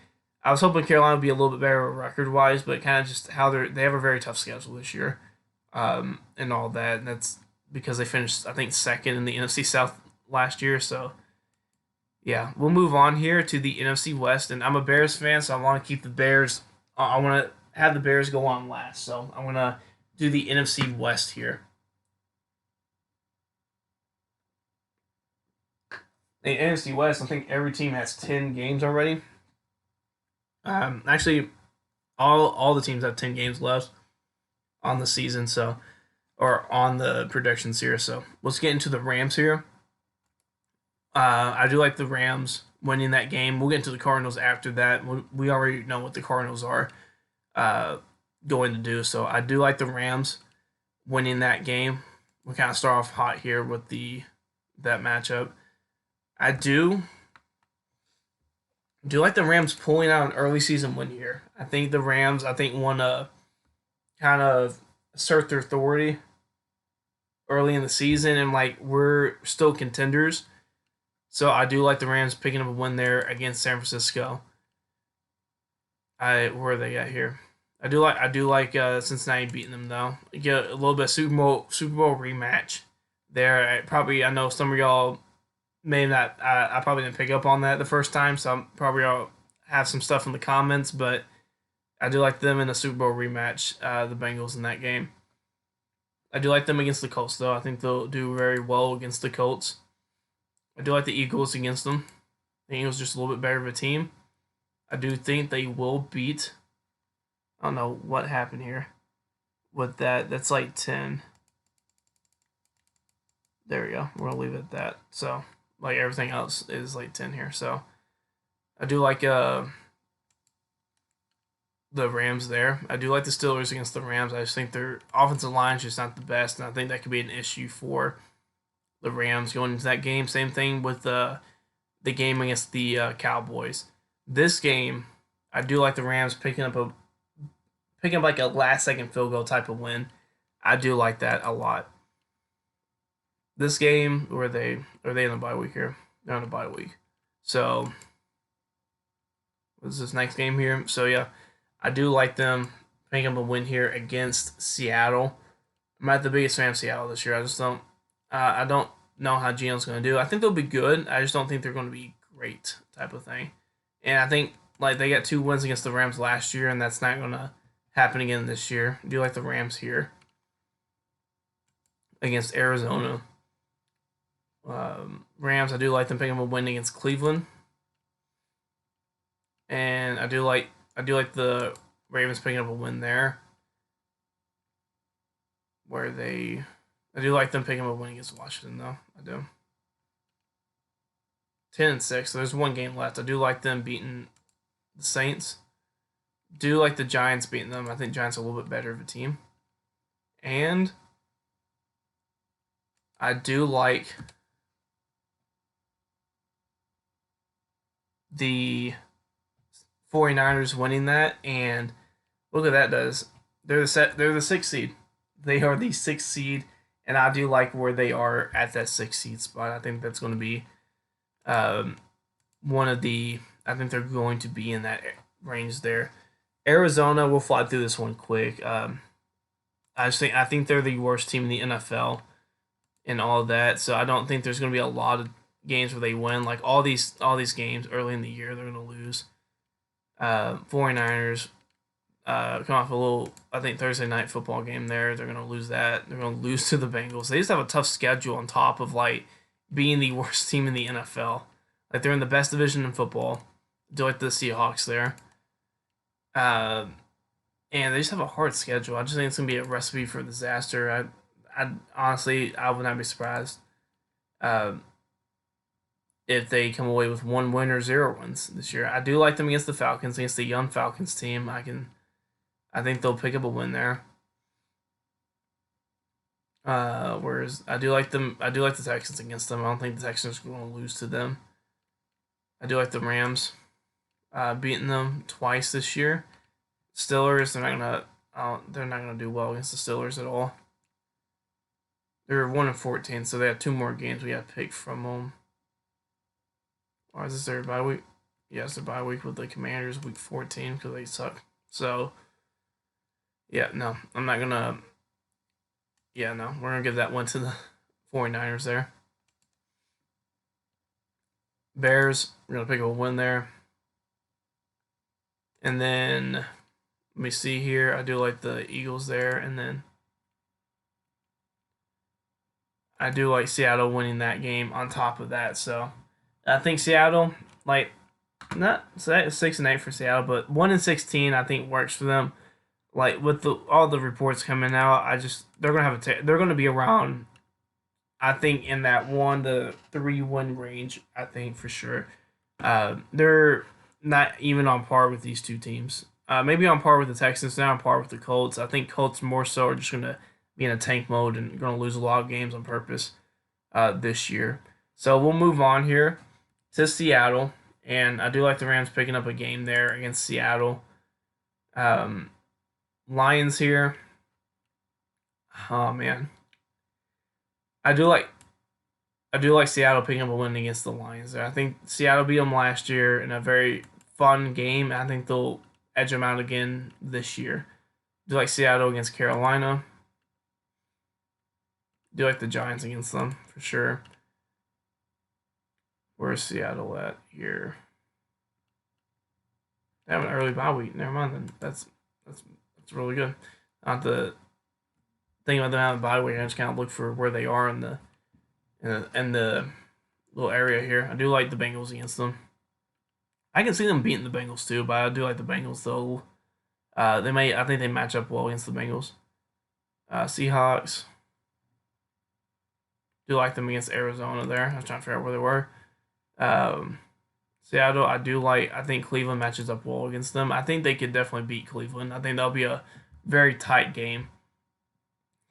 I was hoping Carolina would be a little bit better record wise, but kind of just how they have a very tough schedule this year, and all that. And that's because they finished, I think, second in the NFC South last year. So yeah, we'll move on here to the NFC West, and I'm a Bears fan, so I want to keep the Bears. I want to have the Bears go on last, so I'm gonna do the NFC West here. The NFC West, I think every team has 10 games already. Actually, all the teams have 10 games left on the season, so or on the predictions here. So let's get into the Rams here. I do like the Rams winning that game. We'll get into the Cardinals after that. We already know what the Cardinals are going to do. So I do like the Rams winning that game. We kind of start off hot here with that matchup. I do like the Rams pulling out an early season win here. I think the Rams, want to kind of assert their authority early in the season, and like we're still contenders. So I do like the Rams picking up a win there against San Francisco. Where are they at here? I do like Cincinnati beating them though. Get a little bit of Super Bowl rematch there. I know some of y'all may not. I probably didn't pick up on that the first time, so I'm probably all have some stuff in the comments. But I do like them in a Super Bowl rematch. The Bengals in that game. I do like them against the Colts though. I think they'll do very well against the Colts. I do like the Eagles against them. The Eagles just a little bit better of a team. I do think they will beat. I don't know what happened here with that. That's like 10. There we go. We're going to leave it at that. So, like everything else is like 10 here. So, I do like the Rams there. I do like the Steelers against the Rams. I just think their offensive line is just not the best, and I think that could be an issue for the Rams going into that game. Same thing with the the game against the Cowboys. This game, I do like the Rams picking up like a last second field goal type of win. I do like that a lot. This game, are they in the bye week here? They're on the bye week. So what's this next game here? So yeah, I do like them picking up a win here against Seattle. I'm not the biggest fan of Seattle this year. I don't know how Geno's going to do. I think they'll be good. I just don't think they're going to be great type of thing. And I think like they got 2 wins against the Rams last year, and that's not going to happen again this year. I do like the Rams here against Arizona. Rams, I do like them picking up a win against Cleveland, and I do like the Ravens picking up a win there. I do like them picking up a win against Washington though. I do. 10-6. So there's one game left. I do like them beating the Saints. Do like the Giants beating them. I think Giants are a little bit better of a team, and I do like the 49ers winning that, and look what that does. They're the sixth seed. They are the sixth seed, and I do like where they are at that sixth seed spot. I think that's going to be one of the. I think they're going to be in that range there. Arizona will fly through this one quick. I think they're the worst team in the NFL and all of that. So I don't think there's going to be a lot of games where they win. Like all these games early in the year, they're going to lose. 49ers come off a little, I think, Thursday night football game there. They're going to lose that. They're going to lose to the Bengals. They just have a tough schedule on top of like being the worst team in the NFL. Like they're in the best division in football. Do like the Seahawks there. And they just have a hard schedule. I just think it's gonna be a recipe for disaster. I honestly, I would not be surprised if they come away with 1 win or 0 wins this year. I do like them against the Falcons, against the young Falcons team. I think they'll pick up a win there. Whereas I do like them. I do like the Texans against them. I don't think the Texans are going to lose to them. I do like the Rams beating them twice this year. Steelers, they're not gonna do well against the Steelers at all. They're 1-14, so they have 2 more games we have to pick from them. Or is this their bye week? Yes, their bye week with the Commanders, week 14, because they suck. So, yeah, no, I'm not gonna. Yeah, no, we're gonna give that one to the 49ers there. Bears, we're gonna pick up a win there. And then let me see here. I do like the Eagles there, and then I do like Seattle winning that game on top of that. So I think Seattle, like, not 6-8 for Seattle, but 1-16 I think works for them. Like with all the reports coming out, they're gonna have they're gonna be around. I think in that 1-3 win range. I think for sure. They're not even on par with these two teams. Maybe on par with the Texans, not on par with the Colts. I think Colts more so are just gonna be in a tank mode and gonna lose a lot of games on purpose this year. So we'll move on here to Seattle, and I do like the Rams picking up a game there against Seattle. Lions here. Oh man, I do like Seattle picking up a win against the Lions there. I think Seattle beat them last year in a very fun game. I think they'll edge them out again this year. Do like Seattle against Carolina. Do like the Giants against them for sure. Where's Seattle at here? They have an early bye week. Never mind then. That's really good. Not the thing about them having a bye week. I just kind of look for where they are in the little area here. I do like the Bengals against them. I can see them beating the Bengals too, but I do like the Bengals though. I think they match up well against the Bengals. Seahawks. Do like them against Arizona there. I was trying to figure out where they were. Seattle, I think Cleveland matches up well against them. I think they could definitely beat Cleveland. I think that'll be a very tight game.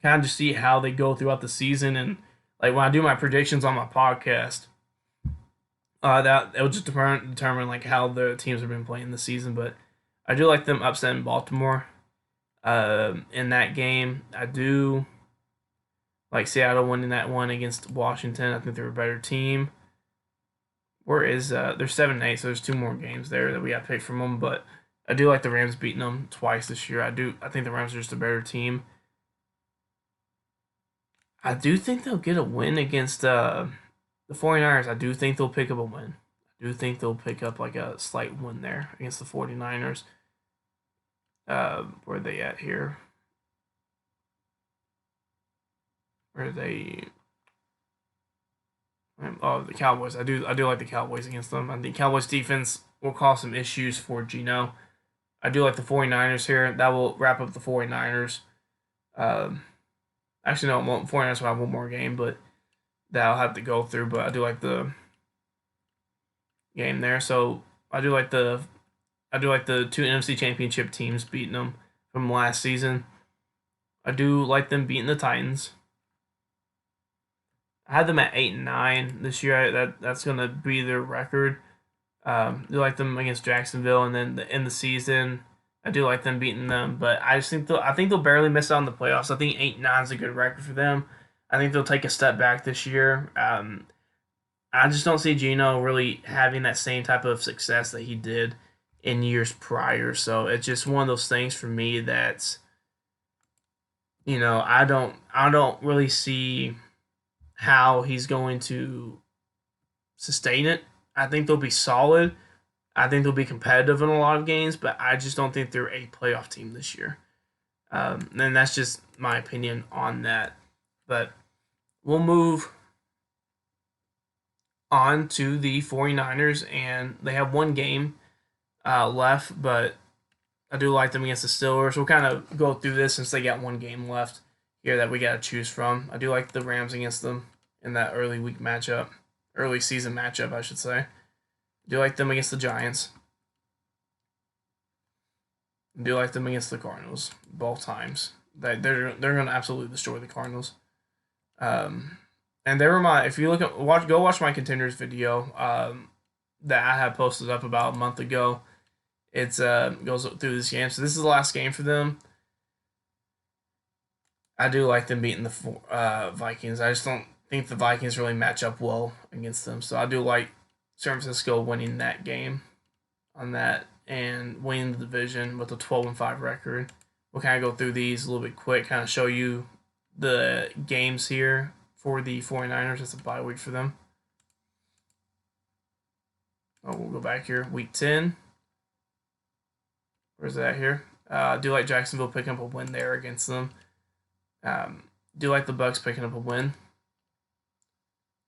Kind of just see how they go throughout the season, and like when I do my predictions on my podcast, That it will just determine like how the teams have been playing this season, but I do like them upsetting Baltimore. In that game, I do like Seattle winning that one against Washington. I think they're a better team. Where is they're 7-8, so there's two more games there that we got to pick from them. But I do like the Rams beating them twice this year. I think the Rams are just a better team. I do think they'll get a win against the 49ers. I do think they'll pick up a win. I do think they'll pick up like a slight win there against the 49ers. Where are they at here? Where are they? Oh, the Cowboys. I do like the Cowboys against them. I think Cowboys defense will cause some issues for Geno. I do like the 49ers here. That will wrap up the 49ers. Um, Actually, no, 49ers will have one more game, but that'll have to go through. But I do like the game there. So I do like the two NFC Championship teams beating them from last season. I do like them beating the Titans. I had them at 8-9 this year. That's gonna be their record. Do like them against Jacksonville, and then in the season, I do like them beating them. But I think they'll barely miss out on the playoffs. I think 8-9 is a good record for them. I think they'll take a step back this year. I just don't see Geno really having that same type of success that he did in years prior. So it's just one of those things for me that's I don't really see how he's going to sustain it. I think they'll be solid. I think they'll be competitive in a lot of games, but I just don't think they're a playoff team this year. And that's just my opinion on that. But we'll move on to the 49ers, and they have one game left, but I do like them against the Steelers. We'll kind of go through this since they got one game left here that we got to choose from. I do like the Rams against them in that early season matchup, I should say. I do like them against the Giants. I do like them against the Cardinals both times. They're going to absolutely destroy the Cardinals. Um, and they were my if you go watch my contenders video that I had posted up about a month ago. It's goes through this game. So this is the last game for them. I do like them beating the Vikings. I just don't think the Vikings really match up well against them. So I do like San Francisco winning that game on that and winning the division with a 12-5 record. We'll kind of go through these a little bit quick, kind of show you the games here for the 49ers. It's a bye week for them. Oh, we'll go back here. Week 10. Where's that here? I do like Jacksonville picking up a win there against them. Do like the Bucks picking up a win.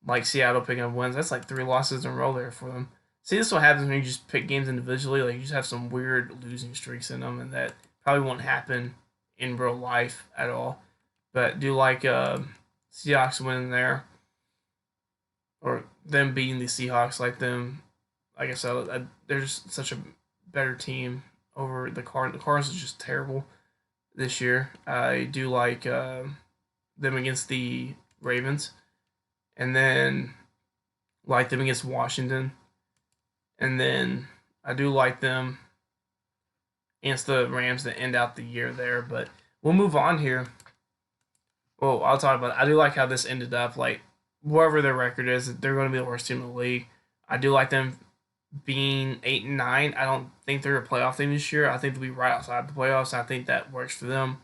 Like Seattle picking up wins. That's like 3 losses in a row there for them. See, this is what happens when you just pick games individually. Like, you just have some weird losing streaks in them, and that probably won't happen in real life at all. But do like Seahawks winning there, or them beating the Seahawks. Like I said, they're just such a better team over the Cardinals. The Cardinals is just terrible this year. I do like them against the Ravens, and then like them against Washington, and then I do like them against the Rams to end out the year there. But we'll move on here. Well, I'll talk about it. I do like how this ended up. Like, whatever their record is, they're going to be the worst team in the league. I do like them being 8-9. I don't think they're a playoff team this year. I think they'll be right outside the playoffs. I think that works for them.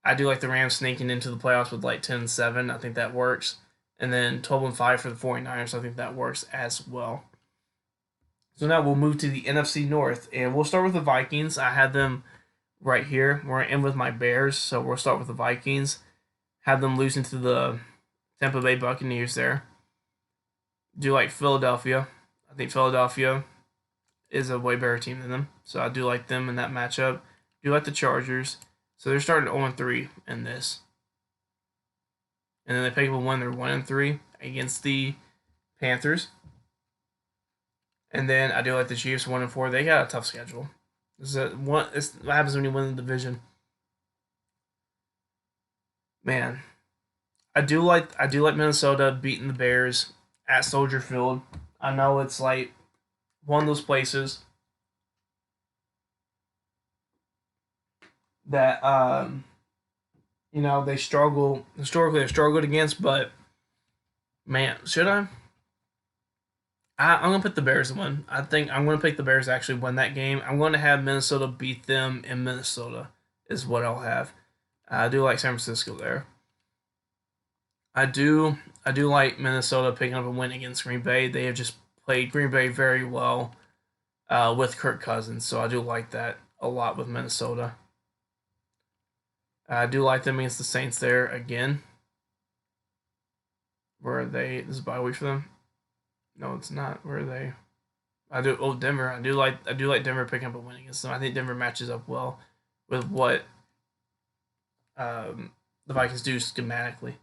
I do like the Rams sneaking into the playoffs with like 10-7. I think that works. And then 12-5 for the 49ers. I think that works as well. So now we'll move to the NFC North, and we'll start with the Vikings. I had them right here. We're in with my Bears, so we'll start with the Vikings. Have them losing to the Tampa Bay Buccaneers there. Do like Philadelphia. I think Philadelphia is a way better team than them, so I do like them in that matchup. Do like the Chargers. So they're starting 0-3 in this. And then they pick up a win. They're 1-3 against the Panthers. And then I do like the Chiefs 1-4. They got a tough schedule. This is what happens when you win the division. Man, I do like Minnesota beating the Bears at Soldier Field. I know it's like one of those places that they struggle historically. They struggled against, but man, should I? I'm gonna put the Bears to win. I think I'm gonna pick the Bears to actually win that game. I'm going to have Minnesota beat them in Minnesota. Is what I'll have. I do like San Francisco there. I do like Minnesota picking up a win against Green Bay. They have just played Green Bay very well with Kirk Cousins, so I do like that a lot with Minnesota. I do like them against the Saints there again. Where are they? This is a bye week for them. No, it's not. Where are they? I do. Oh, Denver. I do like Denver picking up a win against them. I think Denver matches up well with what the Vikings do schematically.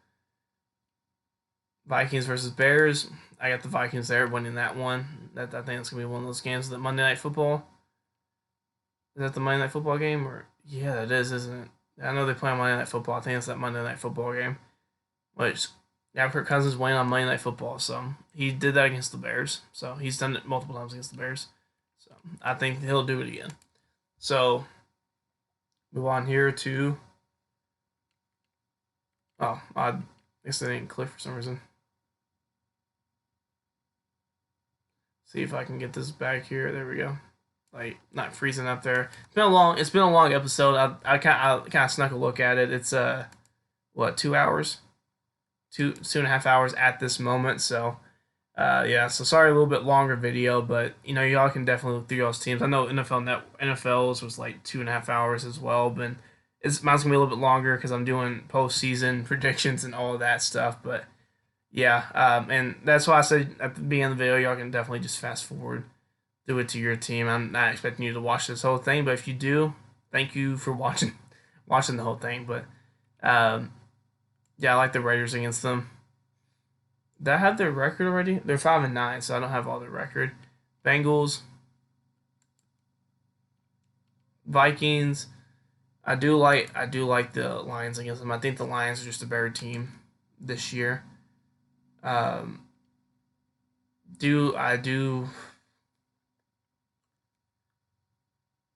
Vikings versus Bears. I got the Vikings there winning that one. That I think that's gonna be one of those games. That Monday Night Football. Is that the Monday Night Football game? Or yeah, that is, isn't it? I know they play on Monday Night Football. I think it's that Monday Night Football game. Which yeah, Kirk Cousins winning on Monday Night Football, so he did that against the Bears. So he's done it multiple times against the Bears. So I think he'll do it again. So move on here to. Oh, I guess they didn't click for some reason. See if I can get this back here. There we go. Like not freezing up there. It's been a long episode. I kind of snuck a look at it. It's what 2 hours, 2.5 hours at this moment. So yeah. So sorry, a little bit longer video, but y'all can definitely look through y'all's teams. I know NFL's was like 2.5 hours as well, but mine's gonna be a little bit longer because I'm doing postseason predictions and all of that stuff. But yeah, and that's why I said at the beginning of the video, y'all can definitely just fast forward, do it to your team. I'm not expecting you to watch this whole thing, but if you do, thank you for watching, watching the whole thing. But yeah, I like the Raiders against them. Did I have their record already? They're 5-9, so I don't have all their record. Bengals, Vikings. I do like the Lions against them. I think the Lions are just a better team this year. Um, do I do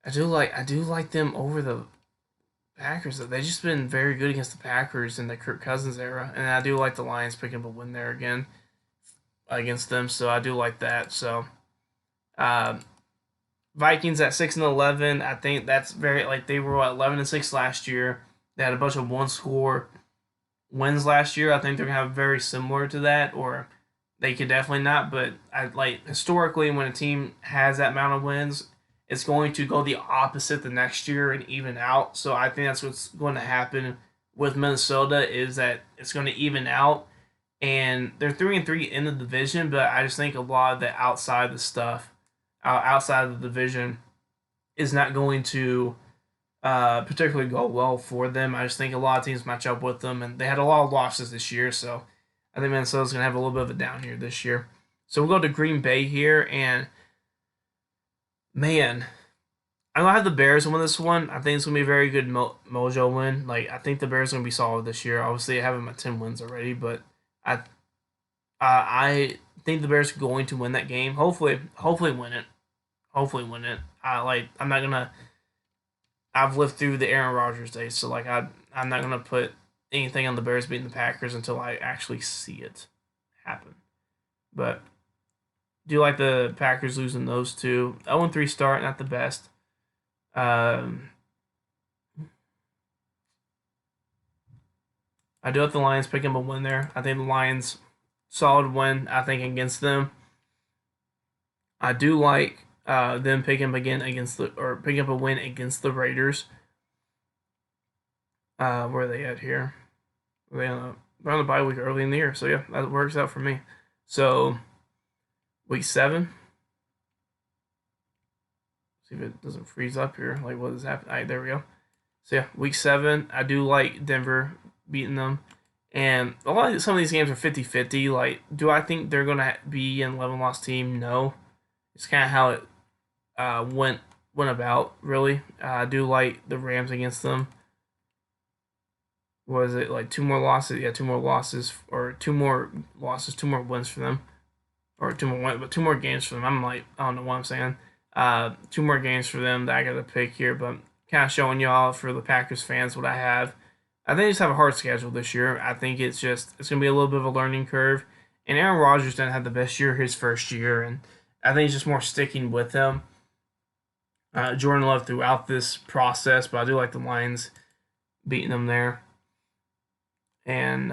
I do like them over the Packers. They've just been very good against the Packers in the Kirk Cousins era, and I do like the Lions picking up a win there again against them. So I do like that. So um, Vikings at 6-11. I think that's very like they were 11-6 last year. They had a bunch of one score wins last year. I think they're gonna have very similar to that, or they could definitely not. But I like historically when a team has that amount of wins, it's going to go the opposite the next year and even out. So I think that's what's going to happen with Minnesota is that it's going to even out, and they're 3-3 in the division. But I just think a lot of the outside of the division, is not going to particularly go well for them. I just think a lot of teams match up with them, and they had a lot of losses this year. So I think Minnesota's going to have a little bit of a down year this year. So we'll go to Green Bay here, and man, I'm gonna have the Bears win this one. I think it's gonna be a very good mojo win. Like I think the Bears are gonna be solid this year. Obviously, I have them at 10 wins already, but I I think the Bears are going to win that game. Hopefully win it. Hopefully win it. I'm not gonna. I've lived through the Aaron Rodgers days, so like I'm not gonna put anything on the Bears beating the Packers until I actually see it happen. But do you like the Packers losing those two? 0-3 start, not the best. Um, I do have the Lions picking up a win there. I think the Lions solid win. I think against them. I do like them picking up again against picking up a win against the Raiders. Where are they at here? They're on the bye week early in the year, so yeah, that works out for me. So week 7. See if it doesn't freeze up here. Like what is happening? All right, there we go. So yeah, week 7. I do like Denver beating them. And some of these games are 50-50. Like, do I think they're gonna be an 11-loss team? No. It's kind of how it went about. Really, I do like the Rams against them. Was it like 2 more losses? Yeah, 2 more losses, or 2 more losses, 2 more wins for them, or 2 more, but 2 more games for them. I'm like, I don't know what I'm saying. 2 more games for them that I got to pick here, but kind of showing y'all for the Packers fans what I have. I think they just have a hard schedule this year. I think it's gonna be a little bit of a learning curve. And Aaron Rodgers didn't have the best year his first year, and I think it's just more sticking with him. Jordan Love throughout this process, but I do like the Lions beating them there. And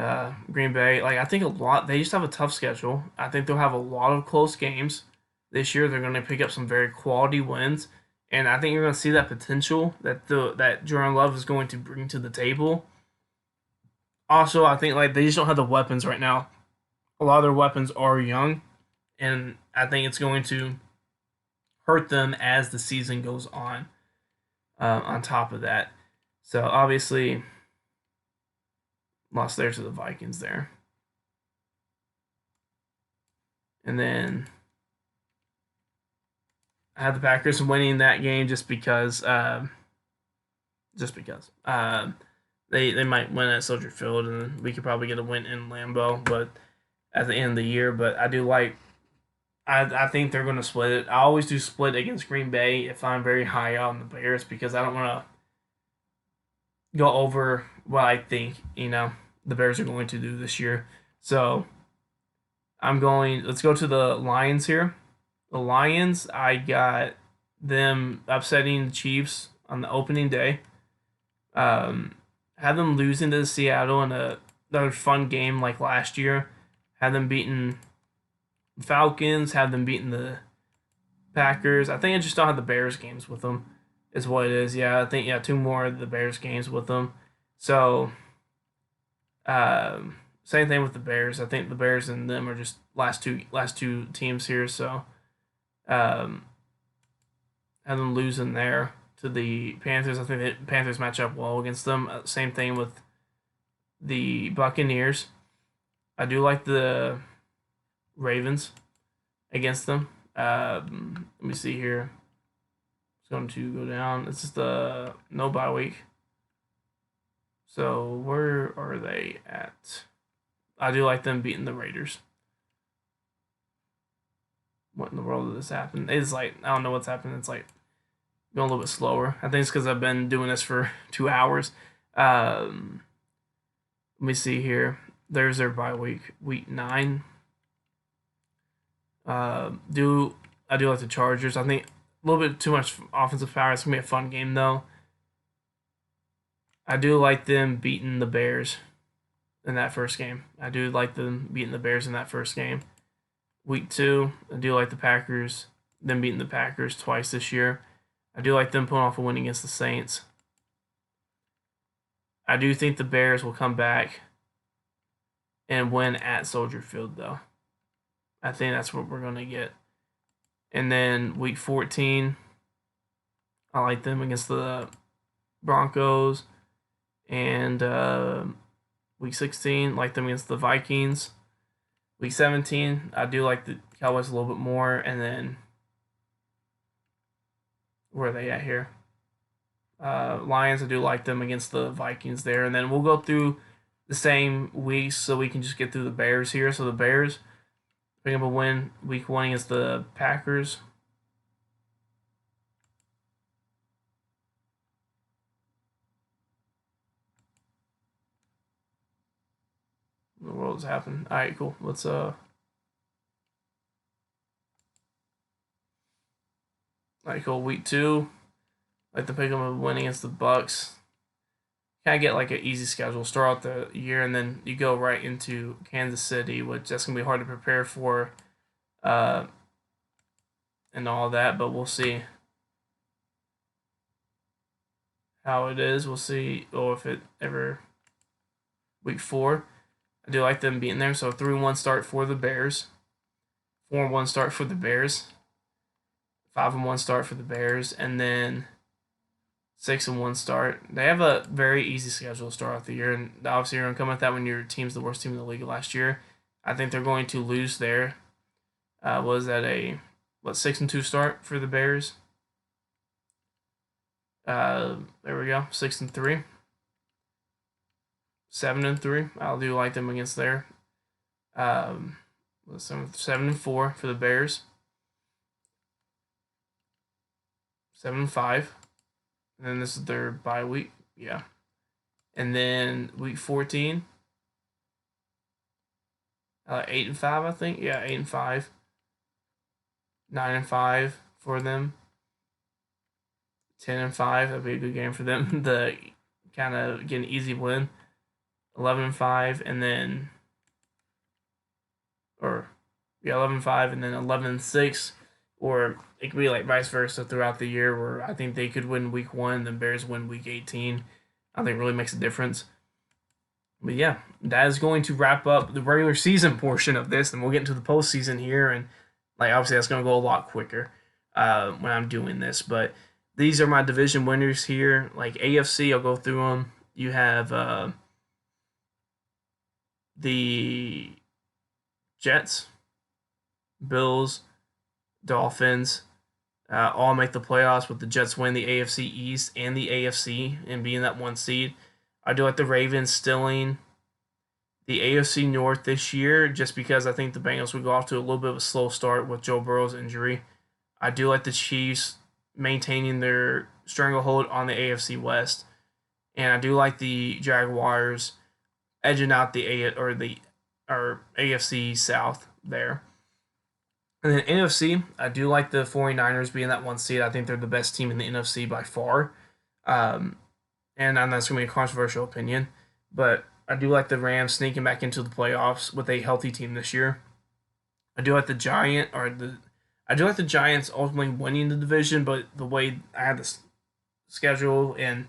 Green Bay, like I think a lot, they just have a tough schedule. I think they'll have a lot of close games this year. They're going to pick up some very quality wins, and I think you're going to see that potential that Jordan Love is going to bring to the table. Also, I think like they just don't have the weapons right now. A lot of their weapons are young, and I think it's going to hurt them as the season goes on. On top of that, so obviously lost there to the Vikings there. And then I had the Packers winning that game just because they might win at Soldier Field, and we could probably get a win in Lambeau, but at the end of the year. But I do like. I think they're going to split it. I always do split against Green Bay if I'm very high on the Bears because I don't want to go over what I think the Bears are going to do this year. So let's go to the Lions here. The Lions, I got them upsetting the Chiefs on the opening day. Had them losing to Seattle in another fun game like last year. Had them beating the Falcons. Had them beating the Packers. I think I just don't have the Bears games with them. Is what it is. Yeah, I think 2 more of the Bears games with them. So, same thing with the Bears. I think the Bears and them are just last two teams here. So, have them losing there to the Panthers. I think the Panthers match up well against them. Same thing with the Buccaneers. I do like the Ravens against them. Let me see here. It's going to go down. It's just the no bye week. So where are they at? I do like them beating the Raiders. What in the world did this happen? It's like I don't know what's happening. It's like going a little bit slower. I think it's because I've been doing this for 2 hours. Let me see here. There's their bye week 9. I do like the Chargers. I think a little bit too much offensive power. It's gonna be a fun game though. I do like them beating the Bears in that first game. I do like them beating the Bears in that first game. Week 2, I do like the Packers. Them beating the Packers twice this year. I do like them pulling off a win against the Saints. I do think the Bears will come back and win at Soldier Field, though. I think that's what we're going to get. And then week 14, I like them against the Broncos. And week 16, like them against the Vikings. Week 17, I do like the Cowboys a little bit more. And then, where are they at here? Lions, I do like them against the Vikings there. And then we'll go through the same weeks so we can just get through the Bears here. So the Bears pick up a win week 1 against the Packers. What the world is happening? All right, cool. Let's All right, cool. Week 2, like to pick up a win against the Bucks. Kind of get like an easy schedule. Start out the year, and then you go right into Kansas City, which that's gonna be hard to prepare for, and all that. But we'll see how it is. We'll see, or if it ever. Week 4, I do like them being there. So 3-1 start for the Bears, 4-1 start for the Bears, 5-1 start for the Bears, and then 6-1 start. They have a very easy schedule to start off the year, and obviously you're gonna come at that when your team's the worst team in the league last year. I think they're going to lose there. Was that a 6-2 start for the Bears? There we go, 6-3, 7-3. I do like them against there. 7-4 for the Bears. 7-5. And then this is their bye week. Yeah. And then week 14, 8-5, I think. Yeah, 8-5. 9-5 for them. 10-5. That'd be a good game for them. The kind of get an easy win. 11-5, and then, or yeah, 11-5, and then 11-6, or it could be like vice versa throughout the year, where I think they could win week 1, the Bears win week 18. I think it really makes a difference. But yeah, that is going to wrap up the regular season portion of this, and we'll get into the postseason here, and like obviously that's going to go a lot quicker when I'm doing this. But these are my division winners here. Like AFC, I'll go through them. You have the Jets, Bills, Dolphins, all make the playoffs, with the Jets win the AFC East and the AFC and being that 1 seed. I do like the Ravens stealing the AFC North this year, just because I think the Bengals would go off to a little bit of a slow start with Joe Burrow's injury. I do like the Chiefs maintaining their stranglehold on the AFC West, and I do like the Jaguars edging out the AFC South there. And then NFC, I do like the 49ers being that 1 seed. I think they're the best team in the NFC by far. And I know that's going to be a controversial opinion, but I do like the Rams sneaking back into the playoffs with a healthy team this year. I do like the I do like the Giants ultimately winning the division, but the way I had the schedule and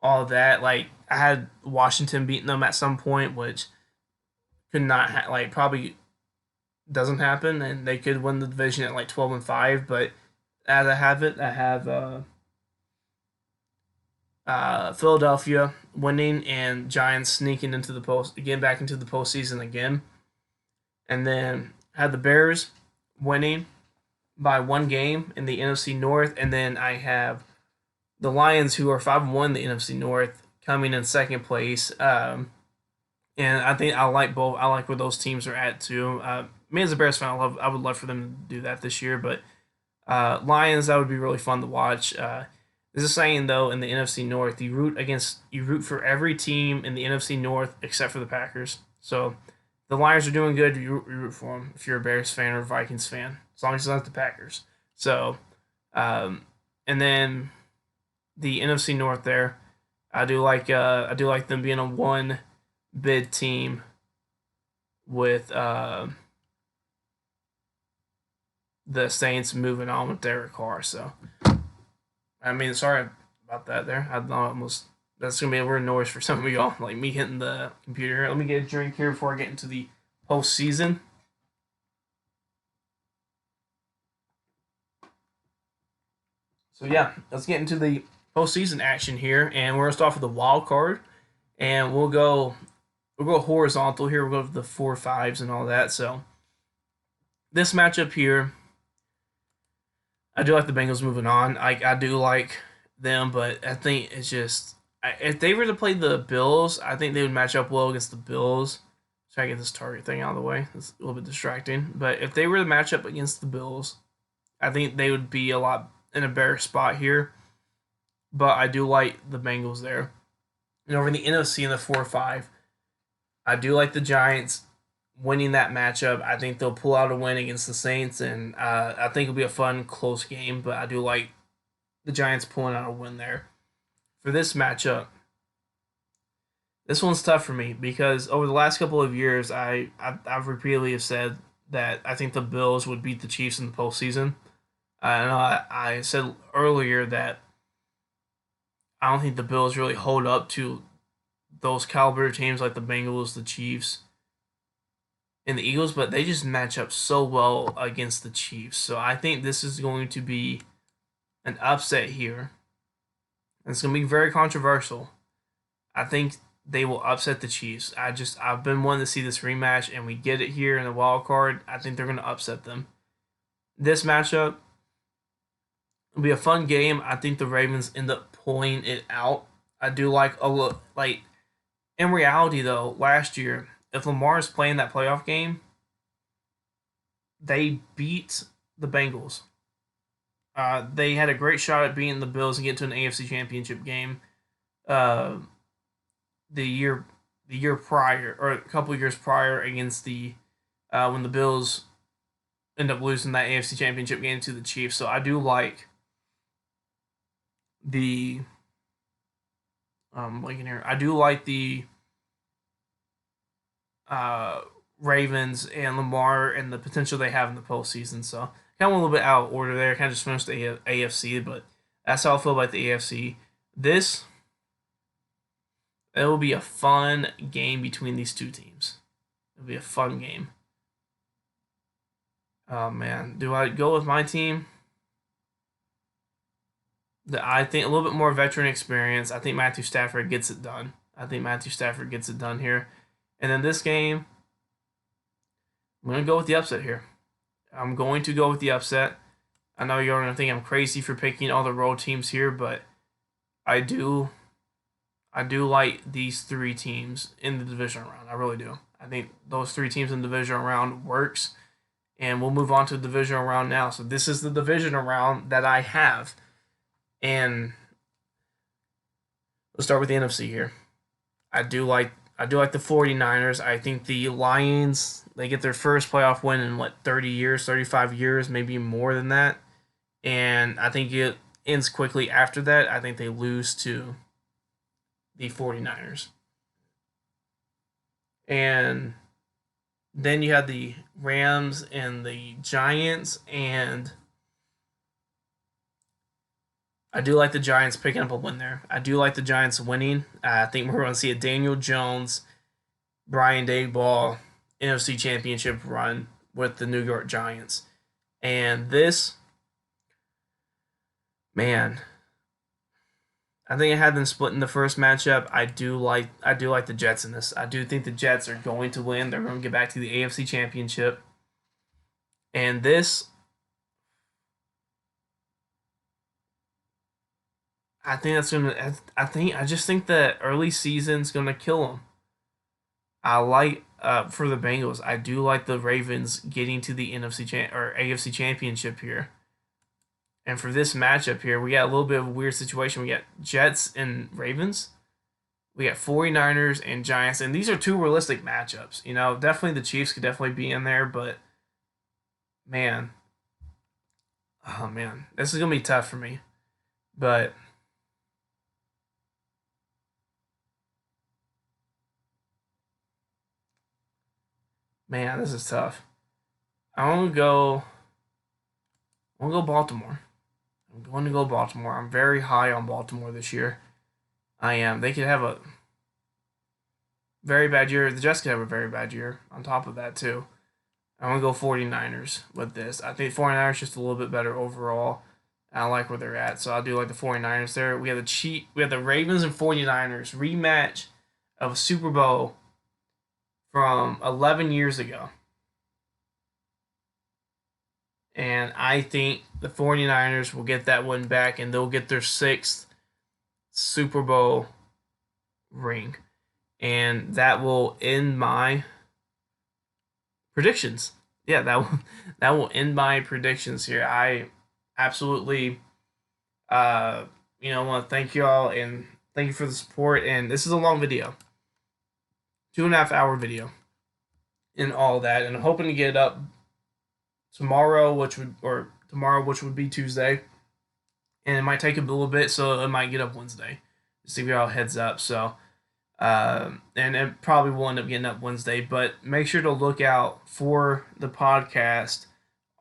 all of that, like I had Washington beating them at some point, which could not probably doesn't happen, and they could win the division at like 12-5. But as I have it, I have Philadelphia winning and Giants sneaking into the getting back into the postseason again, and then had the Bears winning by 1 game in the NFC North, and then I have the Lions, who are 5-1 in the NFC North, coming in second place. And I think I like both. I like where those teams are at too. Me as a Bears fan, I would love for them to do that this year. But Lions, that would be really fun to watch. There's a saying though in the NFC North, you root for every team in the NFC North except for the Packers. So the Lions are doing good. You root for them if you're a Bears fan or a Vikings fan, as long as it's not the Packers. So, and then the NFC North there, I do like them being a 1 bid team with the Saints moving on with Derek Carr. So, I mean, sorry about that there. I almost that's gonna be a weird noise for some of y'all, like me hitting the computer. Let me get a drink here before I get into the postseason. So yeah, let's get into the postseason action here, and we're gonna start with the wild card, and we'll go horizontal here. We'll go to the 4-5s and all that. So this matchup here, I do like the Bengals moving on. I do like them, but I think it's just if they were to play the Bills, I think they would match up well against the Bills. Try to get this target thing out of the way. It's a little bit distracting. But if they were to match up against the Bills, I think they would be a lot in a better spot here. But I do like the Bengals there. And over in the NFC in the 4-5, I do like the Giants winning that matchup. I think they'll pull out a win against the Saints, and I think it'll be a fun, close game. But I do like the Giants pulling out a win there. For this matchup, this one's tough for me because over the last couple of years, I've repeatedly have said that I think the Bills would beat the Chiefs in the postseason. And I said earlier that I don't think the Bills really hold up to those caliber teams like the Bengals, the Chiefs, and the Eagles, but they just match up so well against the Chiefs. So I think this is going to be an upset here. And it's going to be very controversial. I think they will upset the Chiefs. I've been wanting to see this rematch, and we get it here in the wild card. I think they're going to upset them. This matchup will be a fun game. I think the Ravens end up pulling it out. I do like a look like in reality though. Last year, if Lamar is playing that playoff game, they beat the Bengals. They had a great shot at beating the Bills and get to an AFC Championship game. Uh, the year prior, or a couple of years prior, against the when the Bills end up losing that AFC Championship game to the Chiefs. So I do like the blanking here. I do like the uh, Ravens and Lamar and the potential they have in the postseason. So kind of a little bit out of order there. Kind of just finished the AFC, but that's how I feel about the AFC. This it will be a fun game between these two teams. It'll be a fun game. Oh man, do I go with my team? I think a little bit more veteran experience. I think Matthew Stafford gets it done. I think Matthew Stafford gets it done here. And then this game, I'm going to go with the upset here. I'm going to go with the upset. I know you're going to think I'm crazy for picking all the road teams here, but I do like these three teams in the divisional round. I really do. I think those three teams in the divisional round works. And we'll move on to the divisional round now. So this is the divisional round that I have. And let's start with the NFC here. I do like the 49ers. I think the Lions, they get their first playoff win in 30 years, 35 years, maybe more than that. And I think it ends quickly after that. I think they lose to the 49ers. And then you have the Rams and the Giants, and I do like the Giants picking up a win there. I do like the Giants winning. I think we're going to see a Daniel Jones, Brian Daboll NFC Championship run with the New York Giants. And this, man, I think I had them split in the first matchup. I do like the Jets in this. I do think the Jets are going to win. They're going to get back to the AFC Championship. And this, I think that's gonna. I just think the early season's gonna kill them. I like for the Bengals. I do like the Ravens getting to the or AFC Championship here. And for this matchup here, we got a little bit of a weird situation. We got Jets and Ravens. We got 49ers and Giants. And these are two realistic matchups. You know, definitely the Chiefs could definitely be in there, but man. Oh man. This is gonna be tough for me. But man, this is tough. I want to go. I want to go Baltimore. I'm going to go Baltimore. I'm very high on Baltimore this year. I am. They could have a very bad year. The Jets could have a very bad year on top of that, too. I want to go 49ers with this. I think 49ers just a little bit better overall. I like where they're at, so I do like the 49ers there. We have the Ravens and 49ers rematch of a Super Bowl from 11 years ago. And I think the 49ers will get that one back and they'll get their sixth Super Bowl ring. And that will end my predictions. Yeah, that will end my predictions here. I absolutely want to thank you all and thank you for the support. And this is a long video. 2.5 hour video and all that. And I'm hoping to get it up tomorrow, which would be Tuesday, and it might take a little bit, so it might get up Wednesday. Just to give you all a heads up. So, and it probably will end up getting up Wednesday, but make sure to look out for the podcast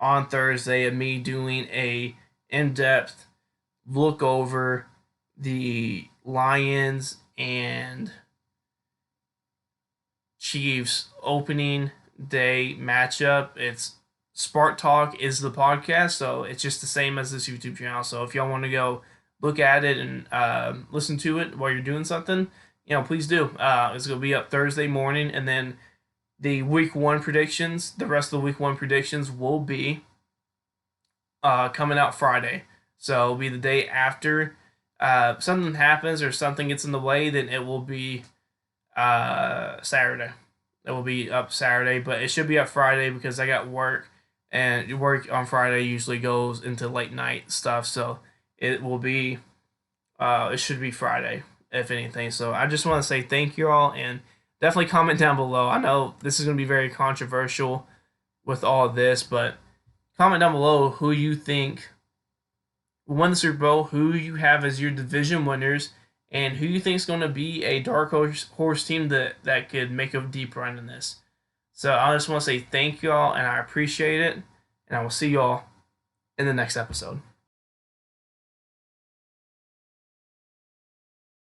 on Thursday of me doing a in-depth look over the Lions and Chiefs opening day matchup. It's Spark Talk is the podcast, so it's just the same as this YouTube channel. So if y'all want to go look at it and listen to it while you're doing something, please do. It's going to be up Thursday morning, and then the week one predictions, the rest of the week one predictions will be coming out Friday. So it'll be the day after something happens or something gets in the way, then it will be Saturday. It will be up Saturday, but it should be up Friday because I got work and your work on Friday usually goes into late night stuff, so it will be it should be Friday if anything. So I just want to say thank you all, and definitely comment down below. I know this is going to be very controversial with all of this, but comment down below who you think won the Super Bowl, who you have as your division winners, and who you think is going to be a dark horse team that could make a deep run in this. So I just want to say thank you all, and I appreciate it, and I will see you all in the next episode.